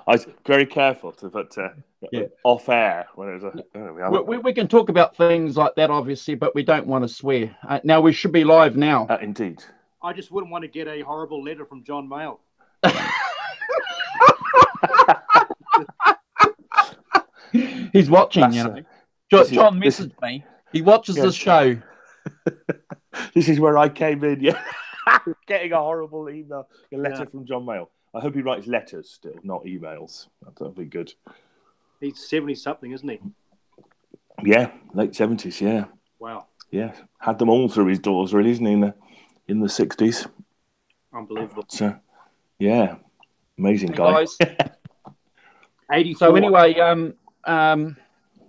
I was very careful to put Yeah. off air when it was We can talk about things like that, obviously, but we don't want to swear. Now we should be live now. Indeed. I just wouldn't want to get a horrible letter from John Mayle. He's watching, John messaged me. He watches this show. This is where I came in, getting a horrible email, a letter from John Mayle. I hope he writes letters still, not emails. That'll be good. He's 70-something, isn't he? Yeah, late 70s, yeah. Wow. Yeah, had them all through his doors, really, isn't he, in the 60s? Unbelievable. So, yeah, amazing guy. Guys. 84. So anyway,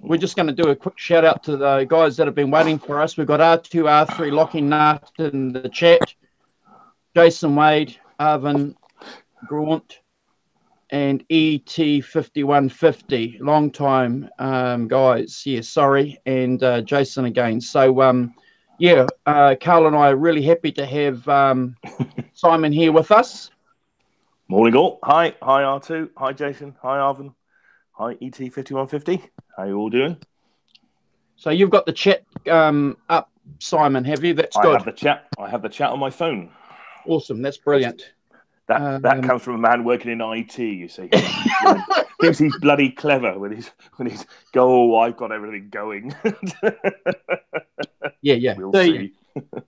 we're just going to do a quick shout out to the guys that have been waiting for us. We've got R2, R3, Lockie Nut in the chat, Jason Wade, Arvin Graunt, and ET5150. Long time, guys. Yeah, sorry. And Jason again. So, Carl and I are really happy to have Simon here with us. Morning all. Hi R2. Hi Jason. Hi Arvin. Hi ET5150. How you all doing? So you've got the chat up, Simon, have you? That's good. I have the chat on my phone. Awesome. That's brilliant. That comes from a man working in IT, you see. Thinks he's bloody clever when he's go, I've got everything going. Yeah. We'll see.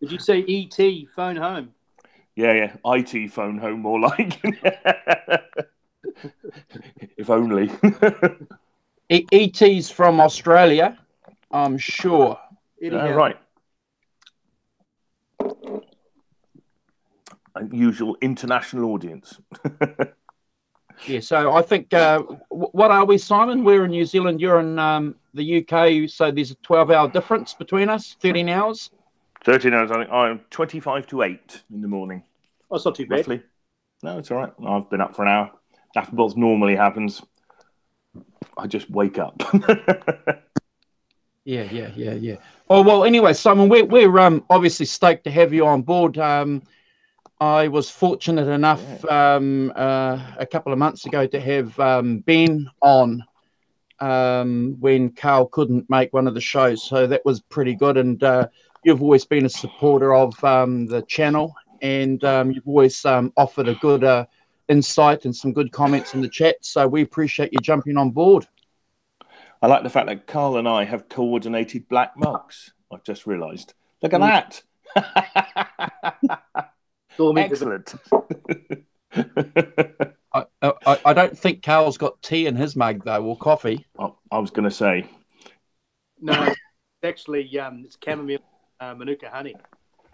Did you say ET phone home? Yeah. IT phone home, more like. If only. ET's from Australia, I'm sure. Right. Unusual international audience. Yeah, so I think, what are we, Simon? We're in New Zealand, you're in the UK, so there's a 12-hour difference between us, 13 hours? 13 hours, I think. I'm 25 to 8 in the morning. Oh, it's not too bad. Roughly. No, it's all right. I've been up for an hour. That's what normally happens. I just wake up. Yeah. Oh, well, anyway, Simon, we're obviously stoked to have you on board. I was fortunate enough a couple of months ago to have Ben on when Carl couldn't make one of the shows. So that was pretty good. And you've always been a supporter of the channel, and you've always offered a good insight and some good comments in the chat. So we appreciate you jumping on board. I like the fact that Carl and I have coordinated black mugs. I've just realised. Look at that. Excellent. I don't think Carl's got tea in his mug though, or coffee. I was going to say. No, it's actually it's chamomile manuka honey.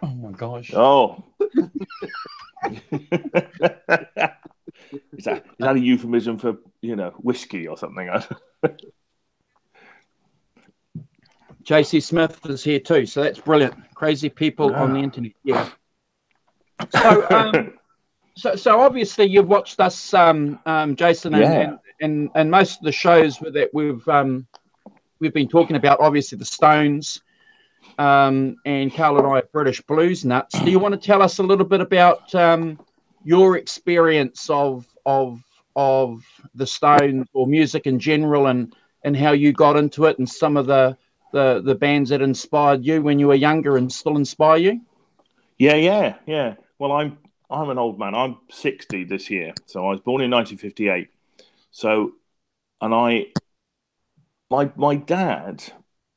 Oh my gosh. Oh. Is that a euphemism for whiskey or something? JC Smith is here too, so that's brilliant. Crazy people on the internet. Yeah. So obviously you've watched us, Jason, and most of the shows that we've been talking about. Obviously the Stones, and Carl and I are British blues nuts. Do you want to tell us a little bit about your experience of the Stones or music in general, and how you got into it, and some of the bands that inspired you when you were younger and still inspire you? Yeah. Well, I'm an old man. I'm 60 this year, so I was born in 1958. So, and my dad,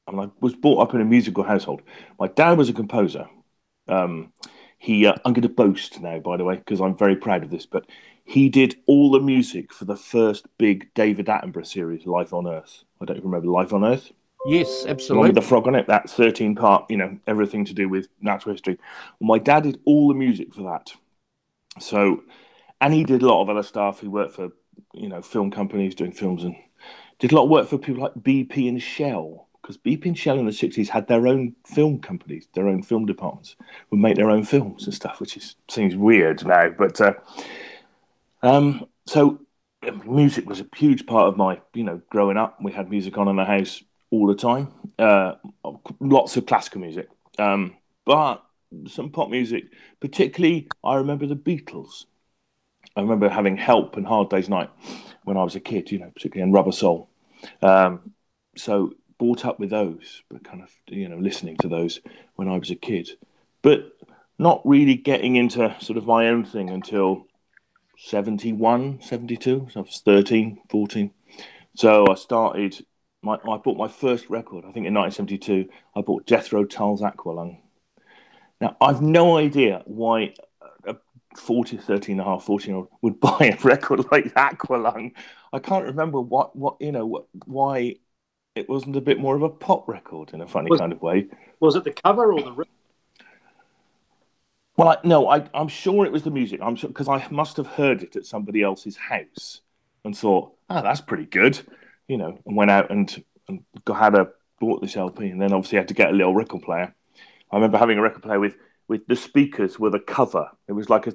I was brought up in a musical household. My dad was a composer. I'm going to boast now, by the way, because I'm very proud of this, but he did all the music for the first big David Attenborough series, Life on Earth. I don't remember Life on Earth. Yes, absolutely. The one with the frog on it, that 13-part, everything to do with natural history. Well, my dad did all the music for that. So, and he did a lot of other stuff. He worked for, film companies doing films, and did a lot of work for people like BP and Shell, because BP and Shell in the 60s had their own film companies, their own film departments, would make their own films and stuff, which seems weird now. But so music was a huge part of my, growing up. We had music on in the house all the time. Lots of classical music, but some pop music. Particularly, I remember the Beatles. I remember having Help and Hard Day's Night. when I was a kid, particularly in Rubber Soul. So brought up with those, but kind of, listening to those when I was a kid. But not really getting into sort of my own thing until 71, 72. So I was 13, 14. So I started, I bought my first record, I think in 1972. I bought Jethro Tull's Aqualung. Now, I've no idea why a 13-and-a-half, 14-year-old would buy a record like Aqualung. I can't remember why it wasn't a bit more of a pop record in a funny kind of way. Was it the cover or the... Well, I'm sure it was the music. I'm sure because I must have heard it at somebody else's house and thought, that's pretty good, and went out and bought this LP, and then obviously had to get a little record player. I remember having a record player with the speakers with a cover. It was like a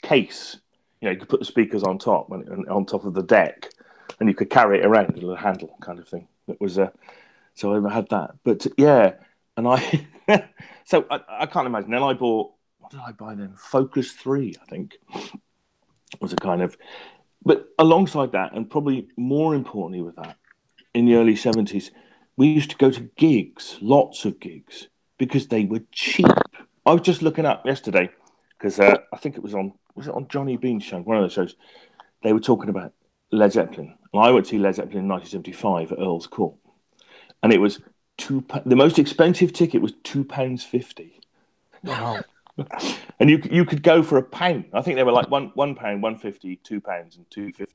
case. You could put the speakers on top and on top of the deck, and you could carry it around with a handle kind of thing. It was so I had that. But yeah, and I so I can't imagine. Then I bought, what did I buy then? Focus 3, I think, was a kind of. But alongside that, and probably more importantly with that, in the early 70s, we used to go to gigs, lots of gigs, because they were cheap. I was just looking up yesterday because I think it was on Johnny Bean's show, one of those shows. They were talking about Led Zeppelin. And I went to see Led Zeppelin in 1975 at Earl's Court, and it was the most expensive ticket was £2.50. Wow. And you could go for £1. I think they were like £1, £1.50, £2, and £2.50.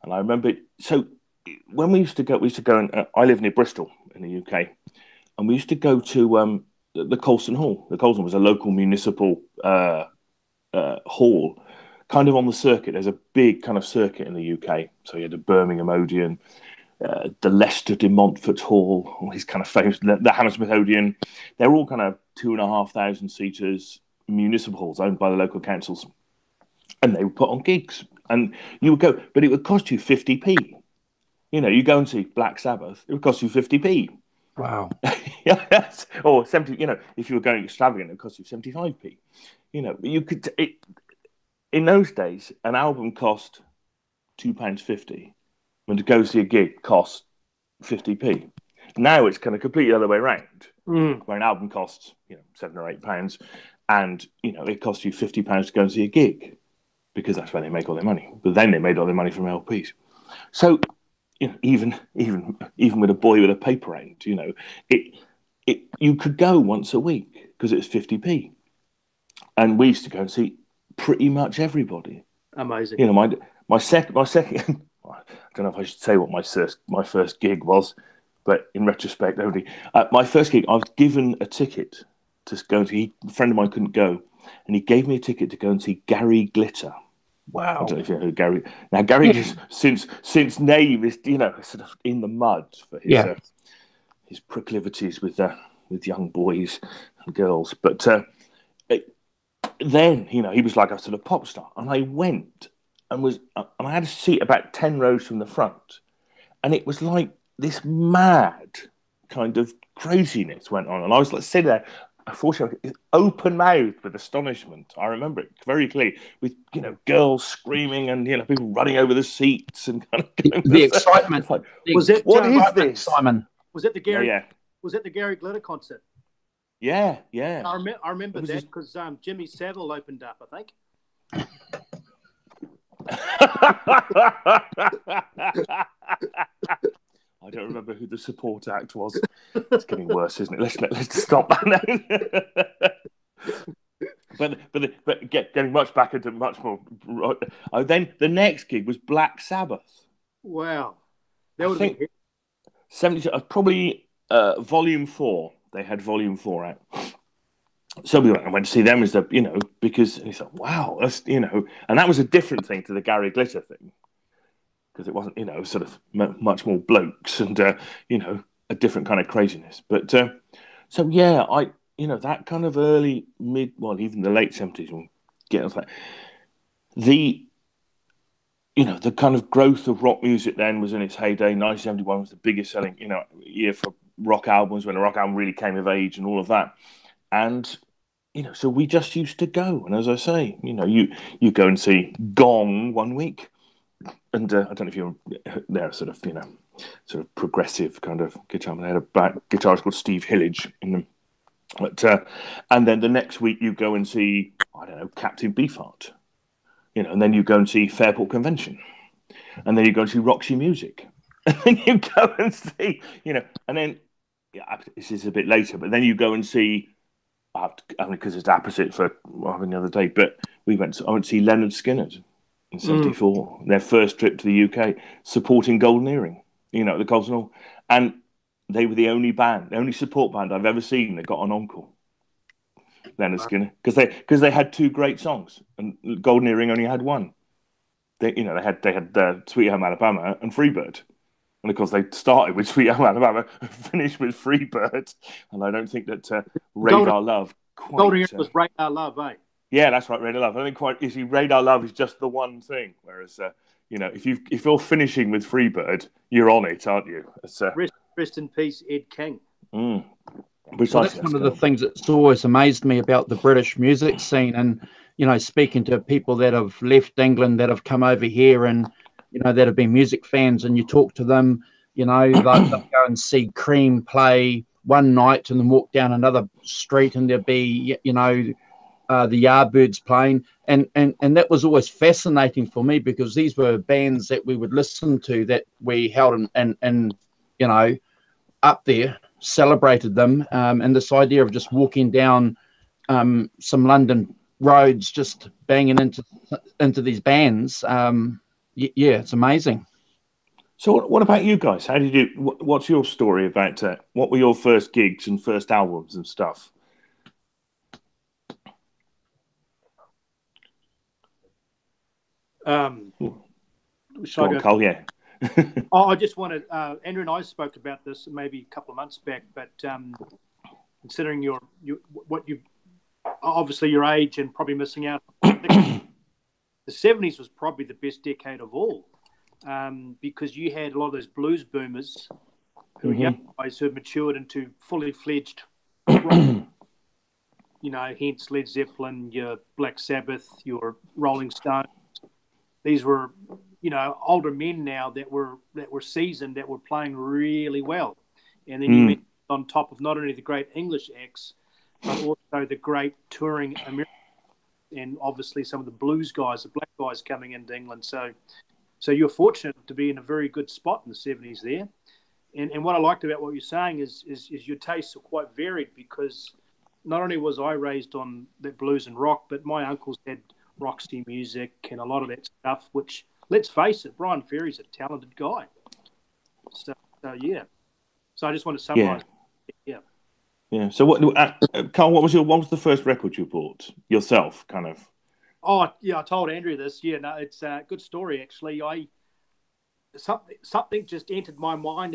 And I remember, so when we used to go, and I live near Bristol in the UK, and we used to go to the Colston Hall. The Colston was a local municipal hall, kind of on the circuit. There's a big kind of circuit in the UK. So you had the Birmingham Odeon, the Leicester de Montfort Hall, all these kind of famous, the Hammersmith Odeon. They're all kind of 2,500 seaters, municipal halls owned by the local councils. And they would put on gigs. And you would go, but it would cost you 50p. You go and see Black Sabbath, it would cost you 50p. Wow. Yes. Or 70, if you were going extravagant, it would cost you 75p. You could, in those days, an album cost £2.50. When to go see a gig cost 50p. Now it's kind of completely the other way around, where an album costs, £7 or £8, and it costs you £50 to go and see a gig, because that's where they make all their money. But then they made all their money from LPs. So, even with a boy with a paper round, you could go once a week because it was 50p, and we used to go and see pretty much everybody. Amazing. My second. I don't know if I should say what my first gig was, but in retrospect, only my first gig, I was given a ticket to go and see. A friend of mine couldn't go, and he gave me a ticket to go and see Gary Glitter. Wow! I don't know if you know who Gary. Now Gary, since name is sort of in the mud for his proclivities with young boys and girls, but then he was like a sort of pop star, and I went. And I had a seat about 10 rows from the front, and it was like this mad kind of craziness went on, and I was like sitting there, unfortunately, open mouthed with astonishment. I remember it very clearly, with girls screaming and people running over the seats and kind of going the excitement. Like, was it what is this, Simon? Was it the Gary? Yeah. Was it the Gary Glitter concert? Yeah. I remember that because Jimmy Savile opened up, I think. I don't remember who the support act was. It's getting worse, isn't it? Let's stop that now. but getting much back into much more. Then the next gig was Black Sabbath. Wow, that would have been 70. Probably Volume 4. They had Volume 4 out. So I went to see them as because he thought, wow, that's, and that was a different thing to the Gary Glitter thing, because it wasn't, sort of much more blokes and, a different kind of craziness. But, so yeah, that kind of early, even the late 70s, when getting like the kind of growth of rock music then was in its heyday. 1971 was the biggest selling, year for rock albums, when a rock album really came of age and all of that. And, so we just used to go. And as I say, you go and see Gong one week, and I don't know if you're they're sort of progressive kind of guitar. They had a guitarist called Steve Hillage in them. But and then the next week you go and see, I don't know, Captain Beefheart, and then you go and see Fairport Convention, and then you go and see Roxy Music, and then you go and see, and then this is a bit later, but then you go and see, because it's opposite for the other day, but I went to see Leonard Skinner in '74, their first trip to the UK, supporting Golden Earring, the Cosnell, and they were the only support band I've ever seen that got an encore. Leonard Skinner, because they had two great songs, and Golden Earring only had one. They had Sweet Home Alabama and Freebird, and of course they started with Sweet Home Alabama and finished with Freebird. And I don't think that Radar Love quite. Golden Earring was Radar Love, eh? Yeah, that's right, Radar Love. I think quite. You see, Radar Love is just the one thing, whereas if you're finishing with Freebird, you're on it, aren't you? Rest in peace, Ed King. Well, that's one of the things that's always amazed me about the British music scene, and speaking to people that have left England, that have come over here, and that have been music fans, and you talk to them, they'll go and see Cream play one night, and then walk down another street, and there'll be the Yardbirds playing, and that was always fascinating for me, because these were bands that we would listen to, that we held and up there, celebrated them, and this idea of just walking down some London roads, just banging into these bands, it's amazing. So what about you guys? How did you? What's your story about? What were your first gigs and first albums and stuff? Go on, Cole, yeah. I just wanted, Andrew and I spoke about this maybe a couple of months back, but considering obviously your age and probably missing out, the 70s was probably the best decade of all, because you had a lot of those blues boomers who were young guys who had matured into fully fledged rock, hence Led Zeppelin, your Black Sabbath, your Rolling Stones. These were older men now that were seasoned, that were playing really well. And then you went on top of not only the great English acts, but also the great touring American, and obviously some of the blues guys, the black guys coming into England. So you're fortunate to be in a very good spot in the 70s there. And what I liked about what you're saying is your tastes are quite varied, because not only was I raised on that blues and rock, but my uncles had Roxy Music and a lot of that stuff, which, let's face it, Brian Ferry's a talented guy. So yeah. So I just want to summarize. Yeah. So Carl, what was the first record you bought yourself, kind of? Oh yeah, I told Andrew this. Yeah, no, it's a good story actually. Something just entered my mind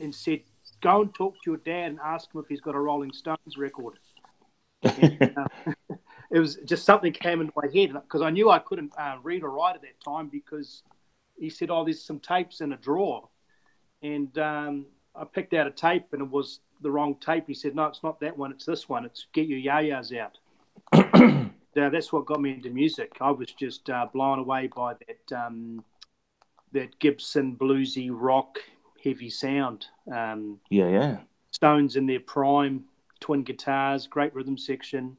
and said, go and talk to your dad and ask him if he's got a Rolling Stones record. And, it was just something came into my head, because I knew I couldn't read or write at that time, because he said, there's some tapes in a drawer. And I picked out a tape, and it was the wrong tape. He said, no, it's not that one, it's this one. It's Get Your Yayas Out. That's what got me into music. I was just blown away by that Gibson bluesy rock heavy sound. Stones in their prime, twin guitars, great rhythm section.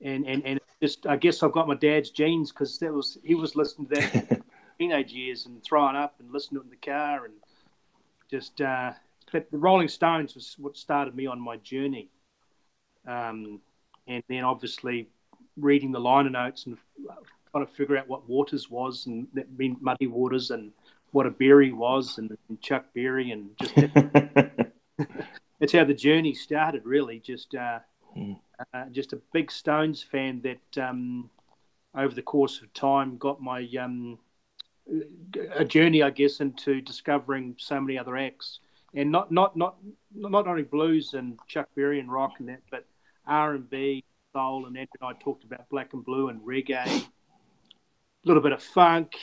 And just, I guess I've got my dad's genes, because he was listening to that in teenage years and throwing up and listening to it in the car, and just but the Rolling Stones was what started me on my journey, and then obviously reading the liner notes and trying to figure out what Waters was, and that meant Muddy Waters, and what a Berry was, and Chuck Berry, and just that's how the journey started, really. Just a big Stones fan that over the course of time got my a journey, I guess, into discovering so many other acts, and not only blues and Chuck Berry and rock and that, but R&B, soul, and Andrew and I talked about black and blue and reggae, a little bit of funk,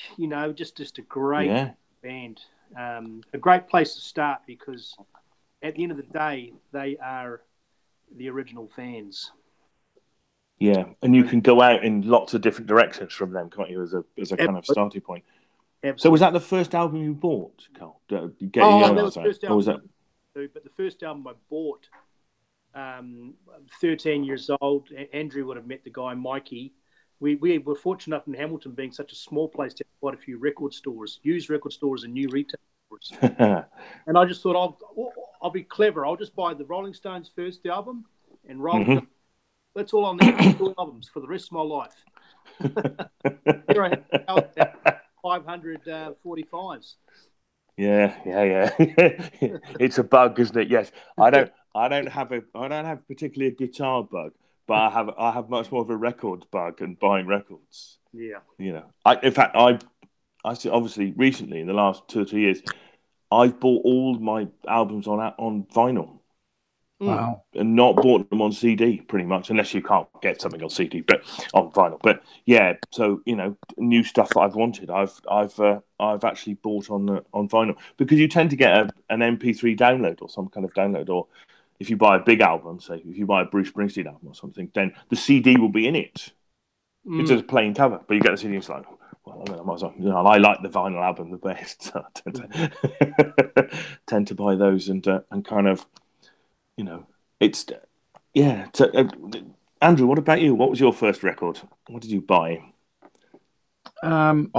just a great band, a great place to start, because at the end of the day, they are the original fans. Yeah, and you can go out in lots of different directions from them, can't you? As a kind of starting point. So was that the first album you bought, Carl? That was the first album. Or was that? But the first album I bought, 13 years old. Andrew would have met the guy, Mikey. We were fortunate enough in Hamilton, being such a small place, to have quite a few record stores, used record stores and new retail stores. And I just thought, I'll be clever. I'll just buy the Rolling Stones' first album and roll it. That's all I'll need, 2 albums for the rest of my life. Here I have 545s. Yeah. It's a bug, isn't it? Yes. I don't have particularly a guitar bug, but I have much more of a record bug and buying records. Yeah. You know, I obviously recently in the last 2 or 3 years, I've bought all my albums on vinyl. Wow. And not bought them on CD, pretty much, unless you can't get something on CD, but on vinyl. But yeah, so new stuff that I've wanted, I've actually bought on vinyl, because you tend to get an MP3 download or some kind of download, or if you buy a big album, say if you buy a Bruce Springsteen album or something, then the CD will be in it. It's just a plain cover, but you get the CD. It's like, well, I might as well. I like the vinyl album the best, so I tend to buy those and kind of. It's So, Andrew, what about you? What was your first record? What did you buy? I've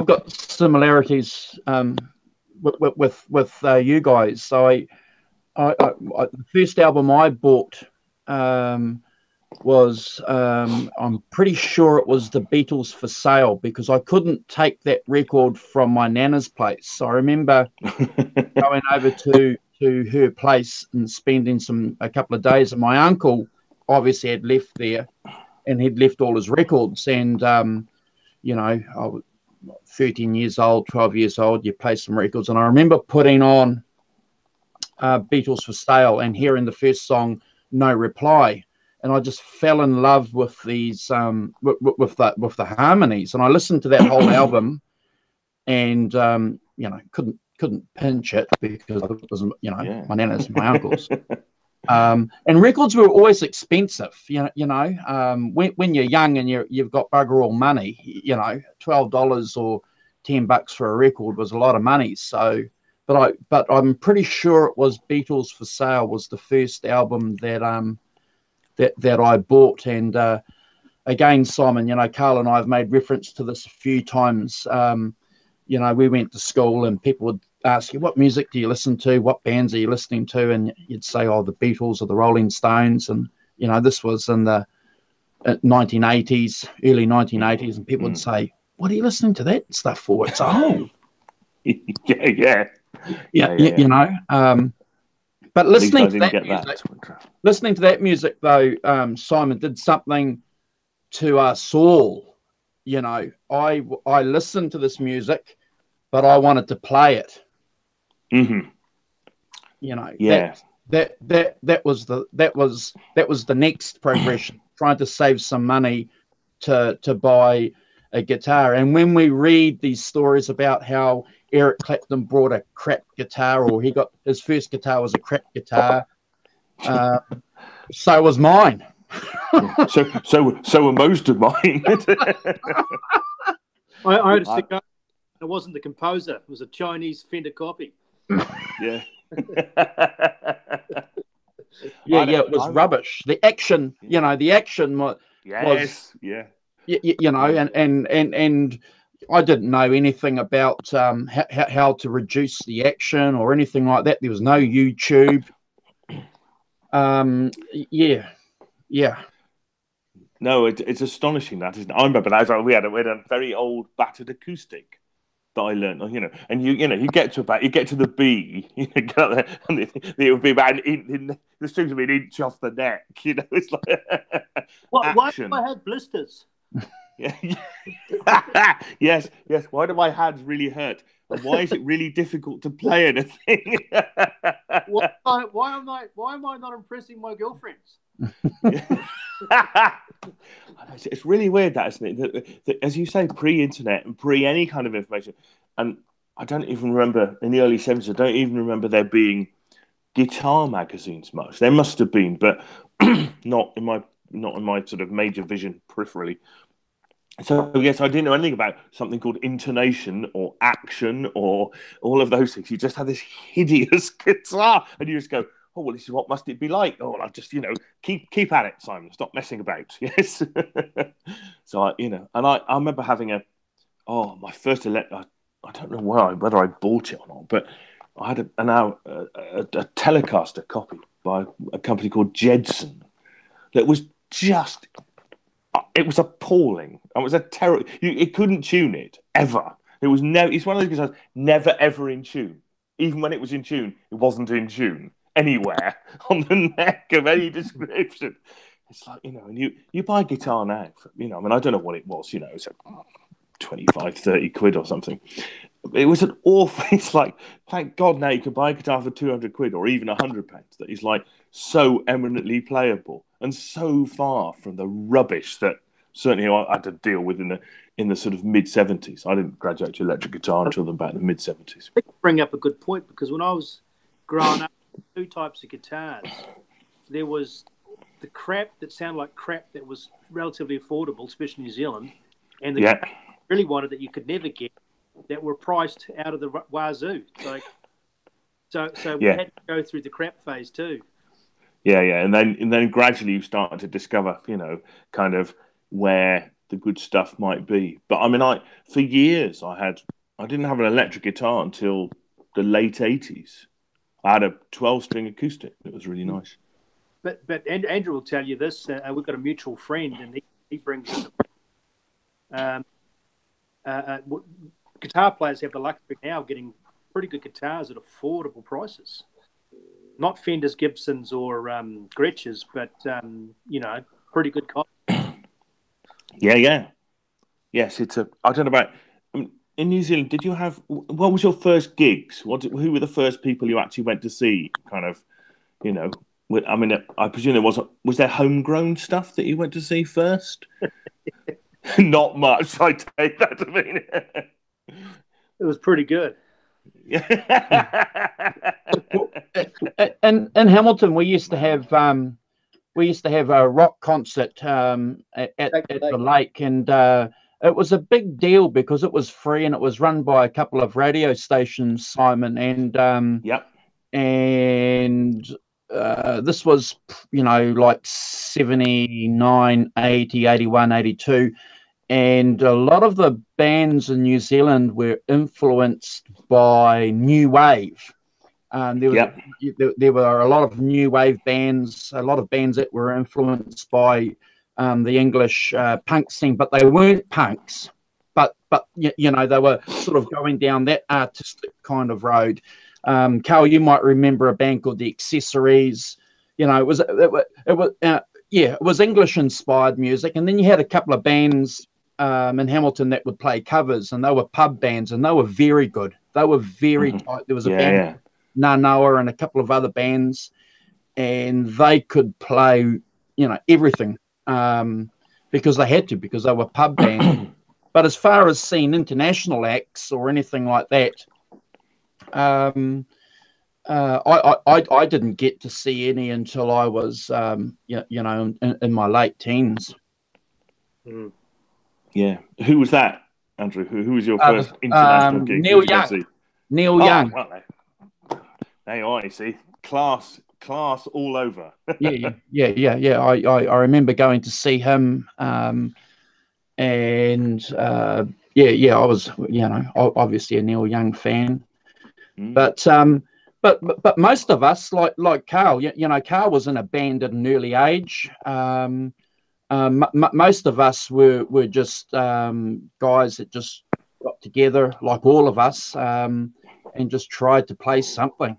got similarities with you guys. So the first album I bought was I'm pretty sure it was the Beatles For Sale, because I couldn't take that record from my nana's place. So I remember going over to her place and spending a couple of days, and my uncle obviously had left there, and he'd left all his records. And I was 13 years old, 12 years old, you play some records, and I remember putting on Beatles For Sale and hearing the first song, No Reply, and I just fell in love with these with the harmonies. And I listened to that whole album, and couldn't pinch it, because it was my nana's, my uncle's. And records were always expensive. When you're young and you've got bugger all money, $12 or $10 for a record was a lot of money. So, but I'm pretty sure it was Beatles For Sale was the first album that I bought. And again, Simon, Carl and I have made reference to this a few times. We went to school and people would ask you, what music do you listen to? What bands are you listening to? And you'd say, oh, the Beatles or the Rolling Stones. And, this was in the 1980s, early 1980s. And people would say, what are you listening to that stuff for? It's old. Yeah. But listening to that music, though, Simon, did something to us all. I listened to this music, but I wanted to play it. Mm-hmm. That was the next progression. Trying to save some money to buy a guitar. And when we read these stories about how Eric Clapton brought a crap guitar, or he got his first guitar was a crap guitar, so was mine. So were most of mine. I had a cigar. It wasn't the composer. It was a Chinese Fender copy. Yeah. It was rubbish. The action, the action was. Yes. Yeah. And I didn't know anything about how to reduce the action or anything like that. There was no YouTube. Yeah. No, it's astonishing that, isn't it? I remember that we had a very old battered acoustic that I learned, and you get to the B, get up there, and it would be about the strings would be an inch off the neck, it's like why do I have blisters? Yeah. yes. Why do my hands really hurt? And why is it really difficult to play anything? Why am I not impressing my girlfriends? It's really weird, that, isn't it? That, as you say, pre-internet and pre any kind of information, and I don't even remember in the early 70s. I don't even remember there being guitar magazines much. There must have been, but not in my sort of major vision peripherally. So yes, I didn't know anything about something called intonation or action or all of those things. You just had this hideous guitar, and you just go, "Oh well, this is what must it be like?" Oh, well, I just keep at it, Simon. Stop messing about. Yes. So and I remember having my first I don't know whether I bought it or not, but I had a Telecaster copy by a company called Jedson that was just it was appalling. It was a terrible. It couldn't tune it ever. It was never. It's one of those guitars never ever in tune. Even when it was in tune, it wasn't in tune anywhere on the neck of any description. It's like and you buy a guitar now. I mean, I don't know what it was. It's 25, 30 quid or something. It was an awful. It's like, thank God now you can buy a guitar for 200 quid or even £100 that is like so eminently playable and so far from the rubbish that certainly I had to deal with in the sort of mid-70s. I didn't graduate to electric guitar until about the mid-70s. I think you bring up a good point, because when I was growing up, two types of guitars. There was the crap that sounded like crap that was relatively affordable, especially in New Zealand, and the really wanted that you could never get, that were priced out of the wazoo. So we had to go through the crap phase too. Yeah, and then gradually you start to discover, kind of where the good stuff might be. But I mean, for years I didn't have an electric guitar until the late '80s. I had a 12-string acoustic. It was really nice. But Andrew will tell you this. We've got a mutual friend, and he brings in guitar players have the luxury now of getting pretty good guitars at affordable prices. Not Fenders, Gibsons, or Gretsch's, but pretty good cost. Yeah. Yes, I don't know about in New Zealand. Did you have what was your first gigs? Who were the first people you actually went to see? Kind of, I mean, I presume was there homegrown stuff that you went to see first? Not much. I take that to mean it was pretty good. In Hamilton, we used to have a rock concert at the lake, and it was a big deal because it was free and it was run by a couple of radio stations, Simon, and this was like 79, 80, 81, 82. And a lot of the bands in New Zealand were influenced by new wave. There were a lot of new wave bands, a lot of bands that were influenced by the English punk scene, but they weren't punks. But they were sort of going down that artistic kind of road. Carl, you might remember a band called the Accessories. It was English inspired music, and then you had a couple of bands in Hamilton that would play covers, and they were pub bands, and they were very good. They were very tight. There was a band, Nanoa, and a couple of other bands, and they could play, everything because they had to, because they were pub bands. But as far as seeing international acts or anything like that, I didn't get to see any until I was, in my late teens. Mm. Yeah. Who was that, Andrew? Who was your first international gig? Neil Young. Neil Young. Well, there you see. Class all over. Yeah. I remember going to see him, and I was, obviously a Neil Young fan. But most of us, like Carl, Carl was in a band at an early age. Most of us were just guys that just got together, like all of us, and just tried to play something,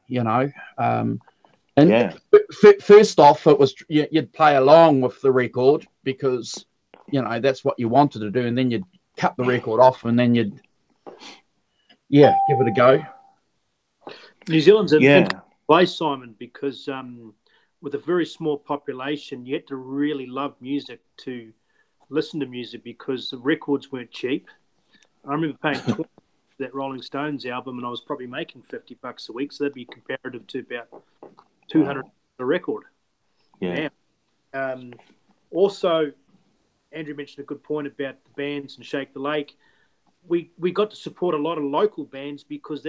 First off, it was you'd play along with the record because that's what you wanted to do, and then you'd cut the record off, and then you'd give it a go. New Zealand's an interesting place, Simon, because with a very small population, you had to really love music to listen to music, because the records weren't cheap. I remember paying $20 for that Rolling Stones album, and I was probably making $50 a week, so that'd be comparative to about $200 a record. Yeah. Also, Andrew mentioned a good point about the bands and Shake the Lake. We got to support a lot of local bands because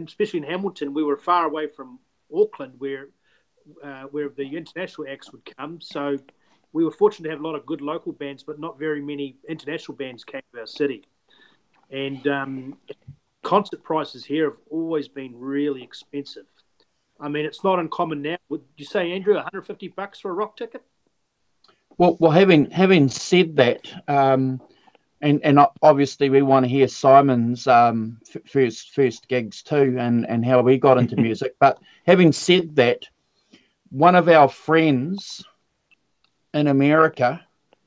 especially in Hamilton, we were far away from Auckland where the international acts would come. So we were fortunate to have a lot of good local bands, but not very many international bands came to our city. And concert prices here have always been really expensive. I mean, it's not uncommon now. Would you say, Andrew, $150 for a rock ticket? Well, having said that, and obviously we want to hear Simon's first gigs too, and how we got into music. But having said that, one of our friends in America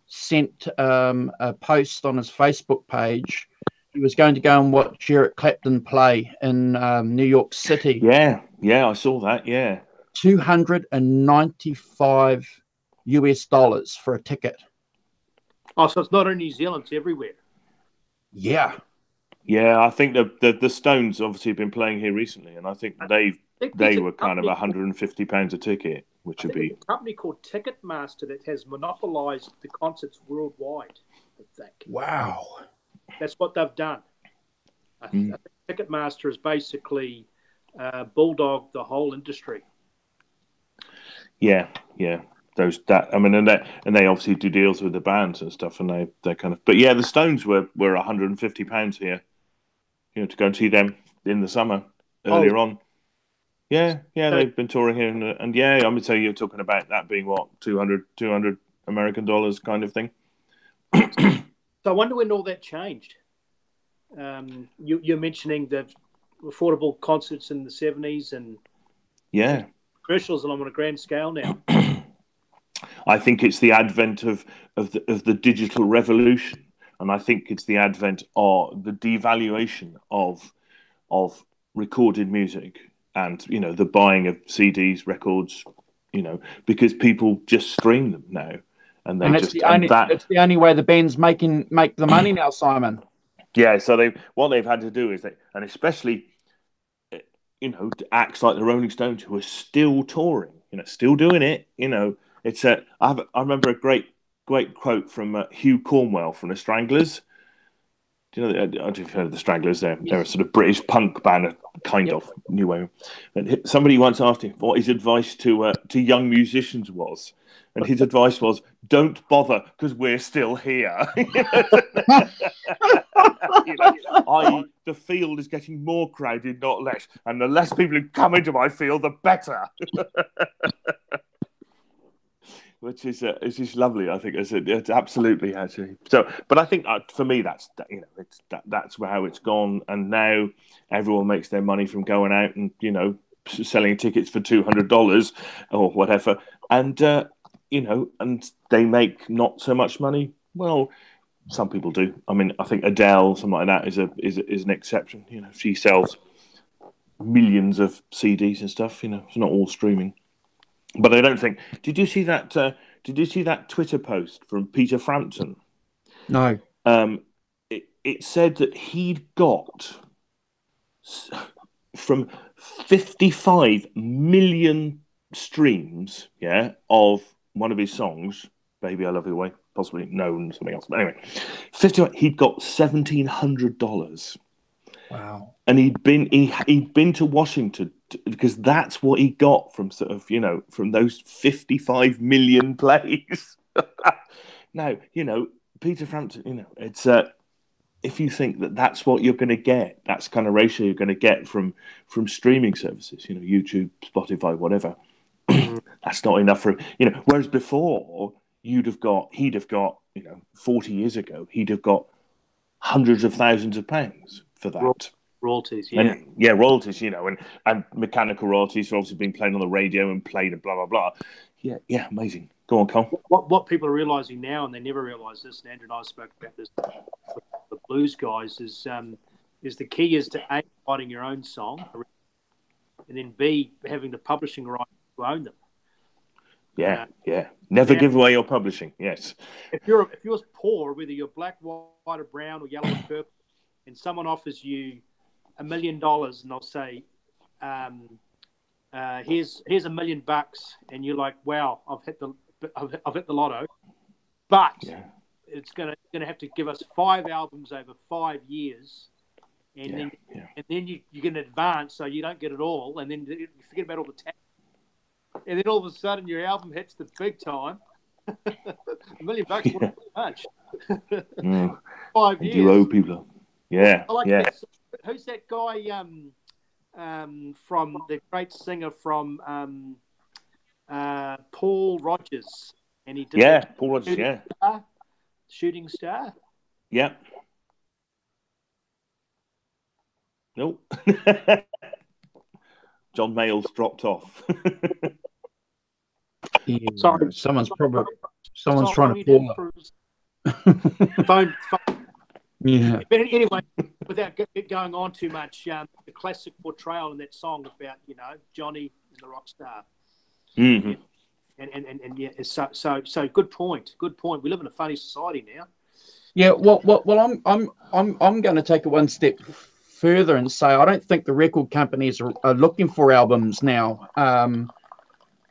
sent a post on his Facebook page. He was going to go and watch Eric Clapton play in New York City. Yeah, I saw that. Yeah, $295 for a ticket. Oh, so it's not in New Zealand; it's everywhere. Yeah. I think the Stones obviously have been playing here recently, and I think they were kind of £150 a ticket, which would be a company called Ticketmaster that has monopolised the concerts worldwide. I think. Wow. That's what they've done. I think Ticketmaster has basically bulldogged the whole industry. Yeah. And they obviously do deals with the bands and stuff, and they kind of. But yeah, the Stones were £150 here, to go and see them in the summer earlier on. Yeah, they've been touring here, and I would say you're talking about that being what 200 American dollars kind of thing. So I wonder when all that changed. You're mentioning the affordable concerts in the 70s and commercials on a grand scale now. I think it's the advent of the digital revolution, and I think it's the advent of the devaluation of recorded music and the buying of CDs, records, because people just stream them now. And that's the only way the bands make the money now, Simon. Yeah, so what they've had to do is and especially acts like the Rolling Stones, who are still touring, still doing it. It's I remember a great quote from Hugh Cornwell from the Stranglers. Do you know? I don't know if you've heard of the Stranglers. They're a sort of British punk band, kind of new way. And somebody once asked him what his advice to young musicians was, and his advice was, "Don't bother, because we're still here." The field is getting more crowded, not less, and the less people who come into my field, the better. Which is just lovely. I think it's absolutely actually. So, but I think for me that's that's how it's gone, and now everyone makes their money from going out and selling tickets for $200 or whatever, and and they make not so much money. Well, some people do. I mean, I think Adele, something like that, is an exception. She sells millions of CDs and stuff. It's not all streaming. But I don't think. Did you see that? Did you see that Twitter post from Peter Frampton? No. It said that he'd got from 55 million streams, of one of his songs, "Baby I Love Your Way," possibly known something else. But anyway, 55. He'd got $1,700. Wow. And he'd been to Washington because that's what he got from from those 55 million plays. Now, Peter Frampton, it's if you think that's what you're going to get, that's kind of ratio you're going to get from streaming services, YouTube, Spotify, whatever. That's not enough for Whereas before he'd have got 40 years ago, he'd have got hundreds of thousands of pounds for that. Royalties, royalties, and mechanical royalties for obviously being played on the radio and played and blah blah blah. Yeah, amazing. Go on, Cole. What people are realising now, and they never realised this, and Andrew and I spoke about this, the blues guys, is the key is to A, writing your own song, and then B, having the publishing rights to own them. Yeah. Never give away your publishing. Yes. If you're poor, whether you're black, white, or brown, or yellow, or purple, and someone offers you $1 million, and they'll say, "Here's $1 million," and you're like, "Wow, I've hit the lotto," but it's gonna have to give us 5 albums over 5 years, and then you get an advance, so you don't get it all, and then you forget about all the tax, and then all of a sudden your album hits the big time. $1 million wasn't too much. 5 years. You owe people. Yeah, I like yeah. that. Who's that guy? From the great singer from Paul Rogers, and he did Paul Rogers, Shooting Star. Yeah. Nope. John Mayall's dropped off. Sorry, someone's trying to call her. Phone. Yeah. But anyway, without going on too much, the classic portrayal in that song about Johnny and the rock star. Mm-hmm. And yeah, so good point. Good point. We live in a funny society now. Yeah. Well, I'm going to take it one step further and say I don't think the record companies are looking for albums now.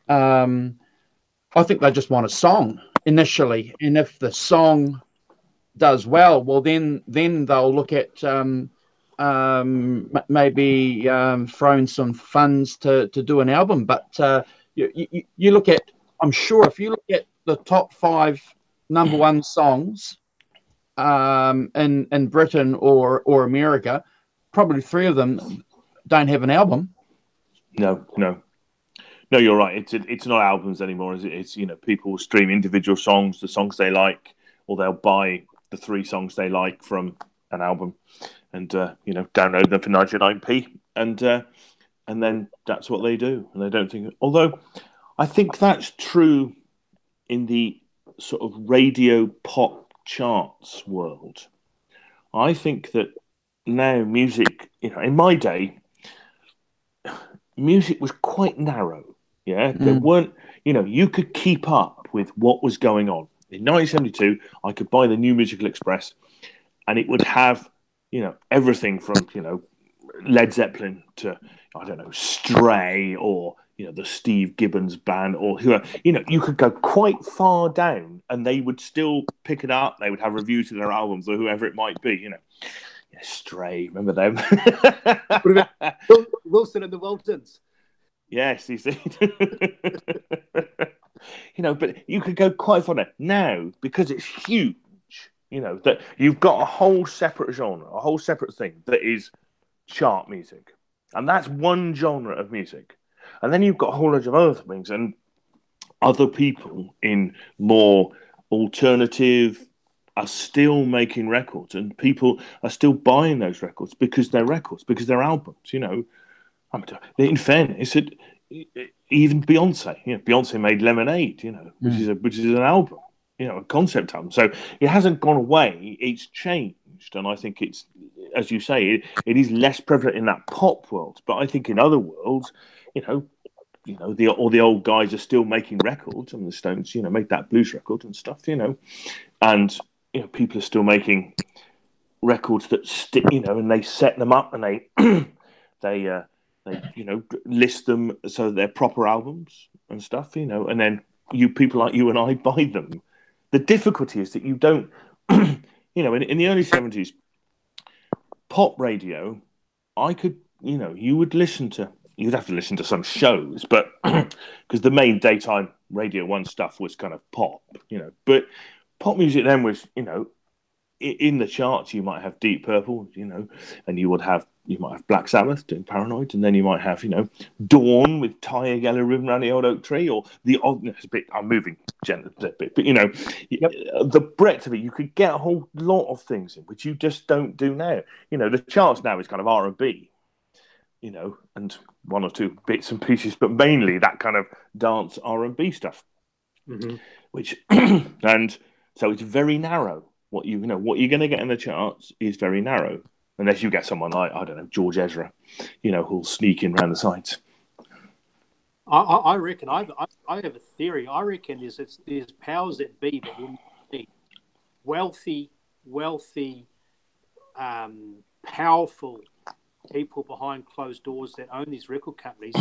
I think they just want a song initially, and if the song does well, then they'll look at maybe throwing some funds to do an album. But you look at, I'm sure if you look at the top 5 number 1 songs in Britain or America, probably 3 of them don't have an album. No, you're right. It's not albums anymore, is it? It's people stream individual songs, the songs they like, or they'll buy the 3 songs they like from an album, and download them for 99p, and then that's what they do, and they don't think. Although, I think that's true in the sort of radio pop charts world. I think that now music, in my day, music was quite narrow. Yeah, there weren't. You could keep up with what was going on. In 1972, I could buy the New Musical Express, and it would have, everything from, Led Zeppelin to, I don't know, Stray, or, the Steve Gibbons band, or whoever. You could go quite far down, and they would still pick it up. They would have reviews of their albums, or whoever it might be, Stray, remember them? Wilson and the Waltons. Yes, you see. But you could go quite far there. Now, because it's huge, that you've got a whole separate genre, a whole separate thing that is chart music. And that's one genre of music. And then you've got a whole bunch of other things, and other people in more alternative are still making records, and people are still buying those records because they're albums, In fairness, even Beyonce, Beyonce made Lemonade, which is an album, a concept album. So it hasn't gone away; it's changed, and I think it's, as you say, it is less prevalent in that pop world. But I think in other worlds, all the old guys are still making records, and the Stones, make that blues record and stuff, and people are still making records that stick, and they set them up, and they list them so that they're proper albums and stuff, and then people like you and I buy them. The difficulty is that you don't, in the early 70s, pop radio, I could, you'd have to listen to some shows, but because the main daytime Radio 1 stuff was kind of pop, but pop music then was, in the charts, you might have Deep Purple, and you might have Black Sabbath doing Paranoid, and then you might have, Dawn with Tie a Yellow Ribbon Around the Old Oak Tree, or the oddness bit. I'm moving gently a bit, but the breadth of it, you could get a whole lot of things in, which you just don't do now. The charts now is kind of R&B, and one or two bits and pieces, but mainly that kind of dance R&B stuff, which and so it's very narrow. What you're going to get in the charts is very narrow, unless you get someone like, I don't know, George Ezra, who'll sneak in around the sides. I reckon I have a theory. I reckon there's powers that be that will be wealthy, powerful people behind closed doors that own these record companies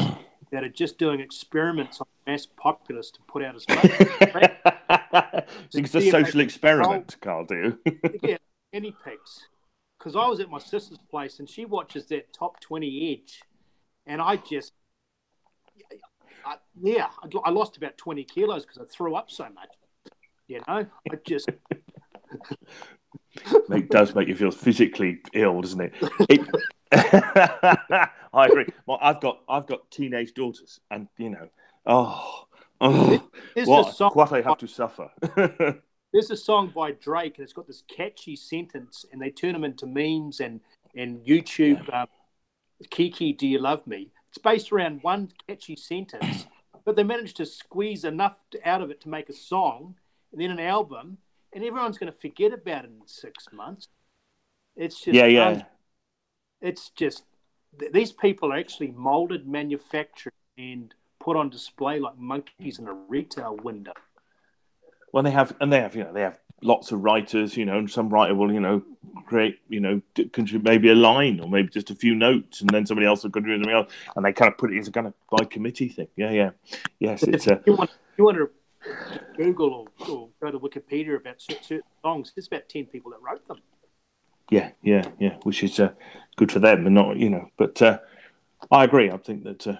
that are just doing experiments on mass populace to put out as much. It's a social experiment, Carl, do you? Yeah, guinea pigs. Because I was at my sister's place and she watches that top 20 Edge, and I lost about 20 kilos because I threw up so much. You know, I just. It does make you feel physically ill, doesn't it? I agree. Well, I've got teenage daughters, and what I have to suffer. There's a song by Drake, and it's got this catchy sentence, and they turn them into memes and YouTube. Yeah. Kiki, do you love me? It's based around one catchy sentence, but they managed to squeeze enough out of it to make a song and then an album, and everyone's going to forget about it in 6 months. It's just it's just these people are actually molded, manufactured, and put on display like monkeys in a retail window. Well, they have lots of writers, and some writer will, create, contribute maybe a line or maybe just a few notes, and then somebody else will contribute something else, and they kind of put it as a kind of by committee thing. Yeah. Yes, it's you want to Google or go to Wikipedia about certain songs, there's about 10 people that wrote them. Yeah, which is good for them, and not, but I agree. I think that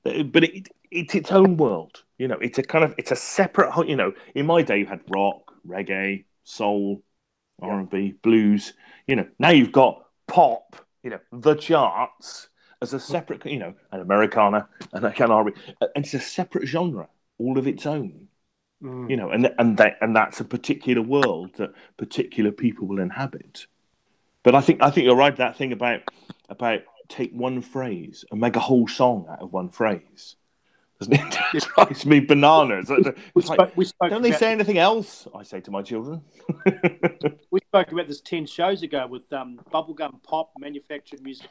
but it's its own world. It's a separate. In my day you had rock, reggae, soul, R&B, blues. Now you've got pop. The charts as a separate. An Americana and a R&B, and it's a separate genre, all of its own. And that's a particular world that particular people will inhabit. But I think you're right. That thing about take one phrase and make a whole song out of one phrase, doesn't it? It drives me bananas. Don't they say anything else? I say to my children. We spoke about this 10 shows ago with bubblegum pop manufactured music,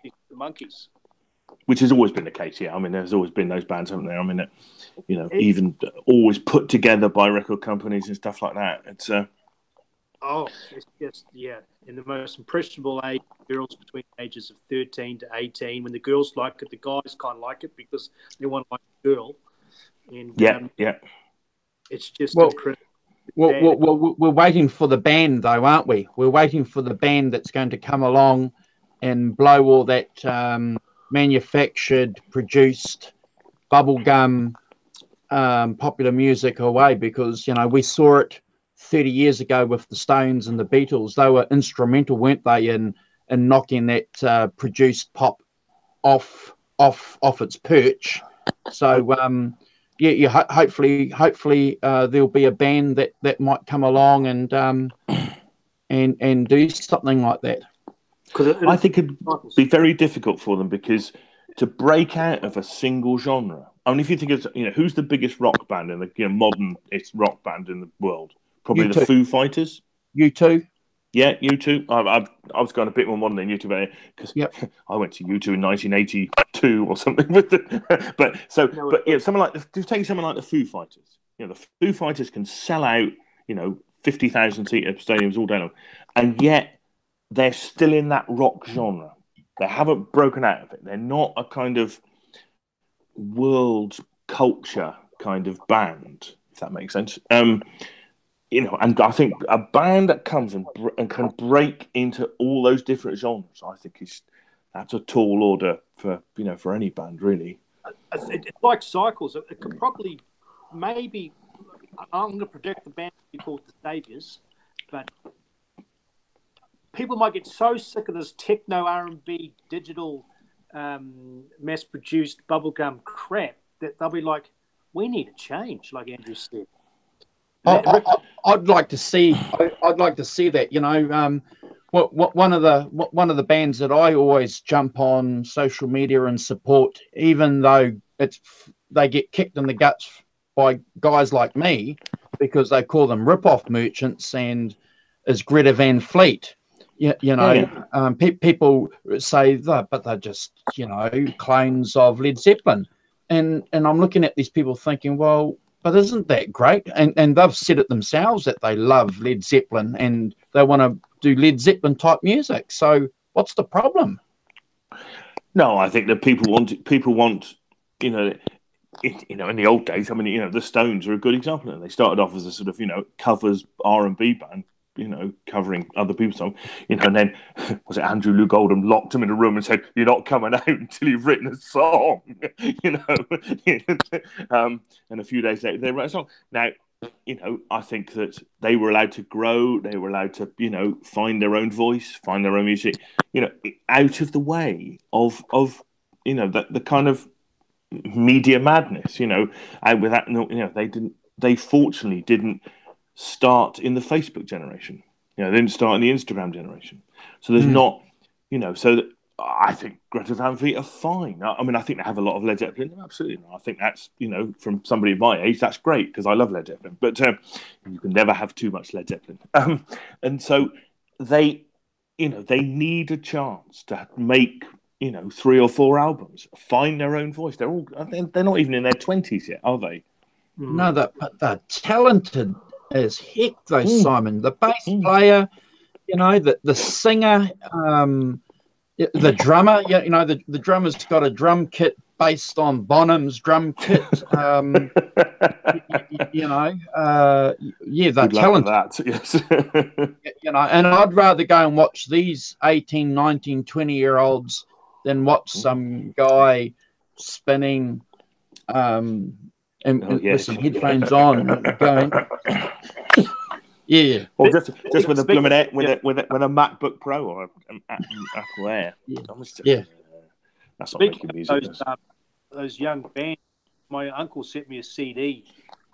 the Monkees. Which has always been the case, yeah. I mean, there's always been those bands, haven't there? I mean, even always put together by record companies and stuff like that. It's it's just in the most impressionable age, girls between the ages of 13 to 18. When the girls like it, the guys kind of like it because they want to like a girl. And it's just incredible. Well, we're waiting for the band, though, aren't we? We're waiting for the band that's going to come along and blow all that manufactured, produced bubblegum popular music away, because we saw it 30 years ago with the Stones and the Beatles. They were instrumental, weren't they, in knocking that produced pop off its perch. So hopefully there'll be a band that might come along and do something like that. I think it'd be very difficult for them, because to break out of a single genre. I mean, if you think of, who's the biggest rock band in the modern rock band in the world? Probably the Foo Fighters. U2. Yeah, U2. I was going a bit more modern than U2 because I went to U2 in 1982 or something. Someone like take someone like the Foo Fighters. The Foo Fighters can sell out 50,000 seat stadiums all day long, and yet they're still in that rock genre. They haven't broken out of it. They're not a kind of world culture kind of band, if that makes sense. And I think a band that comes and can break into all those different genres, I think that's a tall order for any band, really. It's like cycles. It could probably, maybe, I'm going to predict the band will be called the Saviors, but people might get so sick of this techno R&B digital mass-produced bubblegum crap that they'll be like, we need a change, like Andrew said. I'd like to see that. One of the bands that I always jump on social media and support, even though they get kicked in the guts by guys like me because they call them rip-off merchants, and is Greta Van Fleet. People say that, but they're just clones of Led Zeppelin, and I'm looking at these people thinking, well, but isn't that great? And they've said it themselves that they love Led Zeppelin and they want to do Led Zeppelin type music. So what's the problem? No, I think that people want in the old days, I mean, the Stones are a good example. And they started off as a sort of, covers R&B band, covering other people's songs, and then was it Andrew Lou Goldham locked him in a room and said, "You're not coming out until you've written a song," and a few days later they wrote a song. Now, I think that they were allowed to grow, they were allowed to, find their own voice, find their own music, out of the way of the kind of media madness, and with that, they fortunately didn't start in the Facebook generation. They didn't start in the Instagram generation. So there's not, so I think Greta Van Fleet are fine. I mean, I think they have a lot of Led Zeppelin. Absolutely. I think that's, from somebody of my age, that's great because I love Led Zeppelin. But you can never have too much Led Zeppelin. And so they need a chance to make, 3 or 4 albums, find their own voice. They're not even in their 20s yet, are they? No, they're talented as heck, though, Simon. The bass player, the singer, the drummer, the drummer's got a drum kit based on Bonham's drum kit. They're Good talented. That, yes. And I'd rather go and watch these 18, 19, 20-year-olds than watch some guy spinning with some headphones on, going, yeah. Or just with a blooming with a MacBook Pro or an Apple Air. Yeah. That's not making music. Those young bands. My uncle sent me a CD.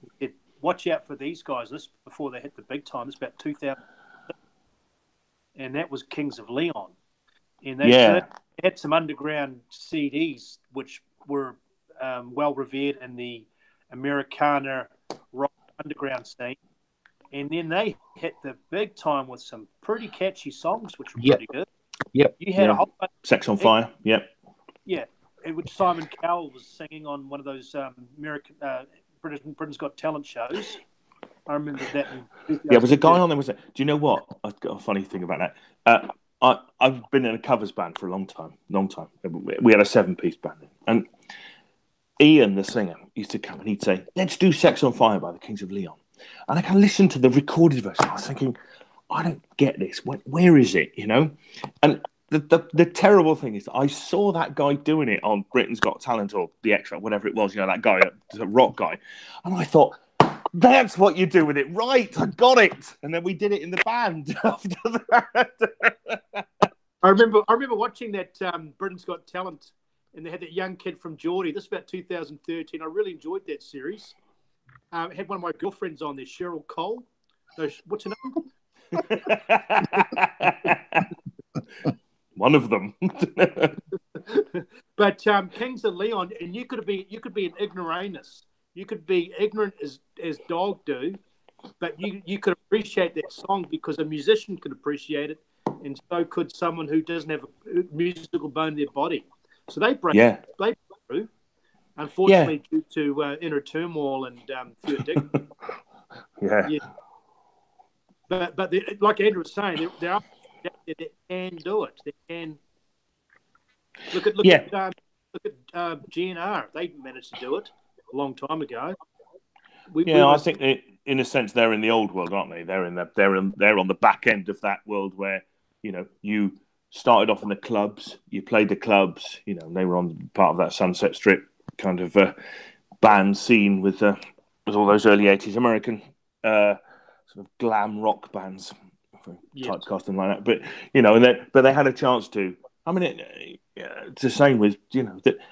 He said, "Watch out for these guys." This before they hit the big time. It's about 2000, and that was Kings of Leon. And they had some underground CDs which were well revered in the Americana rock underground scene. And then they hit the big time with some pretty catchy songs, which were pretty good. Yep. You had a whole bunch Sex on Fire. Yep. Yeah, which Simon Cowell was singing on one of those Britain's Got Talent shows. I remember that. Yeah, was a guy on there. Do you know what? I've got a funny thing about that. I've been in a covers band for a long time. We had a 7-piece band, and Ian, the singer, used to come and he'd say, "Let's do Sex on Fire by the Kings of Leon." And I can listen to the recorded version. I was thinking, I don't get this. Where is it? And the terrible thing is, I saw that guy doing it on Britain's Got Talent or The X Factor, whatever it was. that guy, the rock guy, and I thought, that's what you do with it, right? I got it. And then we did it in the band after that. I remember watching that Britain's Got Talent, and they had that young kid from Geordie. This is about 2013. I really enjoyed that series. I had one of my girlfriends on there, Cheryl Cole. What's her name? One of them. But Kings of Leon, and you could be an ignoramus. You could be ignorant as dog do, but you could appreciate that song because a musician could appreciate it, and so could someone who doesn't have a musical bone in their body. So they break through. Unfortunately, due to inner turmoil and few addictions. Yeah. But like Andrew was saying, there are people that can do it. They can look at GNR. They managed to do it a long time ago. I think in a sense they're in the old world, aren't they? They're on the back end of that world where you started off in the clubs, you played the clubs, and they were on part of that Sunset Strip kind of band scene with all those early 80s American sort of glam rock bands, typecasting like that. But but they had a chance to. I mean, it's the same with they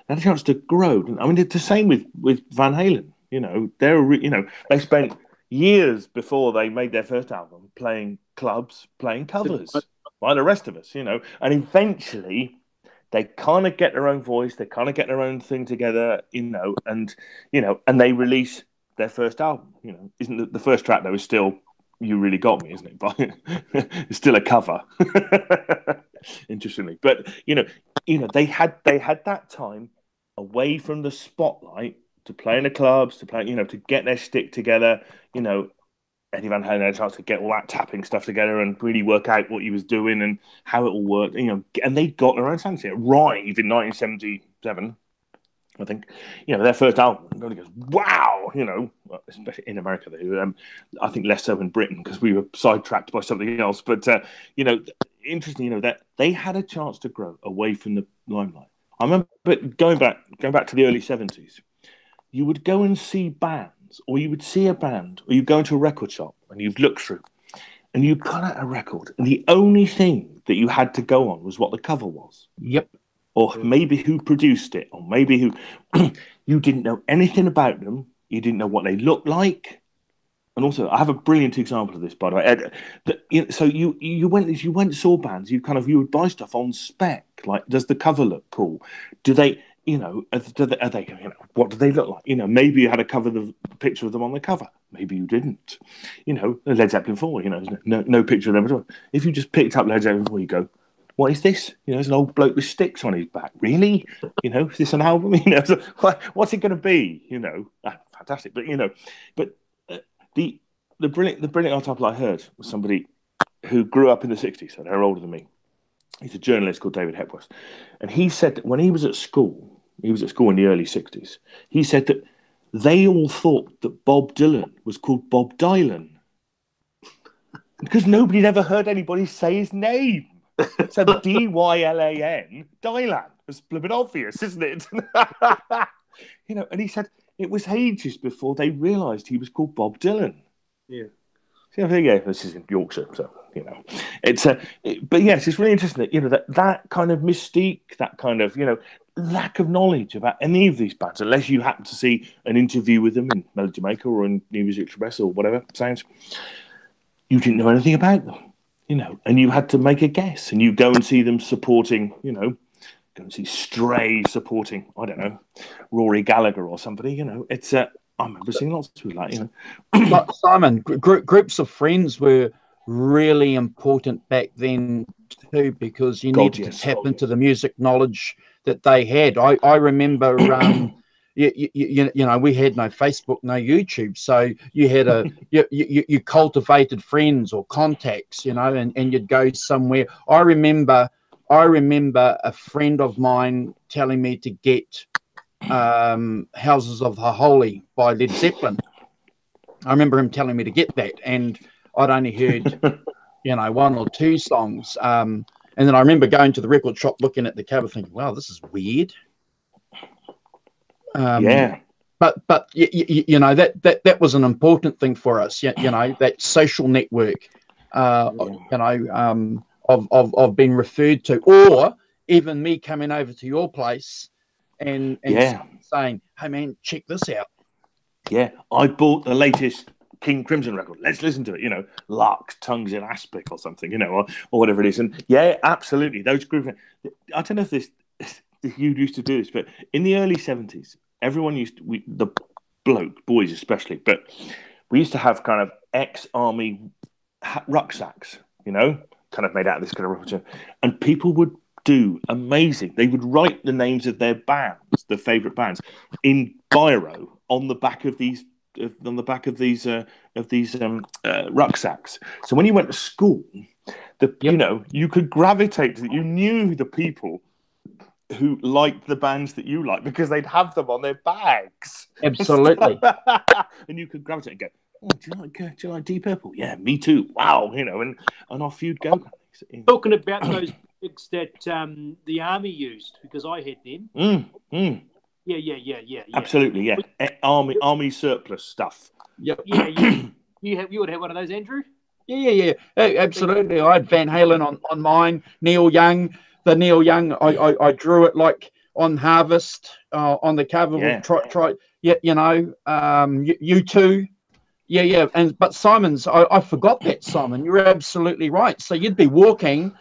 had a chance to grow. I mean, it's the same with Van Halen. They spent years before they made their first album playing clubs, playing covers, like the rest of us. And eventually they kind of get their own voice, they kind of get their own thing together, and they release their first album. Isn't the first track though is still "You Really Got Me," isn't it? But it's still a cover, interestingly. But they had that time away from the spotlight to play in the clubs, to play, to get their stick together. Eddie Van Halen had a chance to get all that tapping stuff together and really work out what he was doing and how it all worked. And they got their own sound. Arrive in 1977, I think, their first album, everybody goes, wow, especially in America, I think less so in Britain because we were sidetracked by something else. But, interesting, that they had a chance to grow away from the limelight. I remember going back to the early 70s, you would go and see bands, or you would see a band, or you'd go into a record shop and you'd look through and you'd cut out a record. And the only thing that you had to go on was what the cover was. Yep. Or maybe who produced it, or maybe who you didn't know anything about them. You didn't know what they looked like. And also, I have a brilliant example of this, by the way. So you went saw bands. You would buy stuff on spec. Like, does the cover look cool? Do they, are they, what do they look like? Maybe you had the picture of them on the cover. Maybe you didn't. Led Zeppelin 4. No picture of them at all. If you just picked up Led Zeppelin 4, you go, what is this? There's an old bloke with sticks on his back. Really? Is this an album? What's it going to be? Fantastic. But the brilliant article I heard was somebody who grew up in the 60s, so they're older than me. He's a journalist called David Hepworth. And he said that when he was at school in the early 60s, he said that they all thought that Bob Dylan was called Bob Dylan because nobody had ever heard anybody say his name. So Dylan, Dylan. It's a bit obvious, isn't it? And he said it was ages before they realised he was called Bob Dylan. Yeah. So this is in Yorkshire, so it's but yes, it's really interesting that that kind of mystique, that kind of lack of knowledge about any of these bands, unless you happen to see an interview with them in Melody Maker or in New Music Express or whatever sounds, you didn't know anything about them. And you had to make a guess, and you go and see them supporting, go and see Stray supporting, I don't know, Rory Gallagher or somebody, it's, I remember seeing lots of people like, But Simon, groups of friends were really important back then too, because you needed to tap into the music knowledge that they had. I remember, we had no Facebook, no YouTube, so you had you cultivated friends or contacts, and you'd go somewhere. I remember a friend of mine telling me to get Houses of the Holy by Led Zeppelin. I remember him telling me to get that, and I'd only heard one or two songs, and then I remember going to the record shop, looking at the cover, thinking, wow, this is weird. But that was an important thing for us, that social network, of being referred to, or even me coming over to your place and saying, hey man, check this out. Yeah, I bought the latest King Crimson record. Let's listen to it. Lark, Tongues in Aspic or something, or whatever it is. And yeah, absolutely, those groups. I don't know if you used to do this, but in the early 70s, everyone the boys especially, but we used to have kind of ex-army rucksacks, kind of made out of this kind of rubber, and people would do amazing. They would write the names of their bands, their favourite bands, in biro on the back of these rucksacks. So when you went to school, you could gravitate to. You knew the people who liked the bands that you like because they'd have them on their bags. Absolutely. And you could gravitate and go, oh, do you like Deep Purple? Yeah, me too. Wow, and off you'd go. Talking about those gigs that the army used, because I had them. Yeah. Absolutely, yeah. Army surplus stuff. Yep. Yeah, you would have one of those, Andrew? Yeah. Absolutely. I had Van Halen on mine. Neil Young. The Neil Young, I drew it like on Harvest on the cover. Yeah. Try. Yeah, you too. Yeah. But Simon's, I forgot that, Simon. You're absolutely right. So you'd be walking,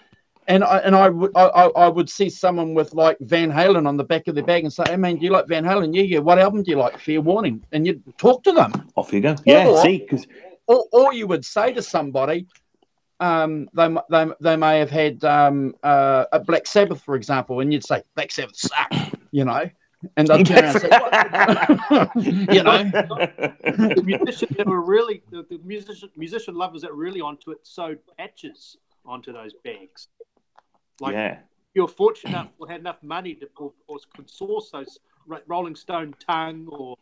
and I would see someone with like Van Halen on the back of their bag and say, "Hey man, do you like Van Halen?" Yeah. What album do you like? Fair Warning. And you'd talk to them. Off you go. Yeah. Or you would say to somebody, they may have had a Black Sabbath, for example, and you'd say Black Sabbath suck, and they'd turn around and say, what? The musician lovers that were really onto it sewed patches onto those bags. You're fortunate enough or had enough money to or could source those Rolling Stone tongue or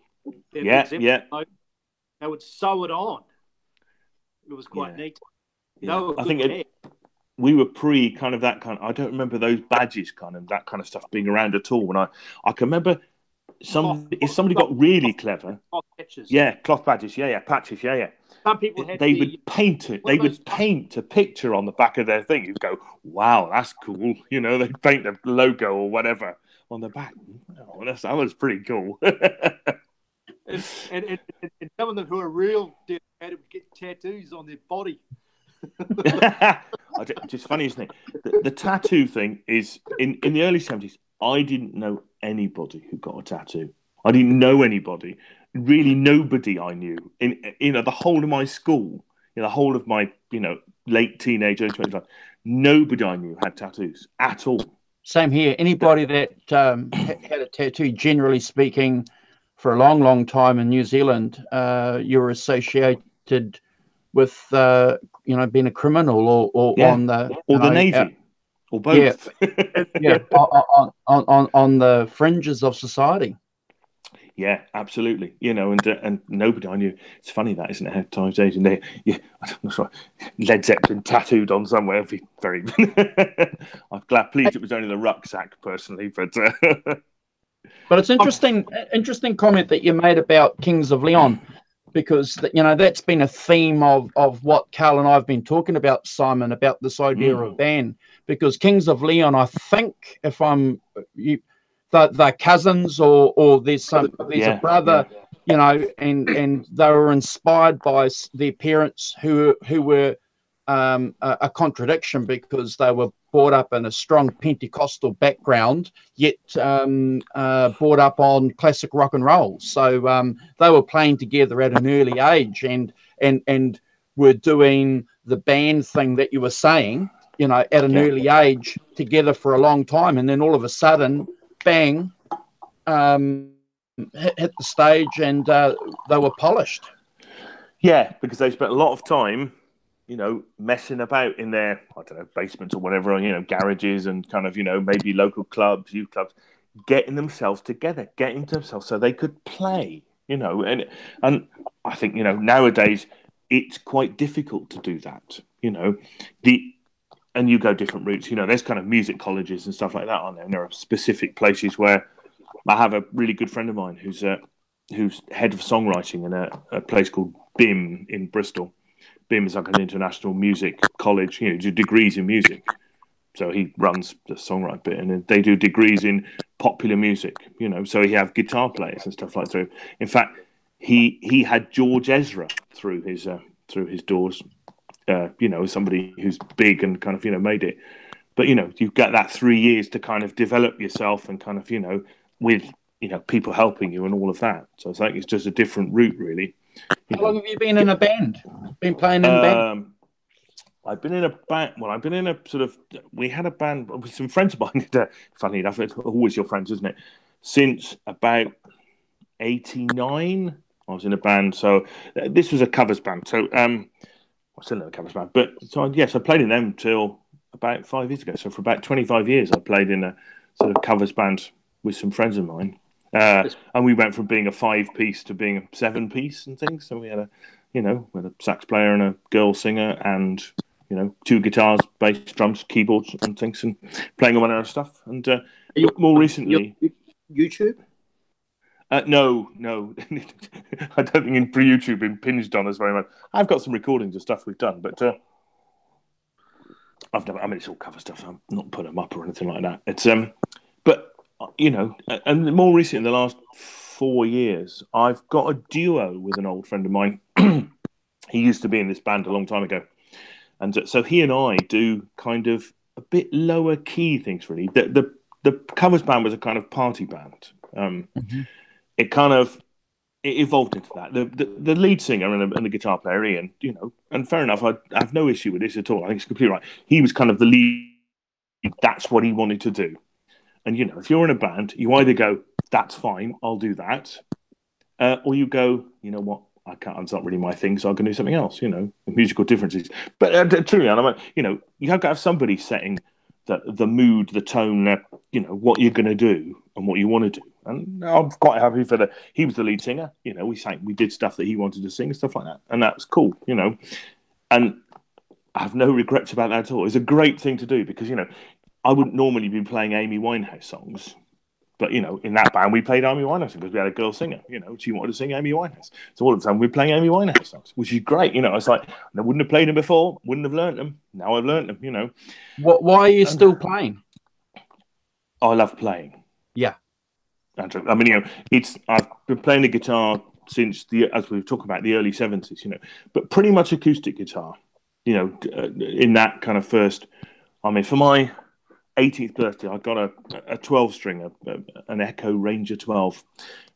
their they would sew it on. It was quite neat. Yeah. I think we were pre kind of that kind. I don't remember those badges, kind of that kind of stuff being around at all. When I can remember if somebody got really clever, cloth badges, patches, Some people had they would paint it. They would paint a picture on the back of their thing. You'd go, "Wow, that's cool." You know, they'd paint the logo or whatever on the back. Oh, that was pretty cool. and some of them who are real dedicated would get tattoos on their body. It's funny, isn't it? The tattoo thing is in the early 70s. I didn't know anybody who got a tattoo. I didn't know anybody. Really, nobody I knew in the whole of my school, the whole of my late teenage, early 25. Nobody I knew had tattoos at all. Same here. Anybody that had a tattoo, generally speaking, for a long, long time in New Zealand, you're associated with being a criminal or on the Navy or both. On the fringes of society. Yeah, absolutely. And nobody I knew. It's funny that, isn't it? How times age and I'm sorry, Led Zeppelin tattooed on somewhere would be very. I'm pleased it was only the rucksack, personally, but. But it's interesting comment that you made about Kings of Leon, because that's been a theme of what Carl and I have been talking about, Simon, about this idea of band. Because Kings of Leon, I think, if they're cousins or there's a brother, and they were inspired by their parents who were a contradiction, because they were brought up in a strong Pentecostal background, yet brought up on classic rock and roll. So they were playing together at an early age and were doing the band thing that you were saying, at an early age together for a long time. And then all of a sudden, bang, hit the stage, and they were polished. Yeah, because they spent a lot of time messing about in their, I don't know, basements or whatever, garages and kind of, maybe local clubs, youth clubs, getting themselves together, so they could play, and I think, nowadays it's quite difficult to do that, and you go different routes, there's kind of music colleges and stuff like that, aren't there? And there are specific places where I have a really good friend of mine who's head of songwriting in a place called BIM in Bristol. BIM is like an international music college, do degrees in music. So he runs the songwriting bit, and they do degrees in popular music, so he have guitar players and stuff like that. In fact, he had George Ezra through his doors, somebody who's big and kind of, made it. But, you've got that 3 years to kind of develop yourself and kind of, with, people helping you and all of that. So I think it's just a different route, really. How long have you been in a band? Been playing in a band? I've been in a band. Well, I've been in a sort of. We had a band with some friends of mine. Funny enough, it's always your friends, isn't it? Since about 89, I was in a band. So this was a covers band. So I'm still in a covers band, but so yes, I played in them till about 5 years ago. So for about 25 years, I played in a sort of covers band with some friends of mine. And we went from being a 5-piece to being a 7-piece and things. So we had we had a sax player and a girl singer and, 2 guitars, bass, drums, keyboards and things, and playing all that other stuff. And more recently... YouTube? No. I don't think YouTube impinged on us very much. I've got some recordings of stuff we've done, but it's all cover stuff. So I'm not putting them up or anything like that. It's but... and more recently, in the last 4 years, I've got a duo with an old friend of mine. He used to be in this band a long time ago. And so he and I do kind of a bit lower key things, really. The covers band was a kind of party band. It evolved into that. The lead singer and the guitar player, Ian, and fair enough, I have no issue with this at all. I think it's completely right. He was kind of the lead. That's what he wanted to do. And, if you're in a band, you either go, that's fine, I'll do that. Or you go, you know what, I can't, it's not really my thing, so I can do something else, musical differences. But truly, you have to have somebody setting the mood, the tone, what you're going to do and what you want to do. And I'm quite happy for he was the lead singer, we did stuff that he wanted to sing and stuff like that. And that was cool, and I have no regrets about that at all. It's a great thing to do because, I wouldn't normally be playing Amy Winehouse songs. But, in that band, we played Amy Winehouse because we had a girl singer, she wanted to sing Amy Winehouse. So all of a sudden, we're playing Amy Winehouse songs, which is great. It's like, I wouldn't have played them before, wouldn't have learnt them. Now I've learnt them, Why are you still playing? I love playing. Yeah. Andrew. I mean, I've been playing the guitar since as we were talking about, the early 70s, but pretty much acoustic guitar, in that kind of first, for my 18th birthday, I got a 12-string, an Echo Ranger 12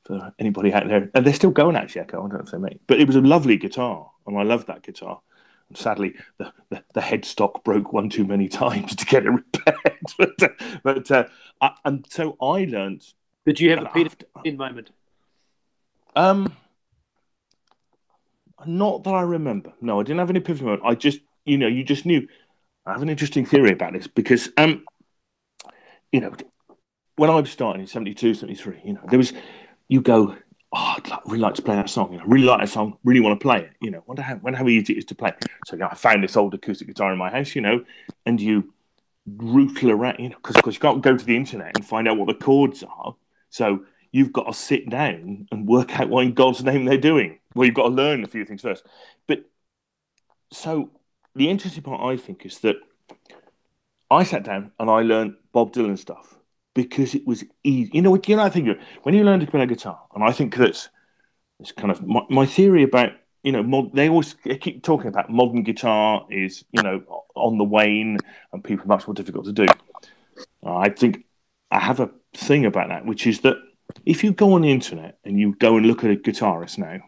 for anybody out there. And they're still going, actually, Echo. I don't know if they make. But it was a lovely guitar, and I loved that guitar. And sadly, the headstock broke one too many times to get it repaired. And so I learned. Did you have a Peter in moment? Not that I remember. No, I didn't have an epiphany moment. I just, you just knew. I have an interesting theory about this because when I was starting in 72, 73, there was, you go, I'd really like to play that song. Really like that song, really want to play it. Wonder how easy it is to play. So I found this old acoustic guitar in my house, and you rootle around, because you can't go to the internet and find out what the chords are. So you've got to sit down and work out what in God's name they're doing. Well, you've got to learn a few things first. But so the interesting part, I think, is that I sat down and I learned Bob Dylan stuff because it was easy. I think when you learn to play a guitar, and I think that's kind of my theory about, they keep talking about modern guitar is, on the wane and people much more difficult to do. I think I have a thing about that, which is that if you go on the internet and you go and look at a guitarist now,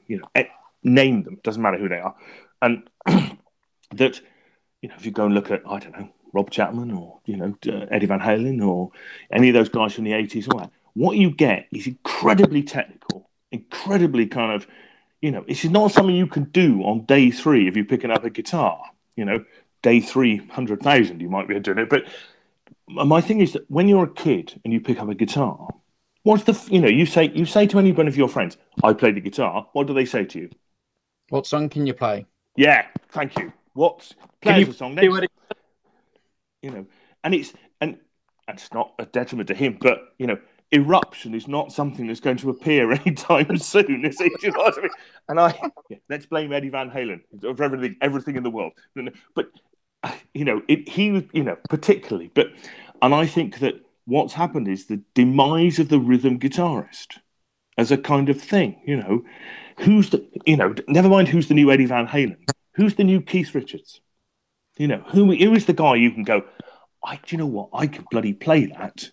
name them, doesn't matter who they are, and that, if you go and look at, I don't know, Rob Chapman or, Eddie Van Halen or any of those guys from the 80s, all that, what you get is incredibly technical, incredibly kind of, it's not something you can do on day 3 if you're picking up a guitar. Day 300,000, you might be doing it. But my thing is that when you're a kid and you pick up a guitar, what's the, you say to any one of your friends, I play the guitar. What do they say to you? What song can you play? Yeah, thank you. Play the song next? And it's not a detriment to him, but Eruption is not something that's going to appear anytime soon, is it? Do you know what I mean? And let's blame Eddie Van Halen for everything in the world. But he was, particularly. And I think that what's happened is the demise of the rhythm guitarist as a kind of thing. Who's the, never mind who's the new Eddie Van Halen. Who's the new Keith Richards? Who is the guy you can go, do you know what? I can bloody play that.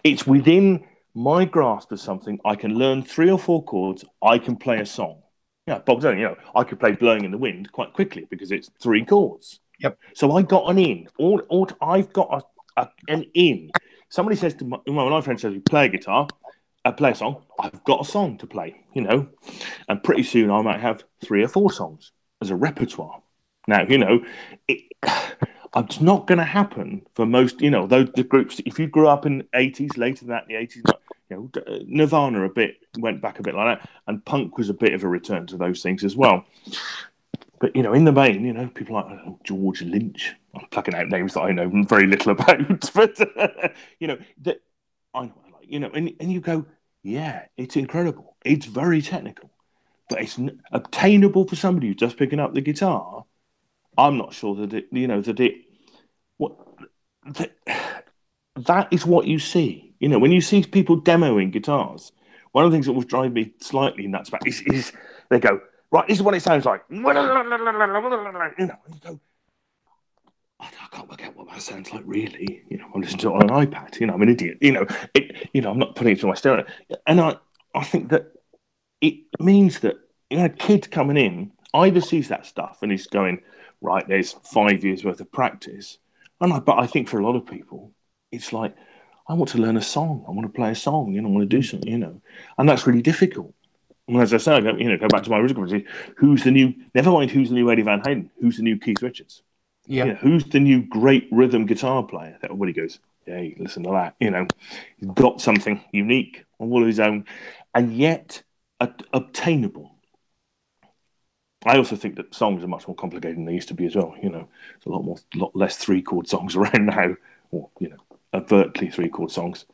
It's within my grasp of something. I can learn 3 or 4 chords. I can play a song. Bob Dylan, I could play Blowing in the Wind quite quickly because it's 3 chords. Yep. So I got an in. I've got an in. Somebody says to one of my friends, says, play a guitar, play a song. I've got a song to play, and pretty soon I might have 3 or 4 songs as a repertoire. Now, it's not going to happen for most, those the groups. If you grew up in the 80s, later than that, in the 80s, Nirvana went back a bit like that, and punk was a bit of a return to those things as well. But, in the main, people like George Lynch, I'm plucking out names that I know very little about, but, that I know, and you go, yeah, it's incredible. It's very technical, but it's obtainable for somebody who's just picking up the guitar. I'm not sure that that is what you see. When you see people demoing guitars, one of the things that will drive me slightly nuts about is they go, right, this is what it sounds like. You go, I can't work out what that sounds like, really. I'm listening to it on an iPad. I'm an idiot. I'm not putting it through my stereo. And I think that it means that a kid coming in either sees that stuff and is going, right, there's 5 years worth of practice. But I think for a lot of people, it's like, I want to learn a song. I want to play a song. I want to do something, and that's really difficult. And as I say, go back to my original conversation. Never mind who's the new Eddie Van Halen, who's the new Keith Richards? Yeah. Who's the new great rhythm guitar player that everybody goes, hey, listen to that. You know, he's got something unique all of his own, and yet obtainable. I also think that songs are much more complicated than they used to be as well. You know, there's a lot less 3-chord songs around now, or you know, overtly 3-chord songs.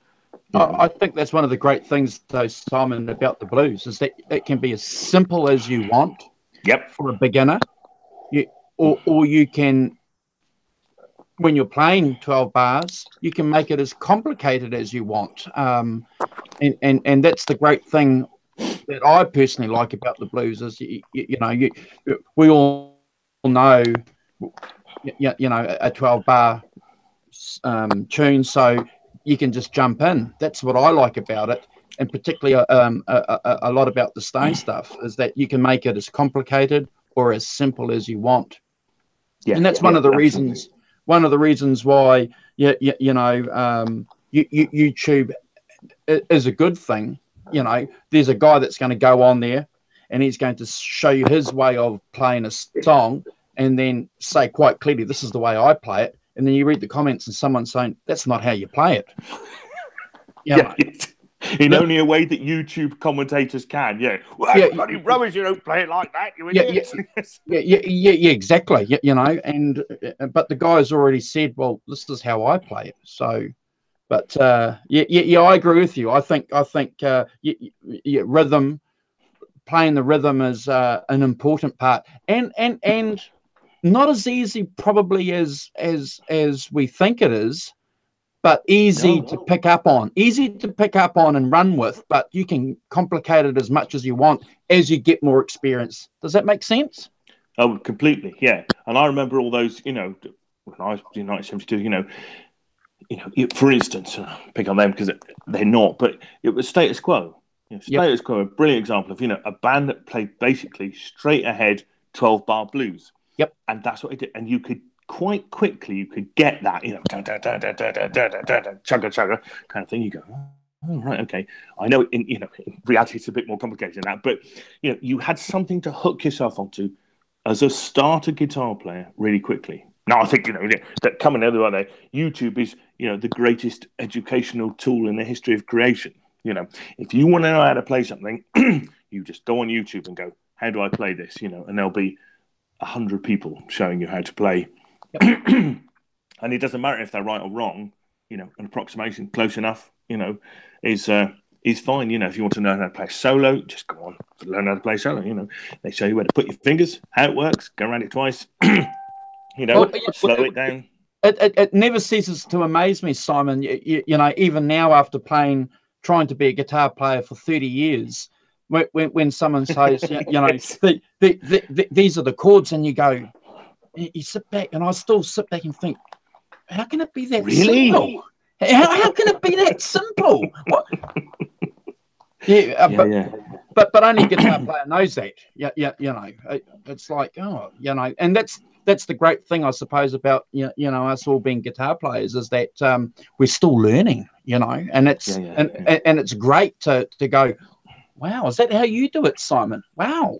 I think that's one of the great things, though, Simon, about the blues is that it can be as simple as you want. Yep. For a beginner, or you can, when you're playing 12 bars, you can make it as complicated as you want. And that's the great thing that I personally like about the blues is we all know a 12-bar tune, so you can just jump in. That's what I like about it, and particularly a lot about the Stone stuff is that you can make it as complicated or as simple as you want. Yeah, and that's one of the reasons. One of the reasons why YouTube is a good thing. You know, there's a guy that's going to go on there and he's going to show you his way of playing a song and then say quite clearly, this is the way I play it. And then you read the comments and someone's saying, that's not how you play it. Yeah, in only a way that YouTube commentators can. Yeah. Well, that's bloody rubbish. You don't play it like that. You idiot. Yeah, exactly. You know, but the guy's already said, well, this is how I play it. So, but I agree with you. I think rhythm, playing the rhythm is an important part, and not as easy probably as we think it is, but easy to pick up on and run with. But you can complicate it as much as you want as you get more experience. Does that make sense? Oh, completely. Yeah. And I remember all those, you know, when I was in 1972, you know, for instance, pick on them because they're not, but it was Status Quo. You know, Status Quo, a brilliant example of, a band that played basically straight ahead 12-bar blues. Yep. And that's what it did. And you could quite quickly, you could get that, chugga chugga kind of thing. You go, oh, right, okay. I know, in reality, it's a bit more complicated than that. But, you had something to hook yourself onto as a starter guitar player really quickly. Now, I think, that coming the other way, YouTube is, the greatest educational tool in the history of creation. If you want to know how to play something, you just go on YouTube and go, how do I play this? And there'll be 100 people showing you how to play. Yep. And it doesn't matter if they're right or wrong, an approximation close enough, is fine. If you want to know how to play solo, just go on, learn how to play solo. They show you where to put your fingers, how it works, go around it twice, slow it down. It never ceases to amaze me, Simon. Even now after trying to be a guitar player for 30 years, when someone says, these are the chords, and you go, you sit back, and I still sit back and think, how can it be that simple? How can it be that simple? What? But only a guitar player knows that. It's like, and that's the great thing, I suppose, about us all being guitar players is that we're still learning, and it's and it's great to go, wow, is that how you do it, Simon? Wow.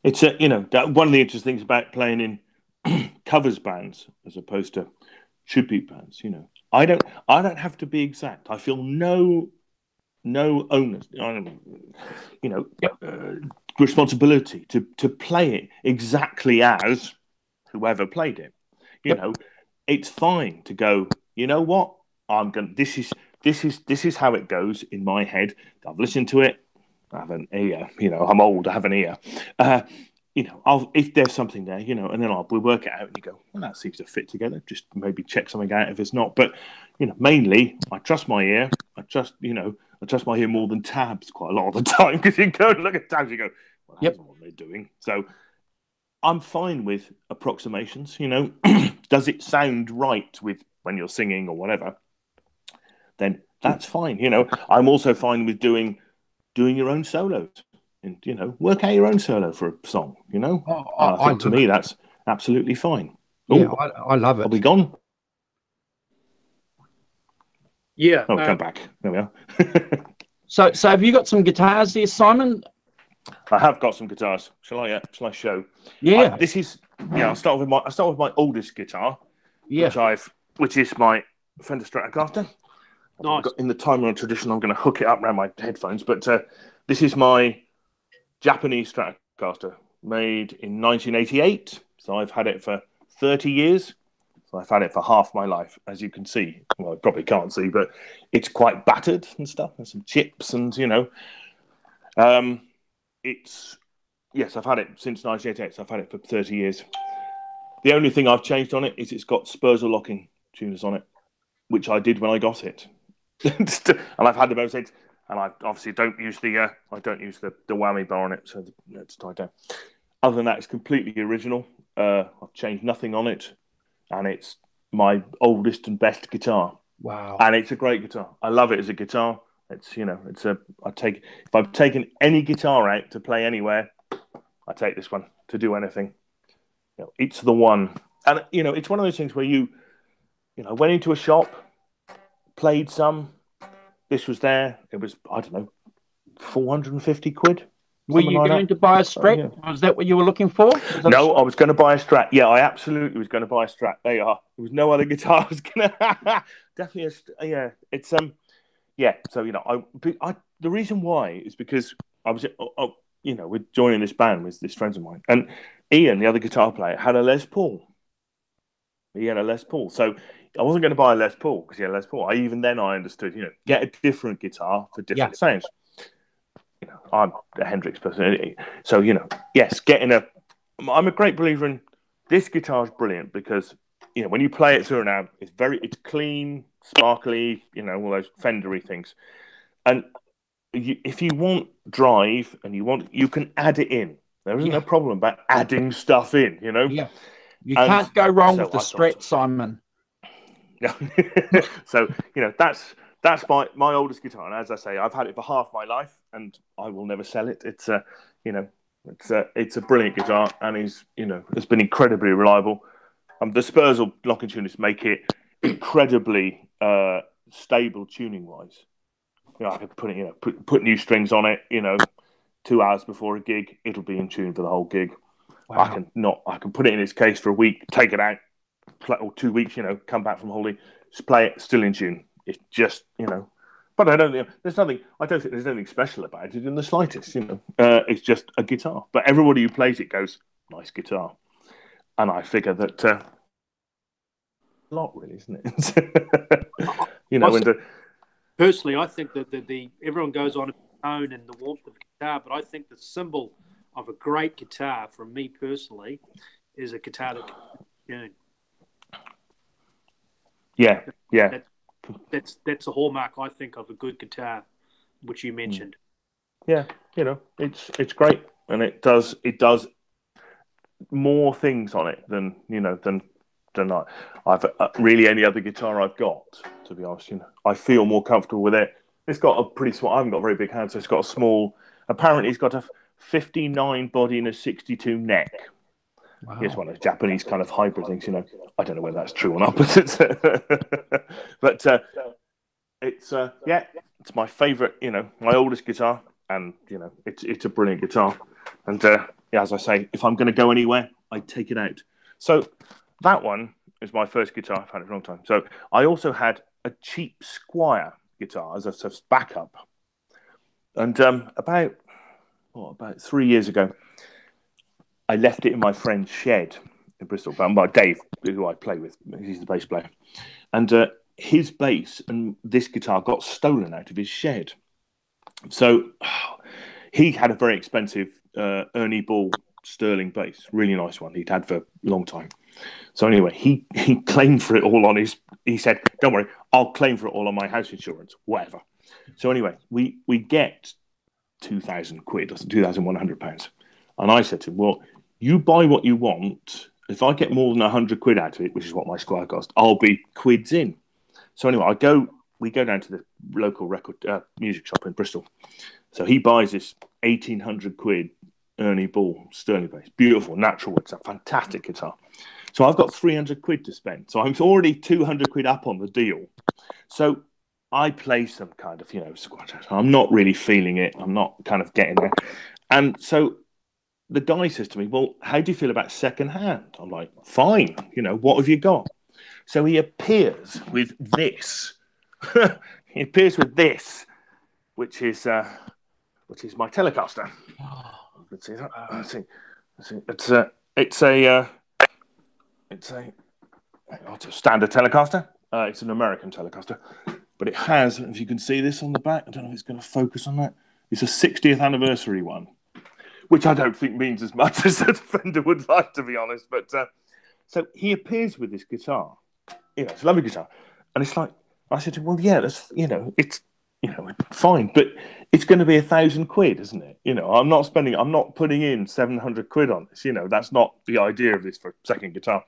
It's one of the interesting things about playing in covers bands as opposed to tribute bands. I don't have to be exact. I feel no onus, responsibility to play it exactly as whoever played it. It's fine to go, what? This is how it goes in my head. I've listened to it. I have an ear, I'm old, I have an ear. If there's something there, and then we'll work it out and you go, well, that seems to fit together. Just maybe check something out if it's not. But, mainly I trust my ear. I trust my ear more than tabs quite a lot of the time, because you go and look at tabs, you go, well, that's what they're doing. So I'm fine with approximations, Does it sound right when you're singing or whatever? Then that's fine. I'm also fine with doing your own solos and, work out your own solo for a song, I think to me that's absolutely fine. Yeah, I love it. Are we gone? Yeah. Oh, come back. There we are. So have you got some guitars there, Simon? I have got some guitars. Shall I show? Yeah. I'll start with my oldest guitar, which I've which is my Fender Stratocaster. Nice. In the timer tradition, I'm going to hook it up around my headphones. But this is my Japanese Stratocaster, made in 1988. So I've had it for 30 years. So I've had it for half my life, as you can see. Well, I probably can't see, but it's quite battered and stuff. There's some chips and, yes, I've had it since 1988. So I've had it for 30 years. The only thing I've changed on it is it's got Spurzel locking tuners on it, which I did when I got it. And I've had them ever since. And I obviously don't use the whammy bar on it, so it's tied down. Other than that, it's completely original. I've changed nothing on it, and it's my oldest and best guitar. Wow! And it's a great guitar. I love it as a guitar. If I'm taking any guitar out to play anywhere, I take this one to do anything. It's the one, and it's one of those things where you went into a shop, played some. This was there. It was, I don't know, 450 quid. Were you going to buy a Strat? Yeah. Was that what you were looking for? No, I was going to buy a Strat. Yeah, I absolutely was going to buy a Strat. There you are. There was no other guitar I was going to. Definitely yeah. It's yeah. So the reason why is because I was with joining this band with this friends of mine, and Ian, the other guitar player, had a Les Paul. He had a Les Paul, so I wasn't going to buy a Les Paul because he had a Les Paul. I understood, get a different guitar for different sounds. I'm a Hendrix person, so yes, I'm a great believer in this guitar is brilliant because when you play it through an amp, it's clean, sparkly, all those Fendery things, and if you want drive and you can add it in. There isn't a problem about adding stuff in, Yeah. You can't go wrong with the Strat, Simon. So that's my oldest guitar, and as I say, I've had it for half my life, and I will never sell it. It's a brilliant guitar, and it's been incredibly reliable. The Spurzel locking tuners make it incredibly stable tuning wise. I could put new strings on it. 2 hours before a gig, it'll be in tune for the whole gig. Wow. I can put it in its case for a week, take it out, or 2 weeks, come back from holiday, just play it, still in tune. It's just, but I don't think there's anything special about it in the slightest, it's just a guitar. But everybody who plays it goes, nice guitar. And I figure that, a lot really, isn't it? Personally, I think that everyone goes on a tone and the warmth of guitar, but I think the symbol of a great guitar, from me personally, is a guitar that can tune. Yeah. That's a hallmark, I think, of a good guitar, which you mentioned. Yeah, it's great, and it does more things on it than I've really any other guitar I've got. To be honest, I feel more comfortable with it. It's got a pretty small. I haven't got very big hands, so it's got a small. Apparently, it's got a 59 body and a 62 neck. Wow. Here's one of those Japanese kind of hybrid things. I don't know whether that's true or not, but it's my favourite. My oldest guitar, and it's a brilliant guitar. And as I say, if I'm going to go anywhere, I take it out. So that one is my first guitar. I've had it for a long time. So I also had a cheap Squier guitar as a backup. And about 3 years ago, I left it in my friend's shed in Bristol. But Dave, who I play with, he's the bass player. And his bass and this guitar got stolen out of his shed. So he had a very expensive Ernie Ball Sterling bass, really nice one he'd had for a long time. So anyway, he claimed for it all on his. He said, "Don't worry, I'll claim for it all on my house insurance, whatever." So anyway, we get 2,000 quid, or 2,100 pounds, and I said to him, "Well, you buy what you want. If I get more than 100 quid out of it, which is what my Squier cost, I'll be quids in." So anyway, we go down to the local record music shop in Bristol. So he buys this 1,800 quid Ernie Ball Sterling bass, beautiful natural wood. It's a fantastic guitar. So I've got 300 quid to spend. So I'm already 200 quid up on the deal. So I play some kind of, squat. I'm not really feeling it. I'm not kind of getting there. And so the guy says to me, "Well, how do you feel about second hand?" I'm like, "Fine. What have you got?" So he appears with this. He appears with this, which is my Telecaster. You can see that. Let's see. It's a standard Telecaster. It's an American Telecaster, but it has, if you can see this on the back, I don't know if it's going to focus on that. It's a 60th anniversary one, which I don't think means as much as a Fender would like, to be honest. But so he appears with this guitar. It's a lovely guitar, and it's like I said to him, well, yeah, that's it's fine, but it's going to be £1,000, isn't it? I'm not putting in 700 quid on this. That's not the idea of this for a second guitar.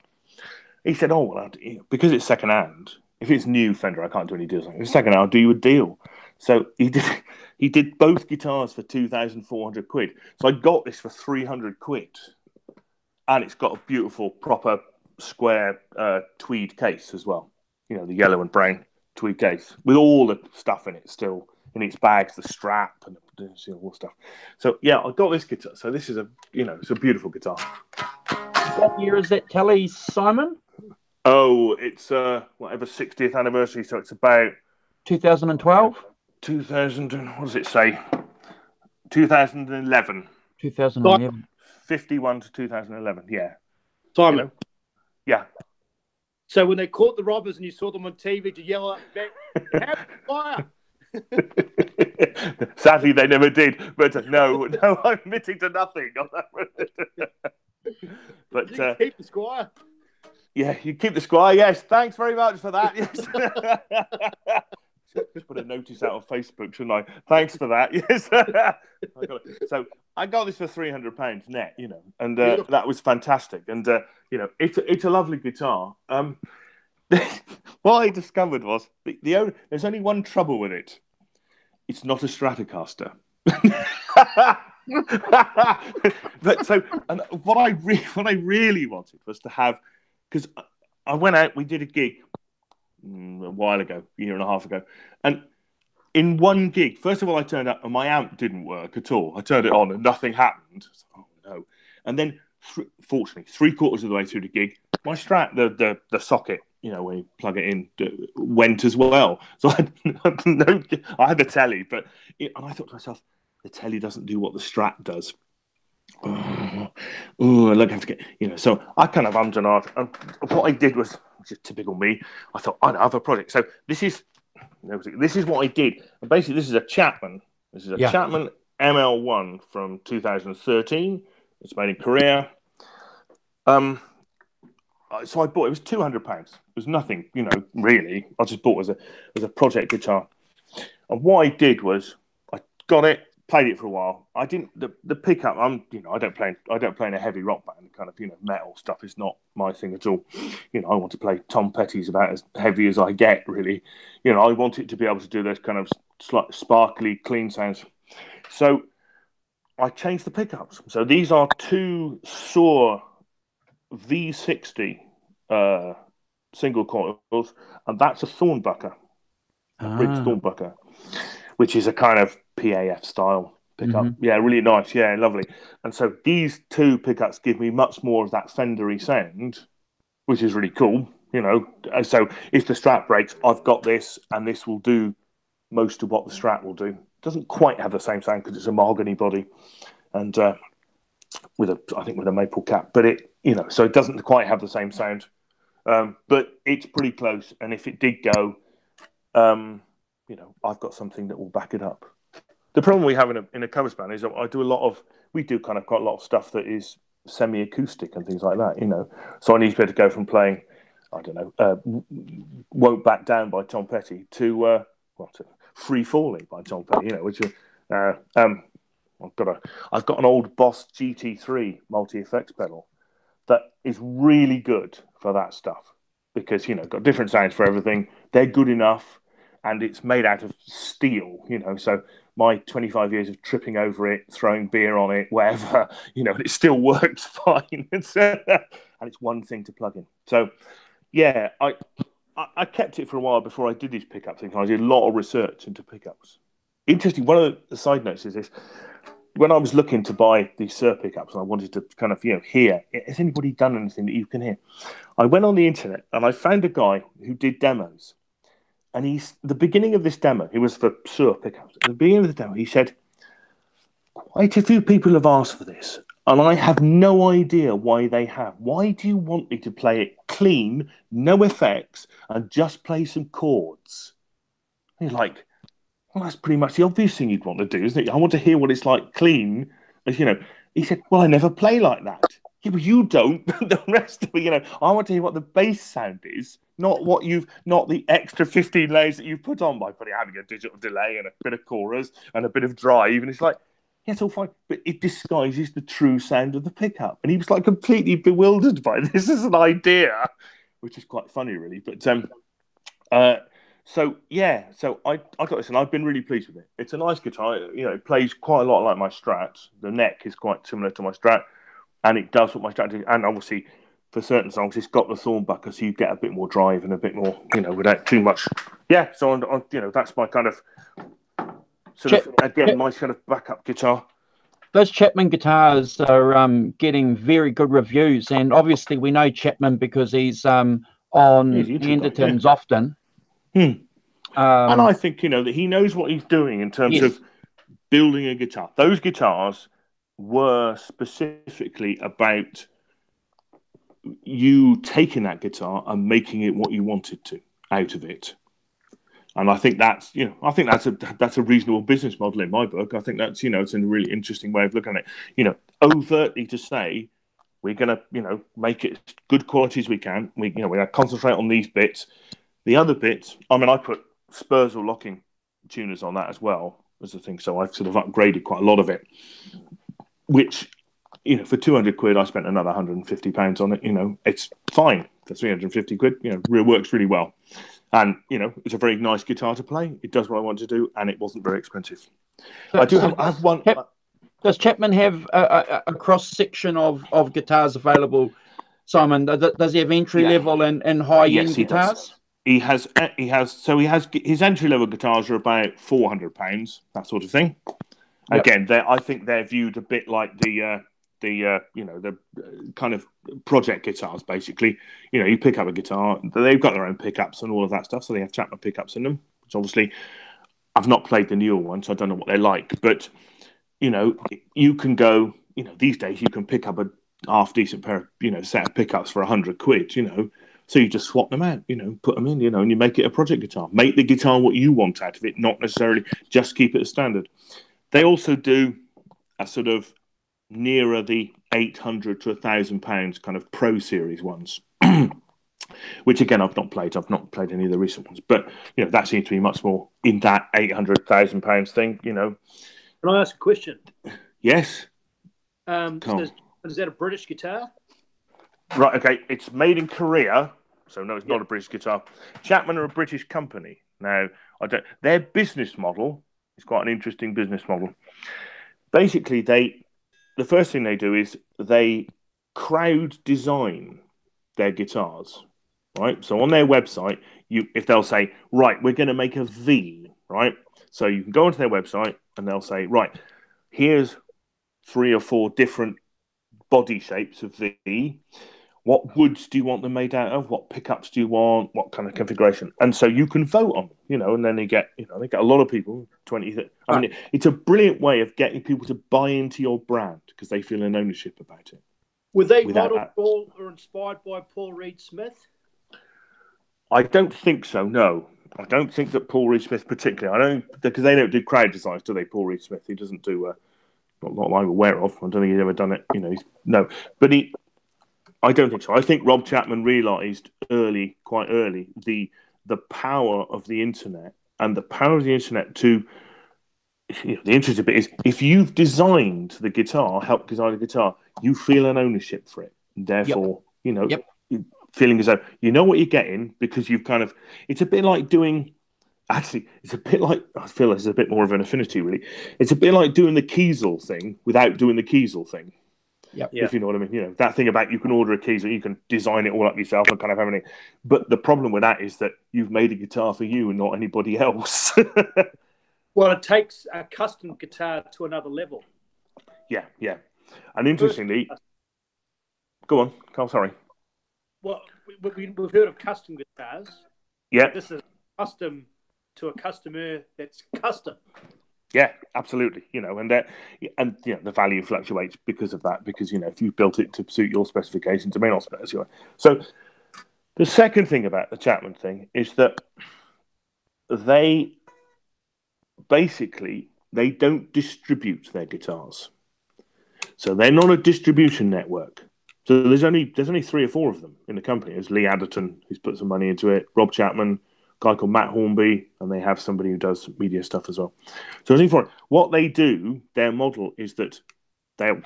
He said, oh, well, because it's second hand, if it's new Fender, I can't do any deals. If it's second hand, I'll do you a deal. So he did both guitars for 2,400 quid. So I got this for 300 quid, and it's got a beautiful, proper square tweed case as well. The yellow and brown tweed case with all the stuff in it still in its bags, the strap and all the stuff. So yeah, I got this guitar. So this is it's a beautiful guitar. What year is that Tele, Simon? Oh, it's whatever 60th anniversary. So it's about 2012. 2000. What does it say? 2011. 2011. 51 to 2011. Yeah. Simon. Yeah. So when they caught the robbers and you saw them on TV, did you yell out, "Have fire"? Sadly, they never did. But no, I'm admitting to nothing on that. But keep the Squire. Yeah, you keep the Squire. Yes, thanks very much for that. Yes. Just put a notice out on Facebook, shouldn't I? Thanks for that. Yes. So I got this for £300 net, and that was fantastic. And it's a lovely guitar. What I discovered was there's only one trouble with it. It's not a Stratocaster. But and what I really wanted was to have, because I went out, we did a gig a while ago, a year and a half ago, and in one gig, first of all, I turned up and my amp didn't work at all. I turned it on and nothing happened. Oh no! And then, fortunately, 3/4 of the way through the gig, my Strat, the socket, when you plug it in, went as well. So I had the telly, and I thought to myself, the telly doesn't do what the Strat does. Oh, look, I have to get, so I kind of ummed and ahed. And what I did was, which is typical me, I thought, I'd have a project. So this is what I did. And basically, this is a Chapman. This is a Chapman ML1 from 2013. It's made in Korea. So I bought it. It was £200. It was nothing, really. I just bought it as a project guitar. And what I did was, I got it, played it for a while. I didn't the pickup. I don't play in a heavy rock band. Kind of metal stuff is not my thing at all. I want to play Tom Petty's about as heavy as I get. Really, I want it to be able to do those kind of sparkly, clean sounds. So I changed the pickups. So these are two Saw V60 single coils, and that's a Thornbucker, a Briggs Thornbucker, which is a kind of PAF style pickup. Mm-hmm. Yeah, really nice. Yeah, lovely. And so these two pickups give me much more of that Fendery sound, which is really cool. And so if the Strat breaks, I've got this, and this will do most of what the Strat will do. It doesn't quite have the same sound because it's a mahogany body, and with a maple cap, but so it doesn't quite have the same sound. But it's pretty close. And if it did go, I've got something that will back it up. The problem we have in a covers band is we do kind of quite a lot of stuff that is semi-acoustic and things like that, So I need to be able to go from playing, I don't know, Won't Back Down by Tom Petty to Free Falling by Tom Petty, which I've got an old Boss GT3 multi-effects pedal that is really good for that stuff because, got different sounds for everything. They're good enough, and it's made out of steel, so my 25 years of tripping over it, throwing beer on it, whatever, it still works fine. And it's one thing to plug in. So, yeah, I kept it for a while before I did these pickup things. I did a lot of research into pickups. Interesting, one of the side notes is this. when I was looking to buy these Sir pickups, and I wanted to kind of, hear, has anybody done anything that you can hear? I went on the internet and I found a guy who did demos. And the beginning of this demo, it was for Sir pickups. At the beginning of the demo, he said, quite a few people have asked for this, and I have no idea why they have. Why do you want me to play it clean, no effects, and just play some chords? And he's like, well, that's pretty much the obvious thing you'd want to do, isn't it? I want to hear what it's like clean. As he said, well, I never play like that. Yeah, but you don't. The rest of it, I want to hear what the bass sound is, not the extra 15 layers that you've put on by having a digital delay and a bit of chorus and a bit of drive. And it's like, yeah, it's all fine, but it disguises the true sound of the pickup. And he was like completely bewildered by this as an idea, which is quite funny, really. But so I got this, and I've been really pleased with it. It's a nice guitar. It plays quite a lot like my Strat. The neck is quite similar to my Strat, and it does what my Strat does. And obviously, for certain songs, it's got the Thornbucker, so you get a bit more drive and a bit more, without too much. Yeah. So that's my kind of my kind of backup guitar. Those Chapman guitars are getting very good reviews, and obviously we know Chapman because he's on Anderton's often. And I think that he knows what he's doing in terms of building a guitar. Those guitars were specifically about you taking that guitar and making it what you wanted to out of it. And I think that's a reasonable business model in my book. I think that's it's a really interesting way of looking at it. Overtly to say we're going to make it as good quality as we can. We're going to concentrate on these bits. The other bits, I put Spursel locking tuners on that as well as the thing. So I've sort of upgraded quite a lot of it, which, for 200 quid, I spent another £150 on it. It's fine for 350 quid, it works really well. And, it's a very nice guitar to play. It does what I want to do, and it wasn't very expensive. I have one. Does Chapman have a cross-section of guitars available, Simon? Does he have entry-level and high-end guitars? Does. He has his entry-level guitars are about £400, that sort of thing. Yep. Again, I think they're viewed a bit like the kind of project guitars, basically. You pick up a guitar, they've got their own pickups and all of that stuff, so they have Chapman pickups in them, which obviously I've not played the newer one, so I don't know what they're like. But, you can go, these days you can pick up a half-decent pair of, set of pickups for 100 quid, so you just swap them out, put them in, and you make it a project guitar. Make the guitar what you want out of it, not necessarily just keep it as standard. They also do a sort of nearer the £800 to £1,000 kind of Pro Series ones, which again I've not played. I've not played any of the recent ones, but that seems to be much more in that £800,000 thing. Can I ask a question? Yes. Is that a British guitar? Right. Okay. It's made in Korea, so no, it's not a British guitar. Chapman are a British company. Now, their business model is quite an interesting business model. Basically, the first thing they do is they crowd design their guitars, right? So on their website, if they'll say, right, we're going to make a V, right? So you can go onto their website and they'll say, right, here's 3 or 4 different body shapes of V. What woods do you want them made out of? What pickups do you want? What kind of configuration? And so you can vote on, and then they get a lot of people, 20. It's a brilliant way of getting people to buy into your brand because they feel an ownership about it. Were they modeled or inspired by Paul Reed Smith? I don't think so, no. I don't think that Paul Reed Smith particularly, because they don't do crowd designs, do they, Paul Reed Smith? He doesn't do, not that I'm aware of. I don't think he's ever done it, no. But I don't think so. I think Rob Chapman realised quite early, the power of the internet and the power of the internet to. The interesting bit is if you've designed the guitar, helped design the guitar, you feel an ownership for it. Therefore, feeling as though you know what you're getting because you've kind of. It's a bit like doing. Actually, it's a bit like I feel there's a bit more of an affinity. Really, it's a bit like doing the Kiesel thing without doing the Kiesel thing. Yep. If you know what I mean, that thing about you can order a Kiesel, you can design it all up yourself and kind of having it. But the problem with that is that you've made a guitar for you and not anybody else. Well, it takes a custom guitar to another level. Yeah. And interestingly, go on, Carl. Sorry. Well, we've heard of custom guitars. Yeah. This is custom to a customer that's custom. Yeah, absolutely. And the value fluctuates because of that. Because if you built it to suit your specifications, it may not specify. So the second thing about the Chapman thing is that they don't distribute their guitars, so they're not a distribution network. So there's only 3 or 4 of them in the company. There's Lee Adderton, who's put some money into it, Rob Chapman, a guy called Matt Hornby, and they have somebody who does media stuff as well. So I think what they do, their model is that they'll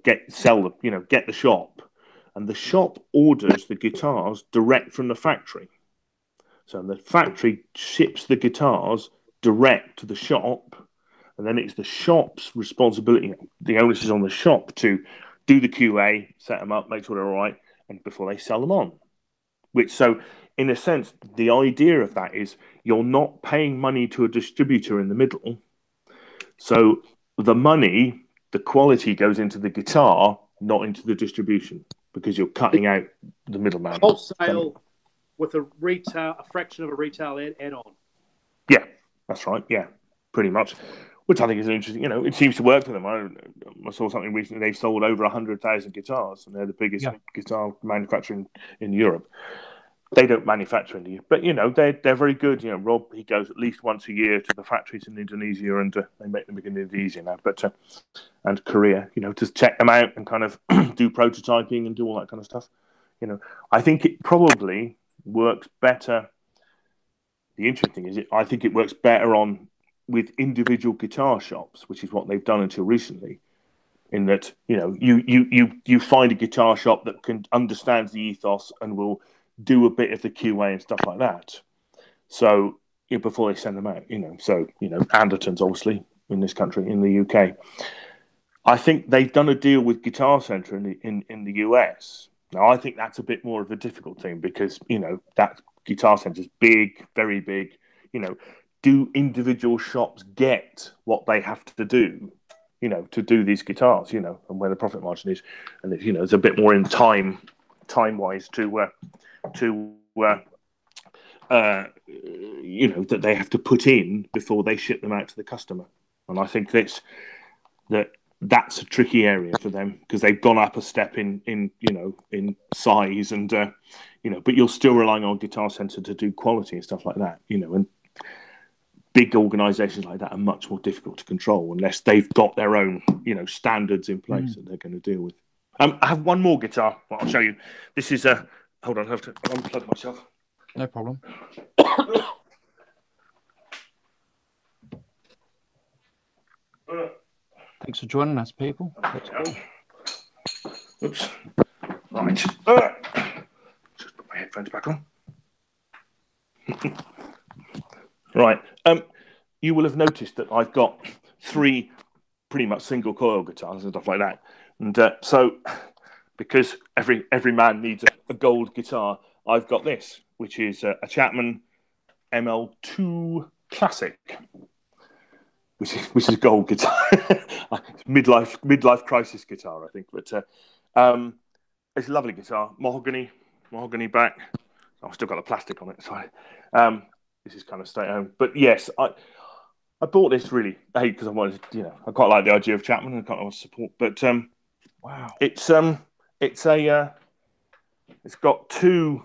get the shop, and the shop orders the guitars direct from the factory. So the factory ships the guitars direct to the shop, and then it's the shop's responsibility. The onus is on the shop to do the QA, set them up, make sure they're all right, and before they sell them on. So, in a sense, the idea of that is you're not paying money to a distributor in the middle. So the money, the quality goes into the guitar, not into the distribution, because you're cutting out the middleman. Wholesale with a fraction of a retail add-on. Yeah, that's right. Yeah, pretty much. Which I think is interesting. It seems to work for them. I saw something recently. They've sold over 100,000 guitars, and they're the biggest guitar manufacturer in Europe. They don't manufacture in the UK, but they're very good. Rob, he goes at least once a year to the factories in Indonesia, and they make them in Indonesia now, and Korea. To check them out and kind of do prototyping and do all that kind of stuff. I think it probably works better. The interesting thing is, I think it works better with individual guitar shops, which is what they've done until recently. In that, you find a guitar shop that understands the ethos and will do a bit of the QA and stuff like that. So before they send them out, Anderton's obviously in this country, in the UK. I think they've done a deal with Guitar Center in the US. Now I think that's a bit more of a difficult thing because that Guitar Center's big, very big. Do individual shops get what they have to do? To do these guitars, and where the profit margin is, and there's a bit more in time wise that they have to put in before they ship them out to the customer. And I think that's a tricky area for them because they've gone up a step in size and but you're still relying on Guitar Center to do quality and stuff like that, and big organizations like that are much more difficult to control unless they've got their own standards in place that they're going to deal with. I have one more guitar. I'll show you. This is hold on, I have to unplug myself. No problem. Thanks for joining us, people. That's cool. Oops. Right. Just put my headphones back on. Right. You will have noticed that I've got 3 pretty much single coil guitars and stuff like that. And so because every man needs a gold guitar, I've got this, which is a Chapman ML2 Classic, which is a gold guitar. midlife crisis guitar, I think. But it's a lovely guitar, mahogany back. I've still got the plastic on it. Sorry. This is kind of stay at home. But yes, I bought this really because I wanted I quite like the idea of Chapman and kind of support. But wow, it's got 2.